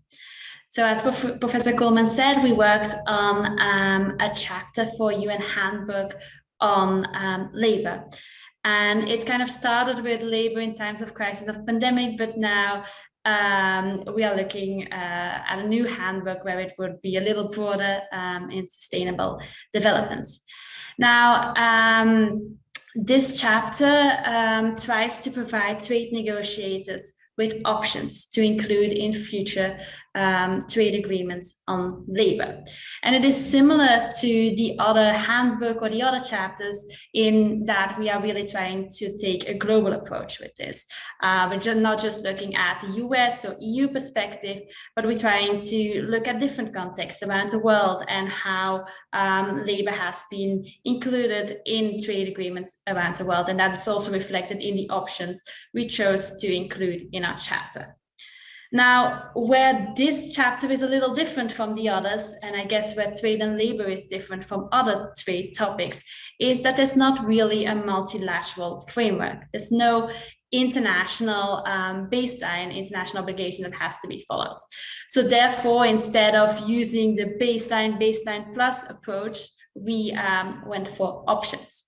So as Professor Coleman said, we worked on a chapter for UN handbook on labor. And it kind of started with labor in times of crisis of pandemic, but now we are looking at a new handbook where it would be a little broader in sustainable development. Now, this chapter tries to provide trade negotiators with options to include in future trade agreements on labor. And it is similar to the other handbook or the other chapters in that we are really trying to take a global approach with this. We're not just looking at the US or EU perspective, but we're trying to look at different contexts around the world and how labor has been included in trade agreements around the world. And that is also reflected in the options we chose to include in our chapter. Now, where this chapter is a little different from the others, and I guess where trade and labor is different from other trade topics, is that there's not really a multilateral framework. There's no international baseline, international obligation that has to be followed. So therefore, instead of using the baseline plus approach, we went for options.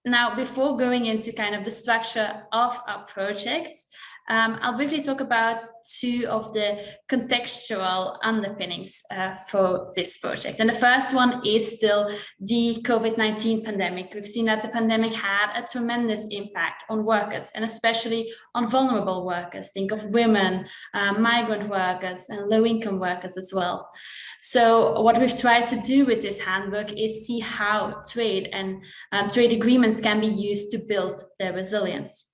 Now, before going into kind of the structure of our projects, I'll briefly talk about 2 of the contextual underpinnings for this project. And the first one is still the COVID-19 pandemic. We've seen that the pandemic had a tremendous impact on workers, and especially on vulnerable workers. Think of women, migrant workers, and low-income workers as well. So what we've tried to do with this handbook is see how trade and trade agreements can be used to build their resilience.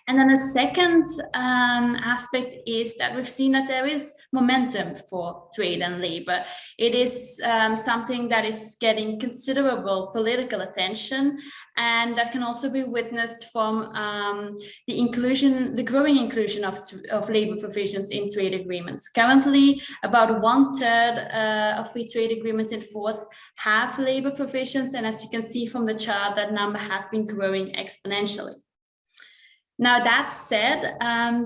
And then a second aspect is that we've seen that there is momentum for trade and labor. It is something that is getting considerable political attention, and that can also be witnessed from the growing inclusion of labor provisions in trade agreements. Currently, about 1/3 of free trade agreements in force have labor provisions, and as you can see from the chart, that number has been growing exponentially. Now, that said,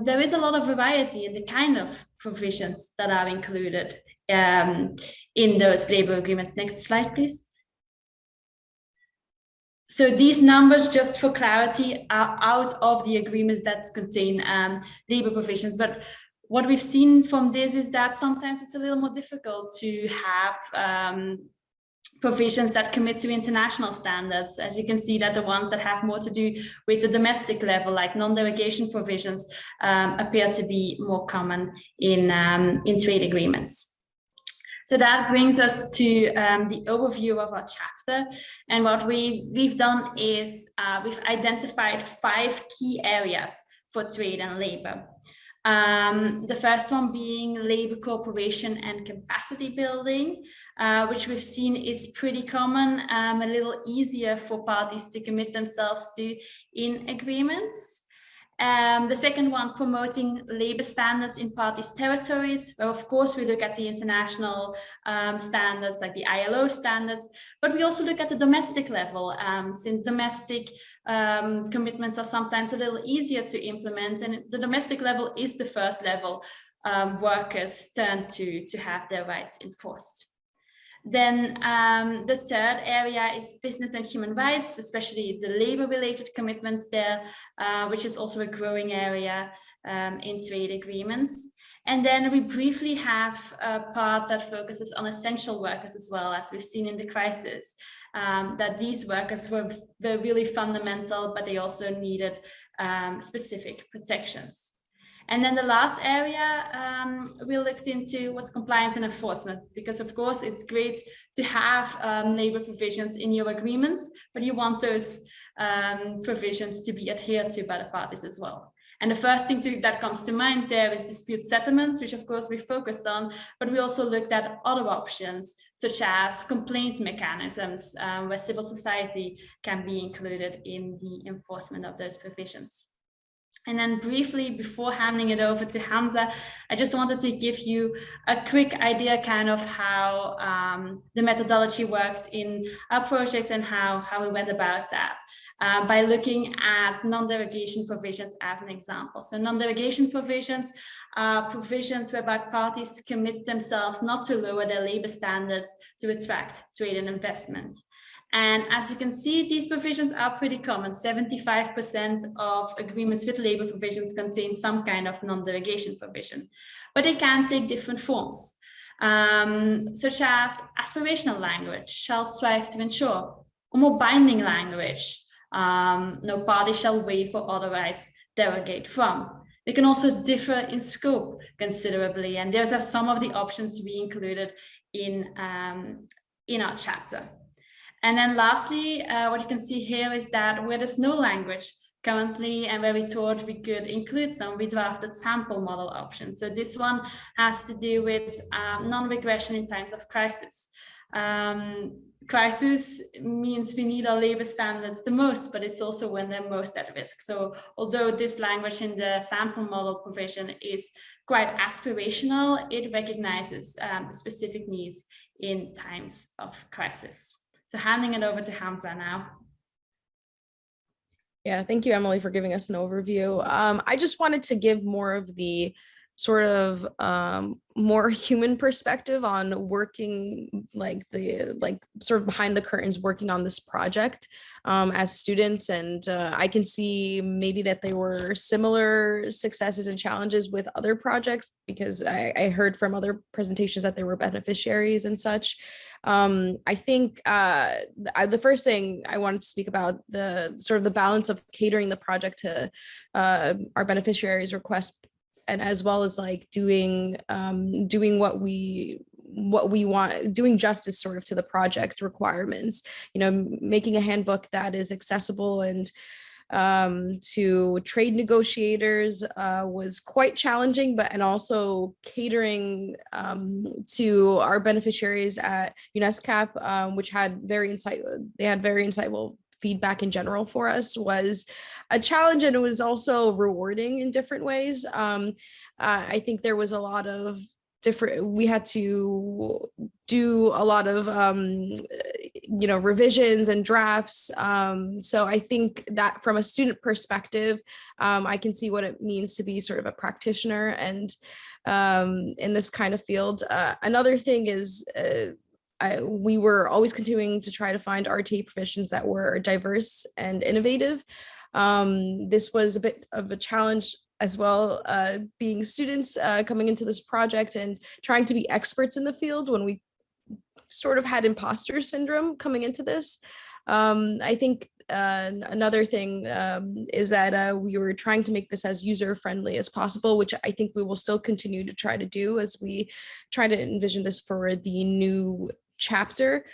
there is a lot of variety in the kind of provisions that are included in those labor agreements. Next slide, please. So these numbers, just for clarity, are out of the agreements that contain labor provisions. But what we've seen from this is that sometimes it's a little more difficult to have provisions that commit to international standards. As you can see, that the ones that have more to do with the domestic level, like non-derogation provisions, appear to be more common in trade agreements. So that brings us to the overview of our chapter. And what we've done is we've identified 5 key areas for trade and labor. The first one being labor cooperation and capacity building, which we've seen is pretty common, a little easier for parties to commit themselves to in agreements. The second one, promoting labor standards in parties' territories, where of course we look at the international standards like the ILO standards, but we also look at the domestic level, since domestic commitments are sometimes a little easier to implement, and the domestic level is the first level workers turn to have their rights enforced. Then the third area is business and human rights, especially the labor-related commitments there, which is also a growing area in trade agreements. And then we briefly have a part that focuses on essential workers as well, as we've seen in the crisis, that these workers were really fundamental, but they also needed specific protections. And then the last area we looked into was compliance and enforcement, because of course it's great to have labor provisions in your agreements, but you want those provisions to be adhered to by the parties as well. And the first thing that comes to mind there is dispute settlements, which of course we focused on, but we also looked at other options, such as complaint mechanisms, where civil society can be included in the enforcement of those provisions. And then briefly, before handing it over to Hamza, I just wanted to give you a quick idea kind of how the methodology worked in our project and how we went about that by looking at non-derogation provisions as an example. So non-derogation provisions are provisions whereby parties commit themselves not to lower their labor standards to attract trade and investment. And as you can see, these provisions are pretty common. 75% of agreements with labor provisions contain some kind of non-derogation provision, but they can take different forms, such as aspirational language shall strive to ensure, or more binding language, no party shall waive or otherwise derogate from. They can also differ in scope considerably, and those are some of the options we included in our chapter. And then lastly, what you can see here is that where there's no language currently and where we thought we could include some, we drafted sample model options. So this one has to do with non-regression in times of crisis. Crisis means we need our labor standards the most, but it's also when they're most at risk. So although this language in the sample model provision is quite aspirational, it recognizes specific needs in times of crisis. So handing it over to Hamza now. Yeah, thank you, Emily, for giving us an overview. I just wanted to give more of the sort of more human perspective on working sort of behind the curtains working on this project as students. And I can see maybe that there were similar successes and challenges with other projects, because I heard from other presentations that there were beneficiaries and such. I think the first thing I wanted to speak about the sort of the balance of catering the project to our beneficiaries' requests, and as well as like doing what we want, doing justice sort of to the project requirements, making a handbook that is accessible and to trade negotiators was quite challenging, and also catering to our beneficiaries at UNESCAP, which had very insightful feedback in general for us, was a challenge, and it was also rewarding in different ways. I think there was a lot of we had to do a lot of revisions and drafts. So I think that from a student perspective, I can see what it means to be sort of a practitioner and in this kind of field. Another thing is we were always continuing to try to find RTA provisions that were diverse and innovative. This was a bit of a challenge as well, being students coming into this project and trying to be experts in the field when we sort of had imposter syndrome coming into this. I think another thing is that we were trying to make this as user-friendly as possible, which I think we will still continue to try to do as we try to envision this for the new chapter.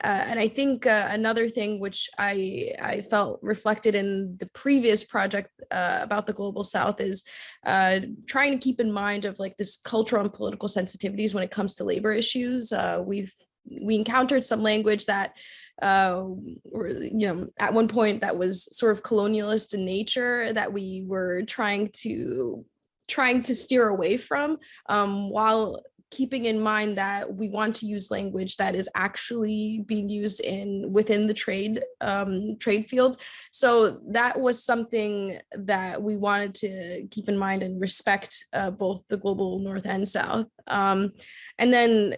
And I think another thing which I felt reflected in the previous project about the Global South is trying to keep in mind of like this cultural and political sensitivities when it comes to labor issues. We encountered some language that at one point that was sort of colonialist in nature that we were trying to steer away from, while keeping in mind that we want to use language that is actually being used within the trade field. So that was something that we wanted to keep in mind and respect both the global North and South. And then,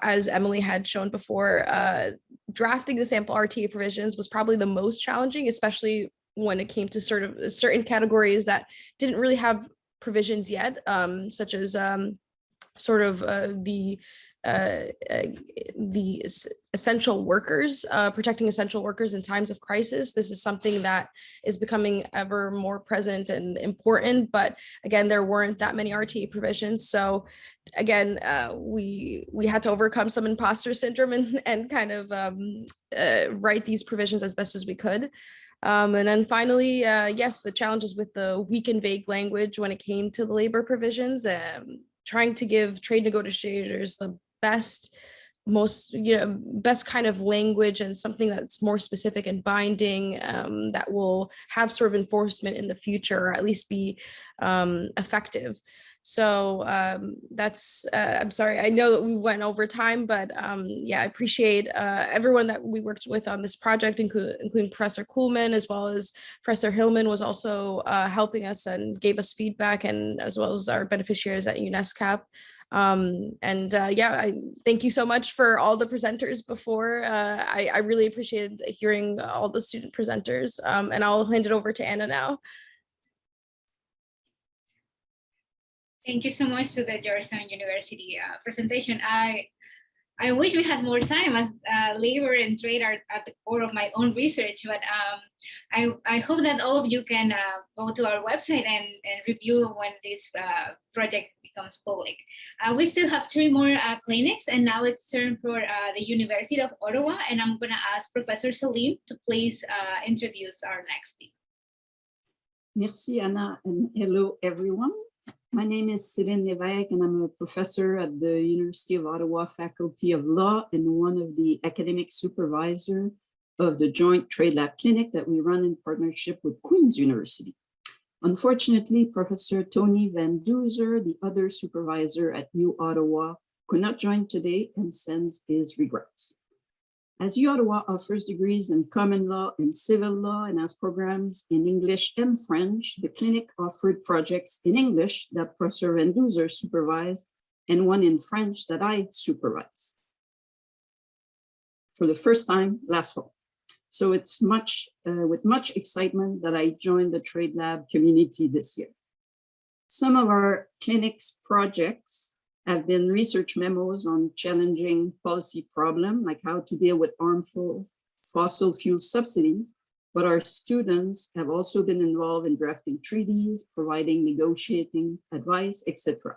as Emily had shown before, drafting the sample RTA provisions was probably the most challenging, especially when it came to sort of certain categories that didn't really have provisions yet, such as the the essential workers, protecting essential workers in times of crisis. This is something that is becoming ever more present and important, but again, there weren't that many RTA provisions. So again, we had to overcome some imposter syndrome and kind of write these provisions as best as we could. And then finally, yes, the challenges with the weak and vague language when it came to the labor provisions, trying to give trade negotiators the best, most, best kind of language and something that's more specific and binding, that will have sort of enforcement in the future, or at least be effective. So that's, I'm sorry, I know that we went over time, but yeah, I appreciate everyone that we worked with on this project, including Professor Kuhlman, as well as Professor Hillman was also helping us and gave us feedback, and as well as our beneficiaries at UNESCAP. Yeah, I thank you so much for all the presenters before. I really appreciated hearing all the student presenters, and I'll hand it over to Anna now. Thank you so much to the Georgetown University presentation. I wish we had more time, as labor and trade are at the core of my own research, but I hope that all of you can go to our website and review when this project becomes public. We still have 3 more clinics, and now it's turn for the University of Ottawa, and I'm gonna ask Professor Salim to please introduce our next team. Merci, Anna, and hello, everyone. My name is Céline Lévesque, and I'm a professor at the University of Ottawa Faculty of Law and one of the academic supervisors of the joint TradeLab clinic that we run in partnership with Queen's University. Unfortunately, Professor Tony Van Duzer, the other supervisor at U Ottawa, could not join today and sends his regrets. As U Ottawa offers degrees in common law and civil law and has programs in English and French, the clinic offered projects in English that Professor Van Duzer supervised and one in French that I supervised for the first time last fall. So it's with much excitement that I joined the TradeLab community this year. Some of our clinic's projects have been research memos on challenging policy problems, like how to deal with harmful fossil fuel subsidies, but our students have also been involved in drafting treaties, providing negotiating advice, etc.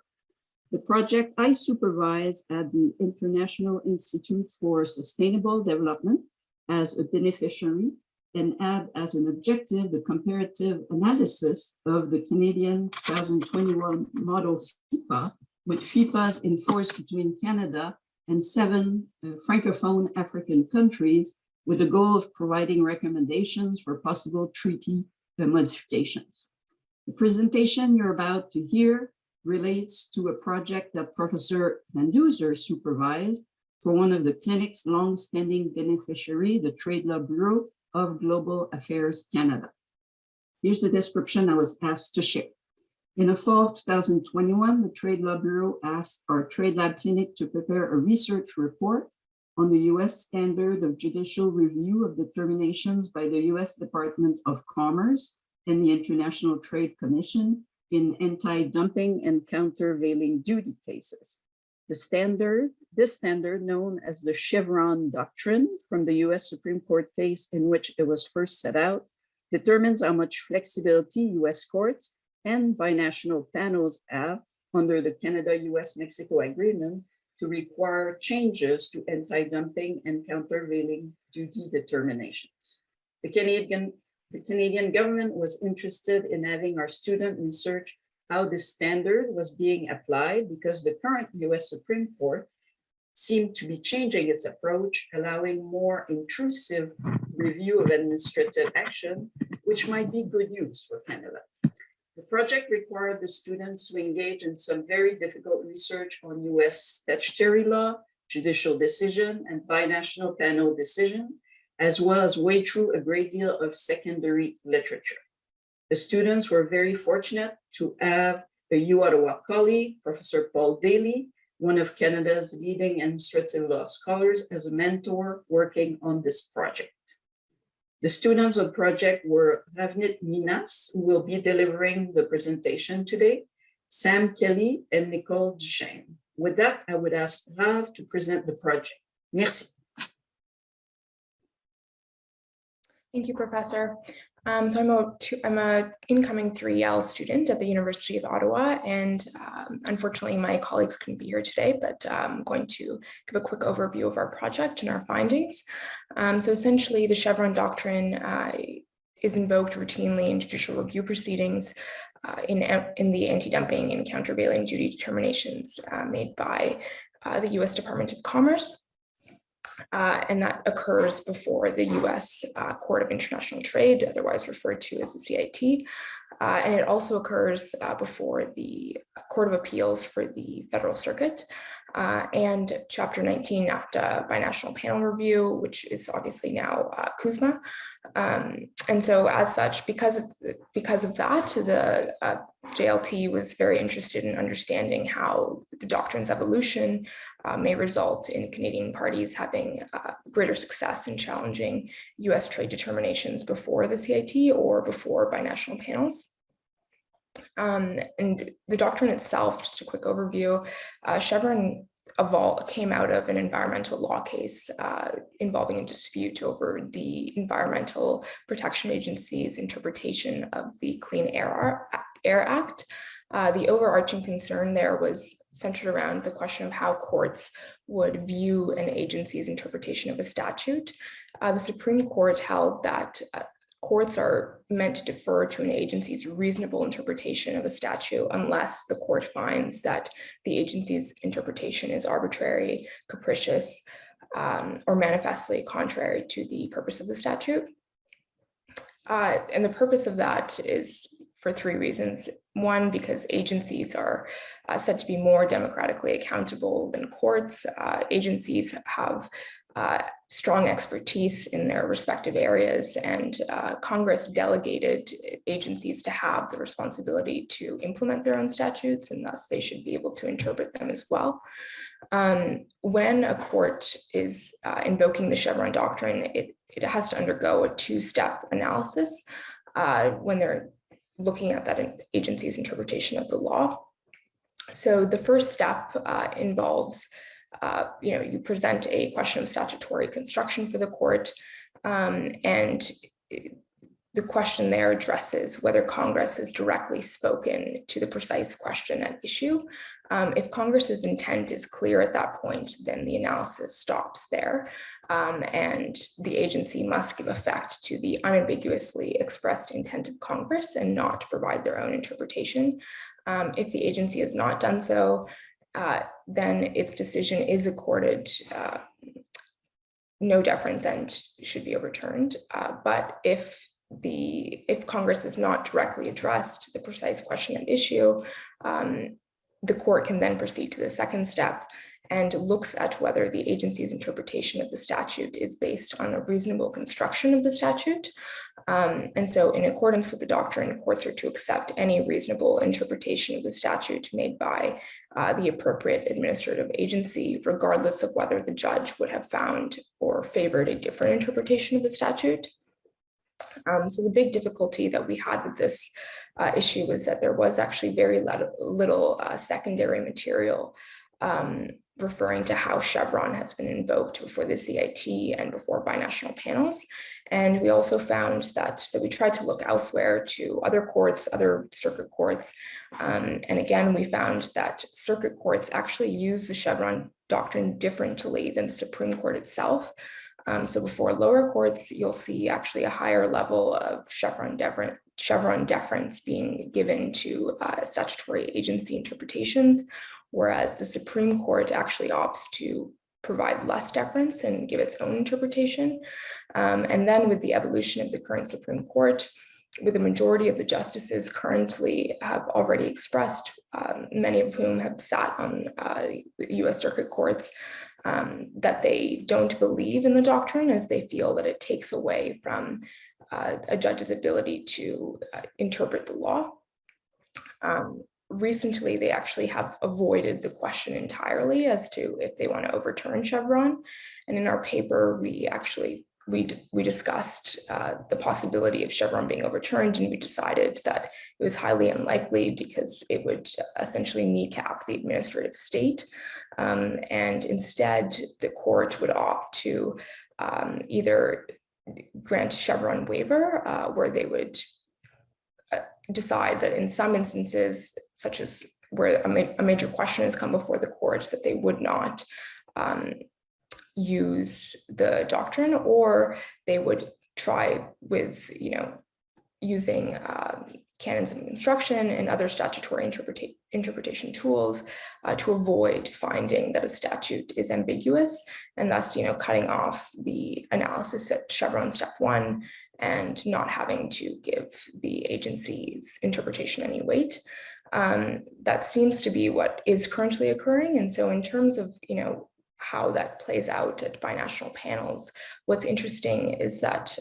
The project I supervise at the International Institute for Sustainable Development as a beneficiary and add as an objective the comparative analysis of the Canadian 2021 model FIPA, with FIPAs in force between Canada and 7 Francophone African countries, with the goal of providing recommendations for possible treaty modifications. The presentation you're about to hear relates to a project that Professor Van Duzer supervised for one of the clinic's long-standing beneficiary, the TradeLab Bureau of Global Affairs Canada. Here's the description I was asked to share. In the fall of 2021, the TradeLab Bureau asked our TradeLab clinic to prepare a research report on the US standard of judicial review of determinations by the US Department of Commerce and the International Trade Commission in anti-dumping and countervailing duty cases. This standard, known as the Chevron Doctrine from the US Supreme Court case in which it was first set out, determines how much flexibility US courts and binational panels have under the Canada-US-Mexico agreement to require changes to anti-dumping and countervailing duty determinations. The Canadian government was interested in having our student research how this standard was being applied because the current US Supreme Court seemed to be changing its approach, allowing more intrusive review of administrative action, which might be good news for Canada. The project required the students to engage in some very difficult research on US statutory law, judicial decision, and binational panel decision, as well as wade through a great deal of secondary literature. The students were very fortunate to have a U Ottawa colleague, Professor Paul Daly, one of Canada's leading administrative law scholars, as a mentor working on this project. The students on the project were Ravnit Minas, who will be delivering the presentation today, Sam Kelly, and Nicole Duchesne. With that, I would ask Rav to present the project. Merci. Thank you, Professor. So I'm a incoming 3L student at the University of Ottawa, and unfortunately my colleagues couldn't be here today, but I'm going to give a quick overview of our project and our findings. So essentially the Chevron doctrine is invoked routinely in judicial review proceedings in the anti-dumping and countervailing duty determinations made by the US Department of Commerce. And that occurs before the US Court of International Trade, otherwise referred to as the CIT. And it also occurs before the Court of Appeals for the Federal Circuit and Chapter 19 NAFTA binational panel review, which is obviously now CUSMA. And so as such, because of that, the JLT was very interested in understanding how the doctrine's evolution may result in Canadian parties having greater success in challenging US trade determinations before the CIT or before binational panels. And the doctrine itself, just a quick overview, Chevron came out of an environmental law case involving a dispute over the Environmental Protection Agency's interpretation of the Clean Air Act. The overarching concern there was centered around the question of how courts would view an agency's interpretation of a statute. The Supreme Court held that courts are meant to defer to an agency's reasonable interpretation of a statute unless the court finds that the agency's interpretation is arbitrary, capricious, or manifestly contrary to the purpose of the statute. And the purpose of that is for three reasons. One, because agencies are said to be more democratically accountable than courts. Agencies have strong expertise in their respective areas, and Congress delegated agencies to have the responsibility to implement their own statutes, and thus they should be able to interpret them as well. When a court is invoking the Chevron doctrine, it has to undergo a two-step analysis when they're looking at that agency's interpretation of the law. So the first step involves you present a question of statutory construction for the court, and the question there addresses whether Congress has directly spoken to the precise question at issue. If Congress's intent is clear at that point, then the analysis stops there, and the agency must give effect to the unambiguously expressed intent of Congress and not provide their own interpretation. If the agency has not done so, then its decision is accorded no deference and should be overturned. But if Congress has not directly addressed the precise question at issue, the court can then proceed to the second step and looks at whether the agency's interpretation of the statute is based on a reasonable construction of the statute. And so in accordance with the doctrine, courts are to accept any reasonable interpretation of the statute made by the appropriate administrative agency, regardless of whether the judge would have found or favored a different interpretation of the statute. So the big difficulty that we had with this issue was that there was actually very little secondary material referring to how Chevron has been invoked before the CIT and before binational panels. And we also found that, so we tried to look elsewhere to other courts, other circuit courts. And again, we found that circuit courts actually use the Chevron doctrine differently than the Supreme Court itself. So before lower courts, you'll see actually a higher level of Chevron deference being given to statutory agency interpretations, whereas the Supreme Court actually opts to provide less deference and give its own interpretation. And then with the evolution of the current Supreme Court, with the majority of the justices currently have already expressed, many of whom have sat on US circuit courts, that they don't believe in the doctrine, as they feel that it takes away from a judge's ability to interpret the law. Recently, they actually have avoided the question entirely as to if they want to overturn Chevron. And in our paper, we actually we discussed the possibility of Chevron being overturned, and we decided that it was highly unlikely because it would essentially kneecap the administrative state. And instead, the court would opt to either grant Chevron waiver, where they would decide that in some instances, such as where a major question has come before the court, that they would not use the doctrine, or they would try with, using canons of construction and other statutory interpretation tools to avoid finding that a statute is ambiguous, and thus, cutting off the analysis at Chevron step 1 and not having to give the agency's interpretation any weight. That seems to be what is currently occurring. And so in terms of, how that plays out at binational panels, what's interesting is that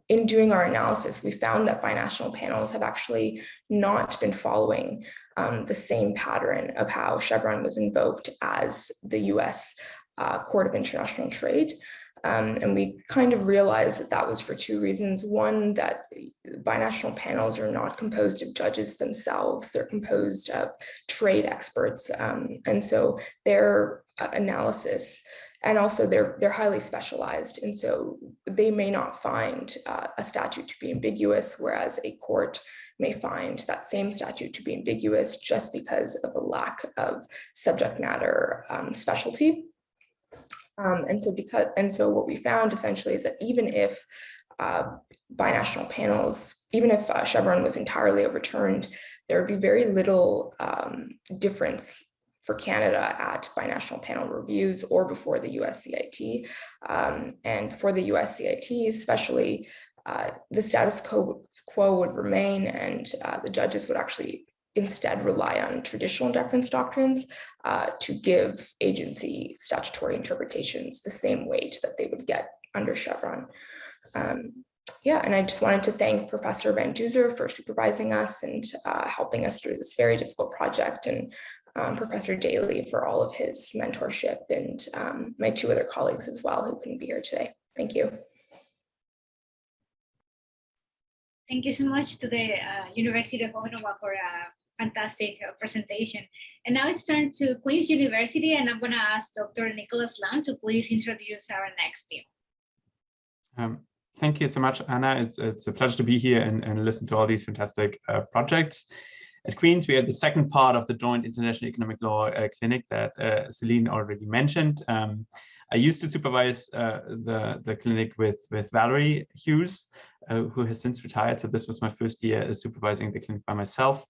in doing our analysis, we found that binational panels have actually not been following the same pattern of how Chevron was invoked as the US Court of International Trade. And we kind of realized that that was for two reasons. One, that binational panels are not composed of judges themselves. They're composed of trade experts. And so their analysis, and also they're highly specialized. And so they may not find a statute to be ambiguous, whereas a court may find that same statute to be ambiguous just because of a lack of subject matter specialty. And so what we found essentially is that even if binational panels, even if Chevron was entirely overturned, there would be very little difference for Canada at binational panel reviews or before the USCIT. And for the USCIT, especially, the status quo would remain, and the judges would actually instead rely on traditional deference doctrines to give agency statutory interpretations the same weight that they would get under Chevron. Yeah, and I just wanted to thank Professor Van Duzer for supervising us and helping us through this very difficult project, and Professor Daly for all of his mentorship, and my two other colleagues as well who couldn't be here today. Thank you. Thank you so much to the University of Ottawa for a fantastic presentation. And now it's turn to Queen's University, and I'm going to ask Dr. Nicholas Lam to please introduce our next team. Thank you so much, Anna. It's a pleasure to be here and listen to all these fantastic projects. At Queen's, we had the second part of the Joint International Economic Law Clinic that Celine already mentioned. I used to supervise the clinic with Valerie Hughes, who has since retired. So this was my first year supervising the clinic by myself.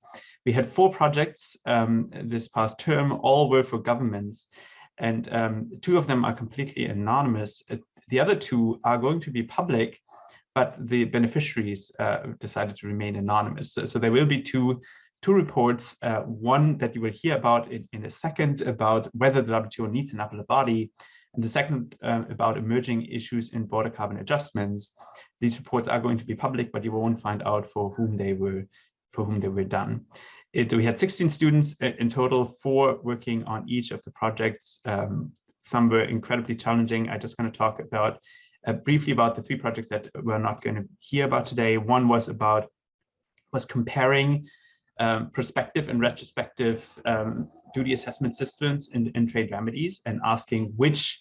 We had 4 projects this past term, all were for governments, and 2 of them are completely anonymous. The other 2 are going to be public, but the beneficiaries decided to remain anonymous. So there will be two reports, one that you will hear about in a second about whether the WTO needs an appellate body, and the second about emerging issues in border carbon adjustments. These reports are going to be public, but you won't find out for whom they were done. We had 16 students in total, 4 working on each of the projects. Some were incredibly challenging. I just going to talk about briefly about the 3 projects that we're not going to hear about today. One was comparing prospective and retrospective duty assessment systems in trade remedies, and asking which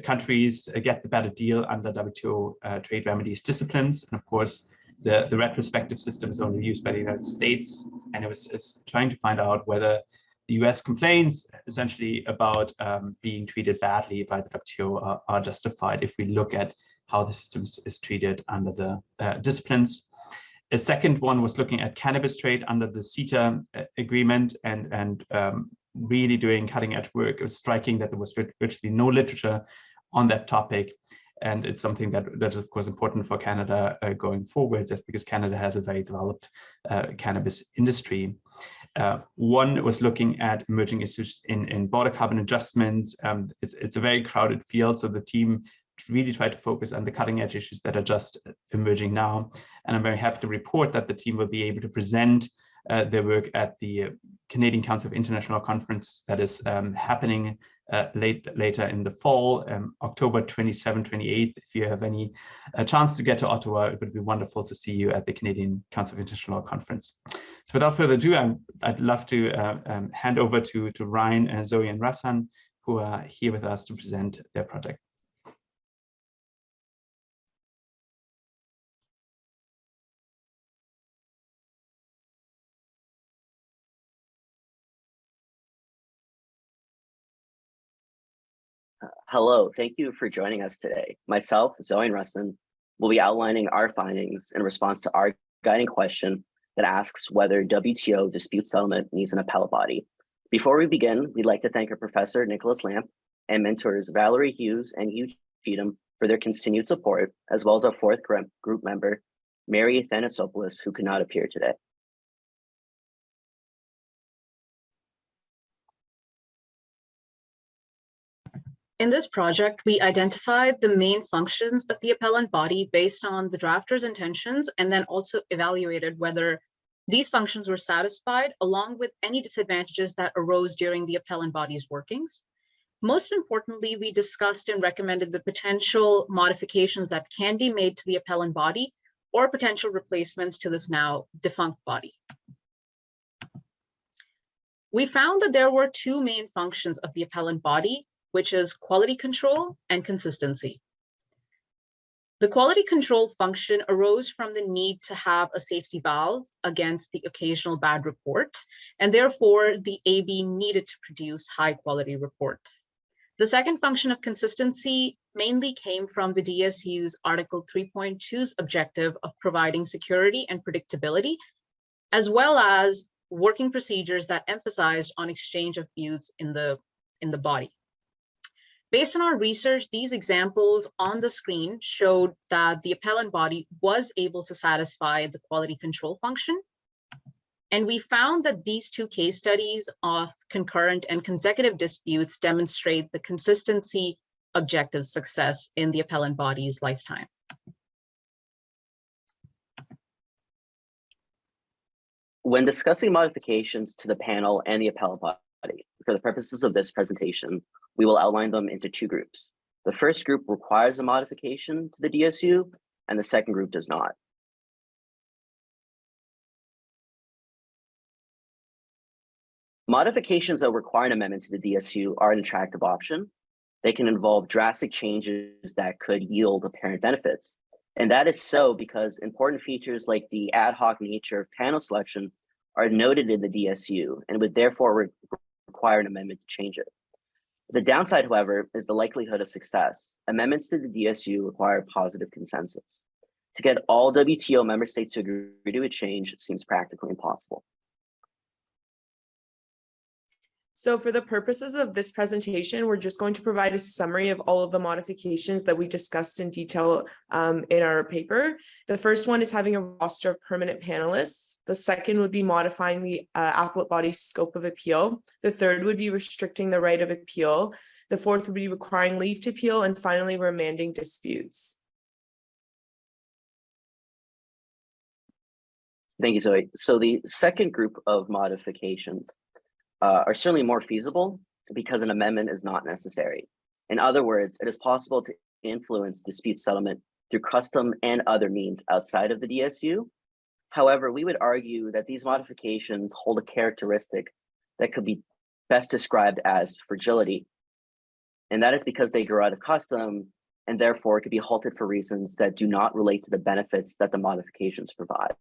countries get the better deal under WTO trade remedies disciplines. And of course, the retrospective system is only used by the United States, and it's trying to find out whether the US complaints essentially about being treated badly by the WTO are justified if we look at how the system is treated under the disciplines. A second one was looking at cannabis trade under the CETA agreement, and really doing cutting edge work. It was striking that there was virtually no literature on that topic. And it's something that is, of course, important for Canada going forward, just because Canada has a very developed cannabis industry. One was looking at emerging issues in border carbon adjustment. It's a very crowded field, so the team really tried to focus on the cutting edge issues that are just emerging now. And I'm very happy to report that the team will be able to present their work at the Canadian Council of International Conference that is happening later in the fall, October 27, 28th. If you have any chance to get to Ottawa, it would be wonderful to see you at the Canadian Council of International Conference. So without further ado, I'd love to hand over to Ryan, Zoe, and Rassan, who are here with us to present their project. Hello, thank you for joining us today. Myself, Zoe and Rustin, will be outlining our findings in response to our guiding question that asks whether WTO dispute settlement needs an appellate body. Before we begin, we'd like to thank our professor, Nicholas Lamp, and mentors Valerie Hughes and Hugh Cheatham for their continued support, as well as our fourth group member, Mary Thanasopoulos, who could not appear today. In this project, we identified the main functions of the appellant body based on the drafter's intentions, and then also evaluated whether these functions were satisfied, along with any disadvantages that arose during the appellant body's workings. Most importantly, we discussed and recommended the potential modifications that can be made to the appellant body or potential replacements to this now defunct body. We found that there were two main functions of the appellant body, which is quality control and consistency. The quality control function arose from the need to have a safety valve against the occasional bad reports, and therefore the AB needed to produce high quality reports. The second function of consistency mainly came from the DSU's Article 3.2's objective of providing security and predictability, as well as working procedures that emphasized on exchange of views in the body. Based on our research, these examples on the screen showed that the appellant body was able to satisfy the quality control function. And we found that these two case studies of concurrent and consecutive disputes demonstrate the consistency objective success in the appellant body's lifetime. When discussing modifications to the panel and the appellate body, for the purposes of this presentation, we will outline them into two groups. The first group requires a modification to the DSU, and the second group does not. Modifications that require an amendment to the DSU are an attractive option. They can involve drastic changes that could yield apparent benefits. And that is so because important features like the ad hoc nature of panel selection are noted in the DSU and would therefore require an amendment to change it. The downside, however, is the likelihood of success. Amendments to the DSU require positive consensus. To get all WTO member states to agree to a change seems practically impossible. So for the purposes of this presentation, we're just going to provide a summary of all of the modifications that we discussed in detail in our paper. The first one is having a roster of permanent panelists. The second would be modifying the appellate body's scope of appeal. The third would be restricting the right of appeal. The fourth would be requiring leave to appeal, and finally, remanding disputes. Thank you, Zoe. So the second group of modifications are certainly more feasible because an amendment is not necessary. In other words, it is possible to influence dispute settlement through custom and other means outside of the DSU. However, we would argue that these modifications hold a characteristic that could be best described as fragility. And that is because they grow out of custom and therefore could be halted for reasons that do not relate to the benefits that the modifications provide.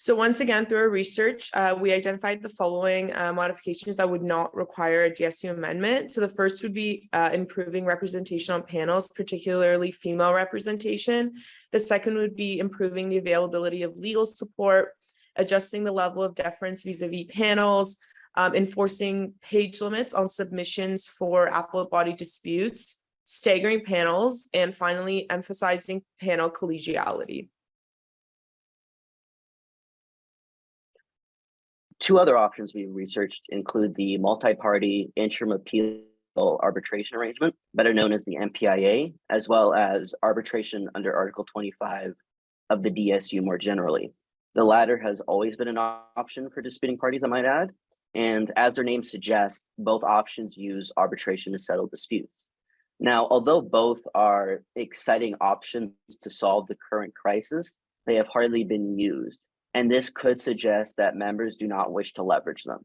So once again, through our research, we identified the following modifications that would not require a DSU amendment. So the first would be improving representation on panels, particularly female representation. The second would be improving the availability of legal support, adjusting the level of deference vis-a-vis panels, enforcing page limits on submissions for appellate body disputes, staggering panels, and finally emphasizing panel collegiality. Two other options we researched include the multi-party interim appeal arbitration arrangement, better known as the MPIA, as well as arbitration under Article 25 of the DSU more generally. The latter has always been an option for disputing parties, I might add. And as their name suggests, both options use arbitration to settle disputes. Now, although both are exciting options to solve the current crisis, they have hardly been used. And this could suggest that members do not wish to leverage them.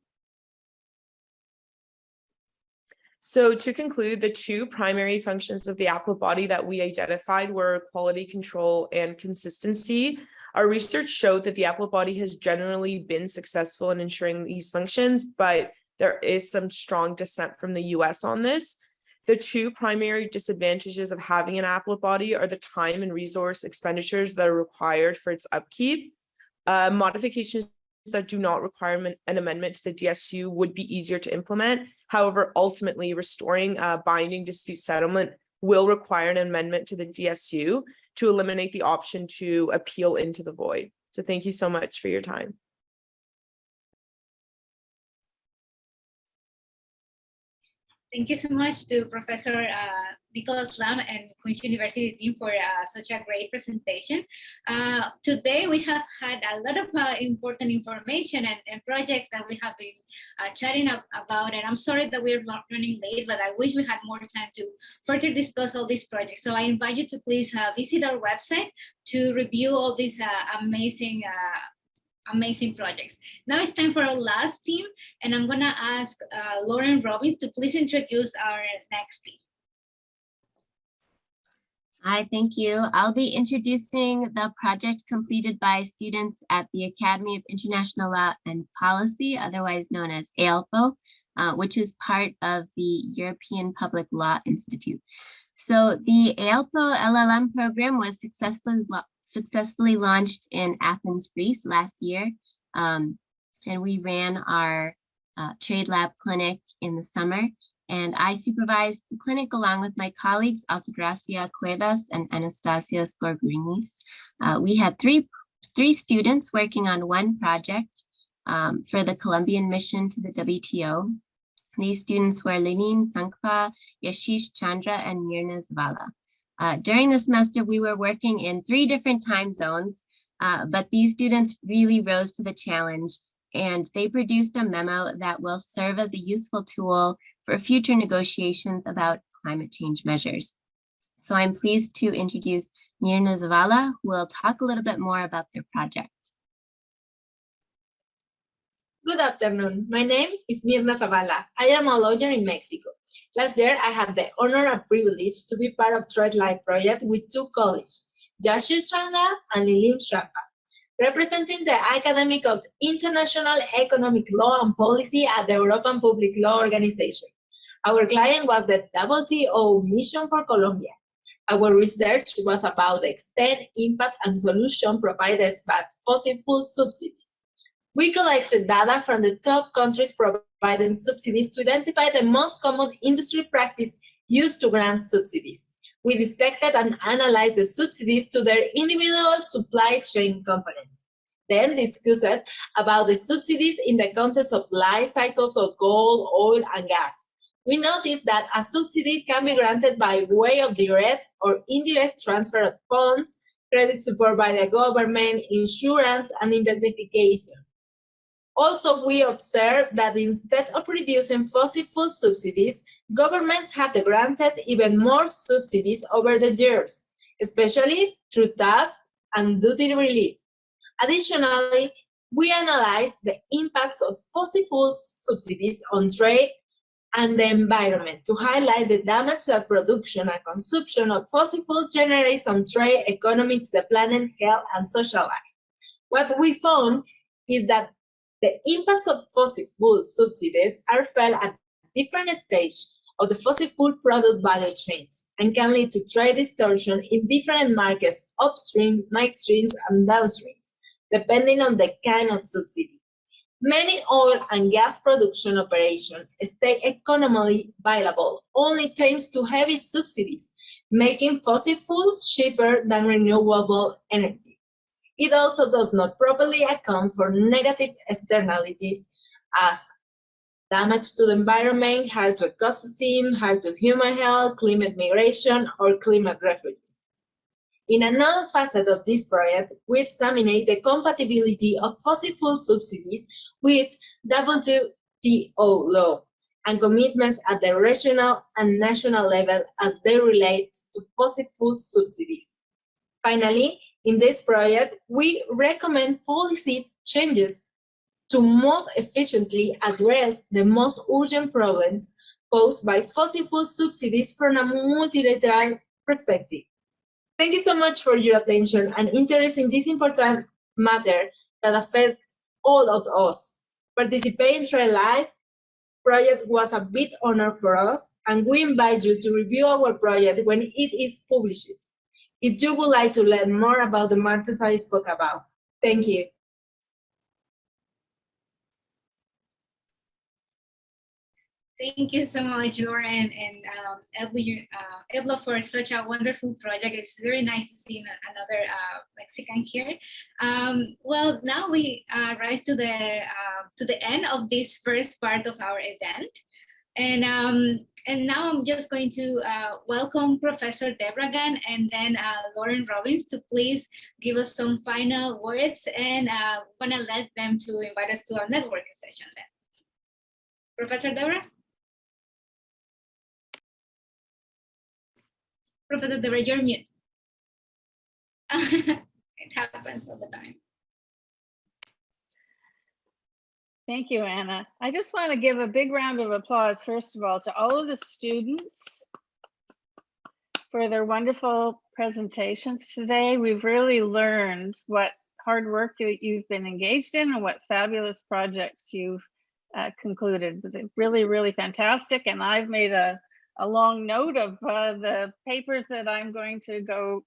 So to conclude, the two primary functions of the appellate body that we identified were quality control and consistency. Our research showed that the appellate body has generally been successful in ensuring these functions, but there is some strong dissent from the US on this. The two primary disadvantages of having an appellate body are the time and resource expenditures that are required for its upkeep. Modifications that do not require an amendment to the DSU would be easier to implement. However, ultimately restoring binding dispute settlement will require an amendment to the DSU to eliminate the option to appeal into the void. So thank you so much for your time. Thank you so much to Professor Nicholas Lam and Queen's University team for such a great presentation. Today we have had a lot of important information and projects that we have been chatting about, and I'm sorry that we're running late, but I wish we had more time to further discuss all these projects. So I invite you to please visit our website to review all these amazing projects. Now it's time for our last team, and I'm gonna ask Lauren Robbins to please introduce our next team. Hi, thank you. I'll be introducing the project completed by students at the Academy of International Law and Policy, otherwise known as ALPO, which is part of the European Public Law Institute. So the ALPO LLM program was successfully launched in Athens, Greece last year. And we ran our TradeLab clinic in the summer. And I supervised the clinic along with my colleagues, Altagracia Cuevas and Anastasia Skorgrinis. We had three students working on one project for the Colombian mission to the WTO. These students were Lilin Sankpa, Yashish Chandra, and Mirna Zavala. During the semester, we were working in 3 different time zones, but these students really rose to the challenge, and they produced a memo that will serve as a useful tool for future negotiations about climate change measures. So I'm pleased to introduce Mirna Zavala, who will talk a little bit more about their project. Good afternoon. My name is Mirna Zavala. I am a lawyer in Mexico. Last year, I had the honor and privilege to be part of TradeLab project with 2 colleagues, Yashish Chandra and Lilin Sankpa, representing the Academy of International Economic Law and Policy at the European Public Law Organization. Our client was the WTO Mission for Colombia. Our research was about the extent, impact, and solution provided by fossil fuel subsidies. We collected data from the top countries providing subsidies to identify the most common industry practice used to grant subsidies. We dissected and analyzed the subsidies to their individual supply chain components. Then discussed about the subsidies in the context of life cycles of coal, oil, and gas. We noticed that a subsidy can be granted by way of direct or indirect transfer of funds, credit support by the government, insurance, and indemnification. Also, we observed that instead of reducing fossil fuel subsidies, governments have granted even more subsidies over the years, especially through tax and duty relief. Additionally, we analyzed the impacts of fossil fuel subsidies on trade and the environment to highlight the damage that production and consumption of fossil fuel generates on trade, economics, the planet, health, and social life. What we found is that the impacts of fossil fuel subsidies are felt at different stages of the fossil fuel product value chains and can lead to trade distortion in different markets, upstream, midstreams, and downstreams, depending on the kind of subsidy. Many oil and gas production operations stay economically viable only thanks to heavy subsidies, making fossil fuels cheaper than renewable energy. It also does not properly account for negative externalities as damage to the environment, harm to ecosystem, harm to human health, climate migration, or climate refugees. In another facet of this project, we examined the compatibility of fossil fuel subsidies with WTO law and commitments at the regional and national level as they relate to fossil fuel subsidies. Finally, in this project, we recommend policy changes to most efficiently address the most urgent problems posed by fossil fuel subsidies from a multilateral perspective. Thank you so much for your attention and interest in this important matter that affects all of us. Participating in TradeLab project was a big honor for us, and we invite you to review our project when it is published. If you would like to learn more about the matters I spoke about. Thank you. Thank you so much, Lauren and Ebla, for such a wonderful project. It's very nice to see another Mexican here. Well, now we arrive to the end of this first part of our event. And now I'm just going to welcome Professor Deborah again, and then Lauren Robbins to please give us some final words, and I'm gonna let them to invite us to our networking session then. Professor Deborah? Professor Deborah, you're mute. It happens all the time. Thank you, Anna. I just want to give a big round of applause, first of all, to all of the students for their wonderful presentations today. We've really learned what hard work you've been engaged in and what fabulous projects you've concluded. They're really, really fantastic. And I've made a long note of the papers that I'm going to go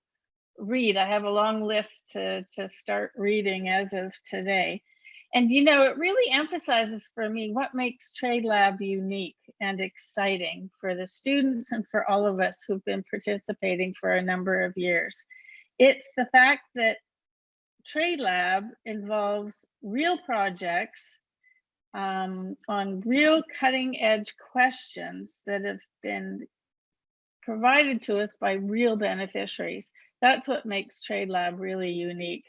read. I have a long list to start reading as of today. And you know, it really emphasizes for me what makes TradeLab unique and exciting for the students and for all of us who've been participating for a number of years. It's the fact that TradeLab involves real projects on real cutting edge questions that have been provided to us by real beneficiaries. That's what makes TradeLab really unique.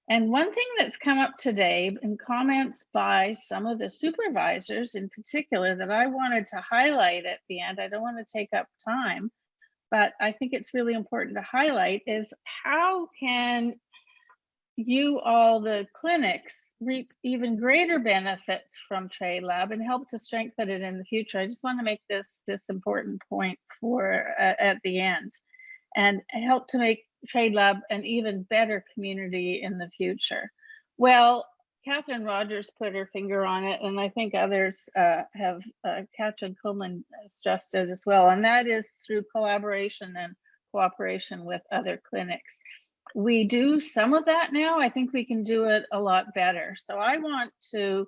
And one thing that's come up today in comments by some of the supervisors in particular that I wanted to highlight at the end, I don't want to take up time, but I think it's really important to highlight is how can you all, the clinics, reap even greater benefits from TradeLab and help to strengthen it in the future. I just want to make this important point for at the end and help to make TradeLab an even better community in the future. Well, Catherine Rogers put her finger on it, and I think others have, Catherine Coleman stressed it as well, and that is through collaboration and cooperation with other clinics. We do some of that now. I think we can do it a lot better. So I want to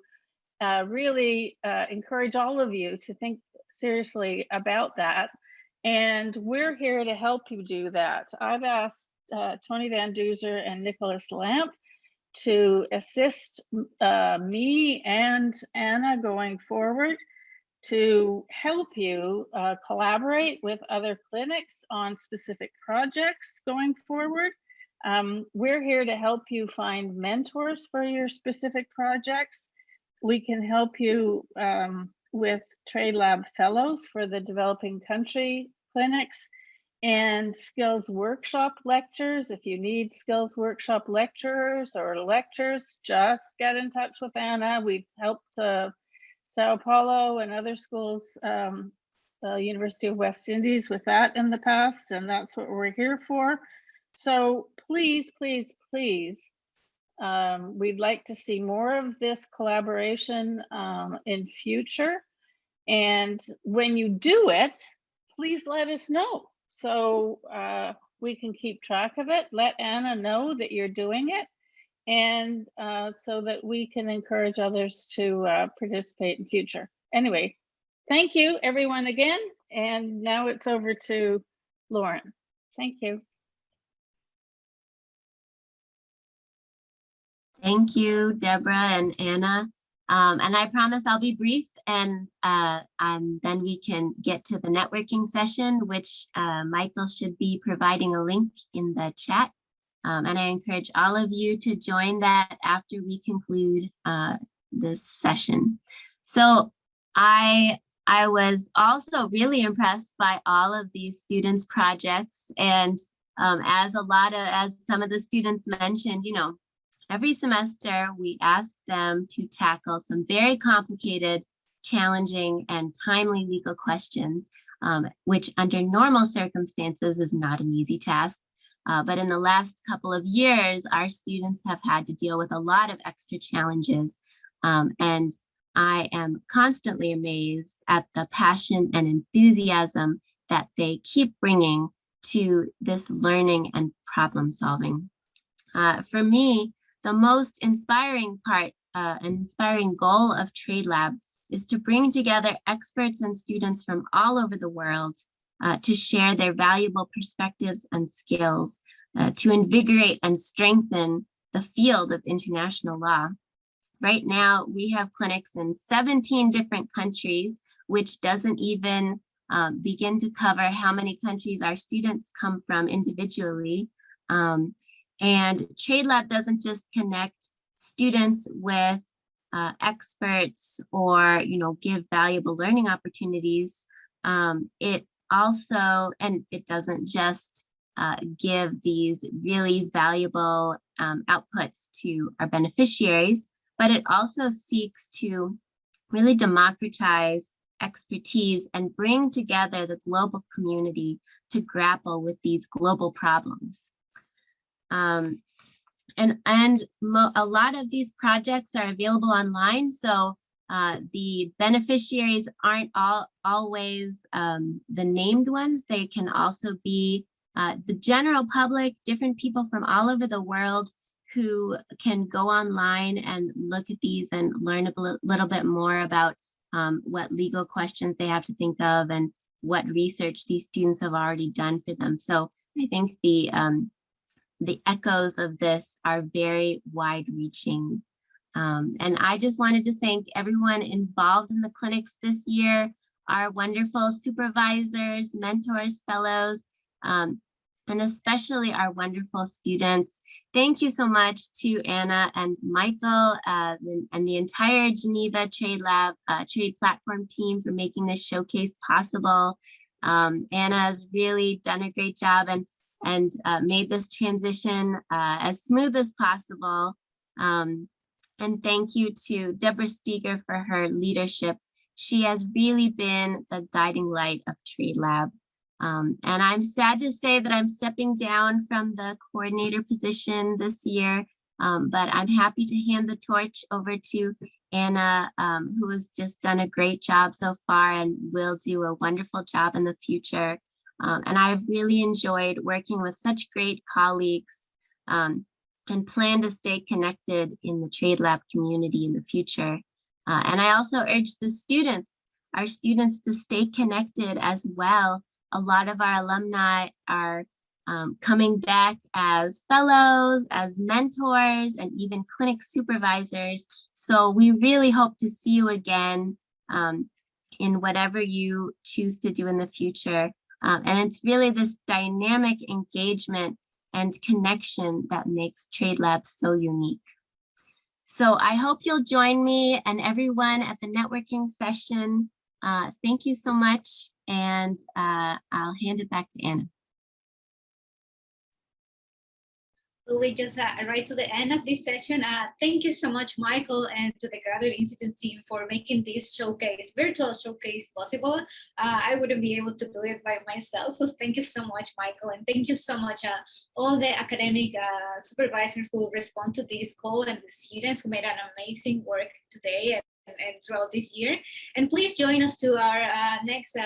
really encourage all of you to think seriously about that. And we're here to help you do that. I've asked Tony Van Duzer and Nicholas Lamp to assist me and Anna going forward to help you collaborate with other clinics on specific projects going forward. We're here to help you find mentors for your specific projects. We can help you with TradeLab fellows for the developing country clinics and skills workshop lectures. If you need skills workshop lecturers or lectures, just get in touch with Anna. We've helped Sao Paulo and other schools, University of West Indies with that in the past, and that's what we're here for. So please, please, please, we'd like to see more of this collaboration in future. And when you do it, please let us know so we can keep track of it. Let Anna know that you're doing it, and so that we can encourage others to participate in future. Anyway, thank you everyone again. And now it's over to Lauren. Thank you. Thank you, Deborah and Anna. And I promise I'll be brief, and then we can get to the networking session, which Michael should be providing a link in the chat. And I encourage all of you to join that after we conclude this session. So I was also really impressed by all of these students' projects, and as some of the students mentioned, every semester we ask them to tackle some very complicated, challenging, and timely legal questions, which under normal circumstances is not an easy task. But in the last couple of years, our students have had to deal with a lot of extra challenges. And I am constantly amazed at the passion and enthusiasm that they keep bringing to this learning and problem solving. For me, the most inspiring inspiring goal of TradeLab is to bring together experts and students from all over the world to share their valuable perspectives and skills to invigorate and strengthen the field of international law. Right now, we have clinics in 17 different countries, which doesn't even begin to cover how many countries our students come from individually. And TradeLab doesn't just connect students with experts or give valuable learning opportunities. It doesn't just give these really valuable outputs to our beneficiaries, but it also seeks to really democratize expertise and bring together the global community to grapple with these global problems. And a lot of these projects are available online, so the beneficiaries aren't always the named ones. They can also be the general public, different people from all over the world who can go online and look at these and learn a little bit more about what legal questions they have to think of and what research these students have already done for them. So I think the echoes of this are very wide-reaching. And I just wanted to thank everyone involved in the clinics this year, our wonderful supervisors, mentors, fellows, and especially our wonderful students. Thank you so much to Anna and Michael and the entire Geneva TradeLab Trade Platform team for making this showcase possible. Anna's really done a great job and made this transition as smooth as possible. And thank you to Deborah Steger for her leadership. She has really been the guiding light of TradeLab. And I'm sad to say that I'm stepping down from the coordinator position this year, but I'm happy to hand the torch over to Anna, who has just done a great job so far and will do a wonderful job in the future. And I've really enjoyed working with such great colleagues and plan to stay connected in the TradeLab community in the future. And I also urge our students to stay connected as well. A lot of our alumni are coming back as fellows, as mentors, and even clinic supervisors. So we really hope to see you again in whatever you choose to do in the future. And it's really this dynamic engagement and connection that makes TradeLab so unique. So I hope you'll join me and everyone at the networking session. Thank you so much, and I'll hand it back to Anna. We just arrived to the end of this session. Thank you so much, Michael, and to the Graduate Institute team for making this virtual showcase possible. I wouldn't be able to do it by myself, so thank you so much, Michael, and thank you so much all the academic supervisors who respond to this call and the students who made an amazing work today and throughout this year. And please join us to our next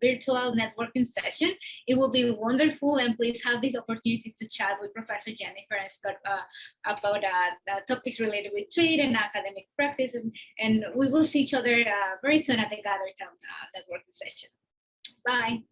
virtual networking session. It will be wonderful, and please have this opportunity to chat with Professor Jennifer and Scott about topics related with trade and academic practice, and we will see each other very soon at the Gather Town networking session. Bye.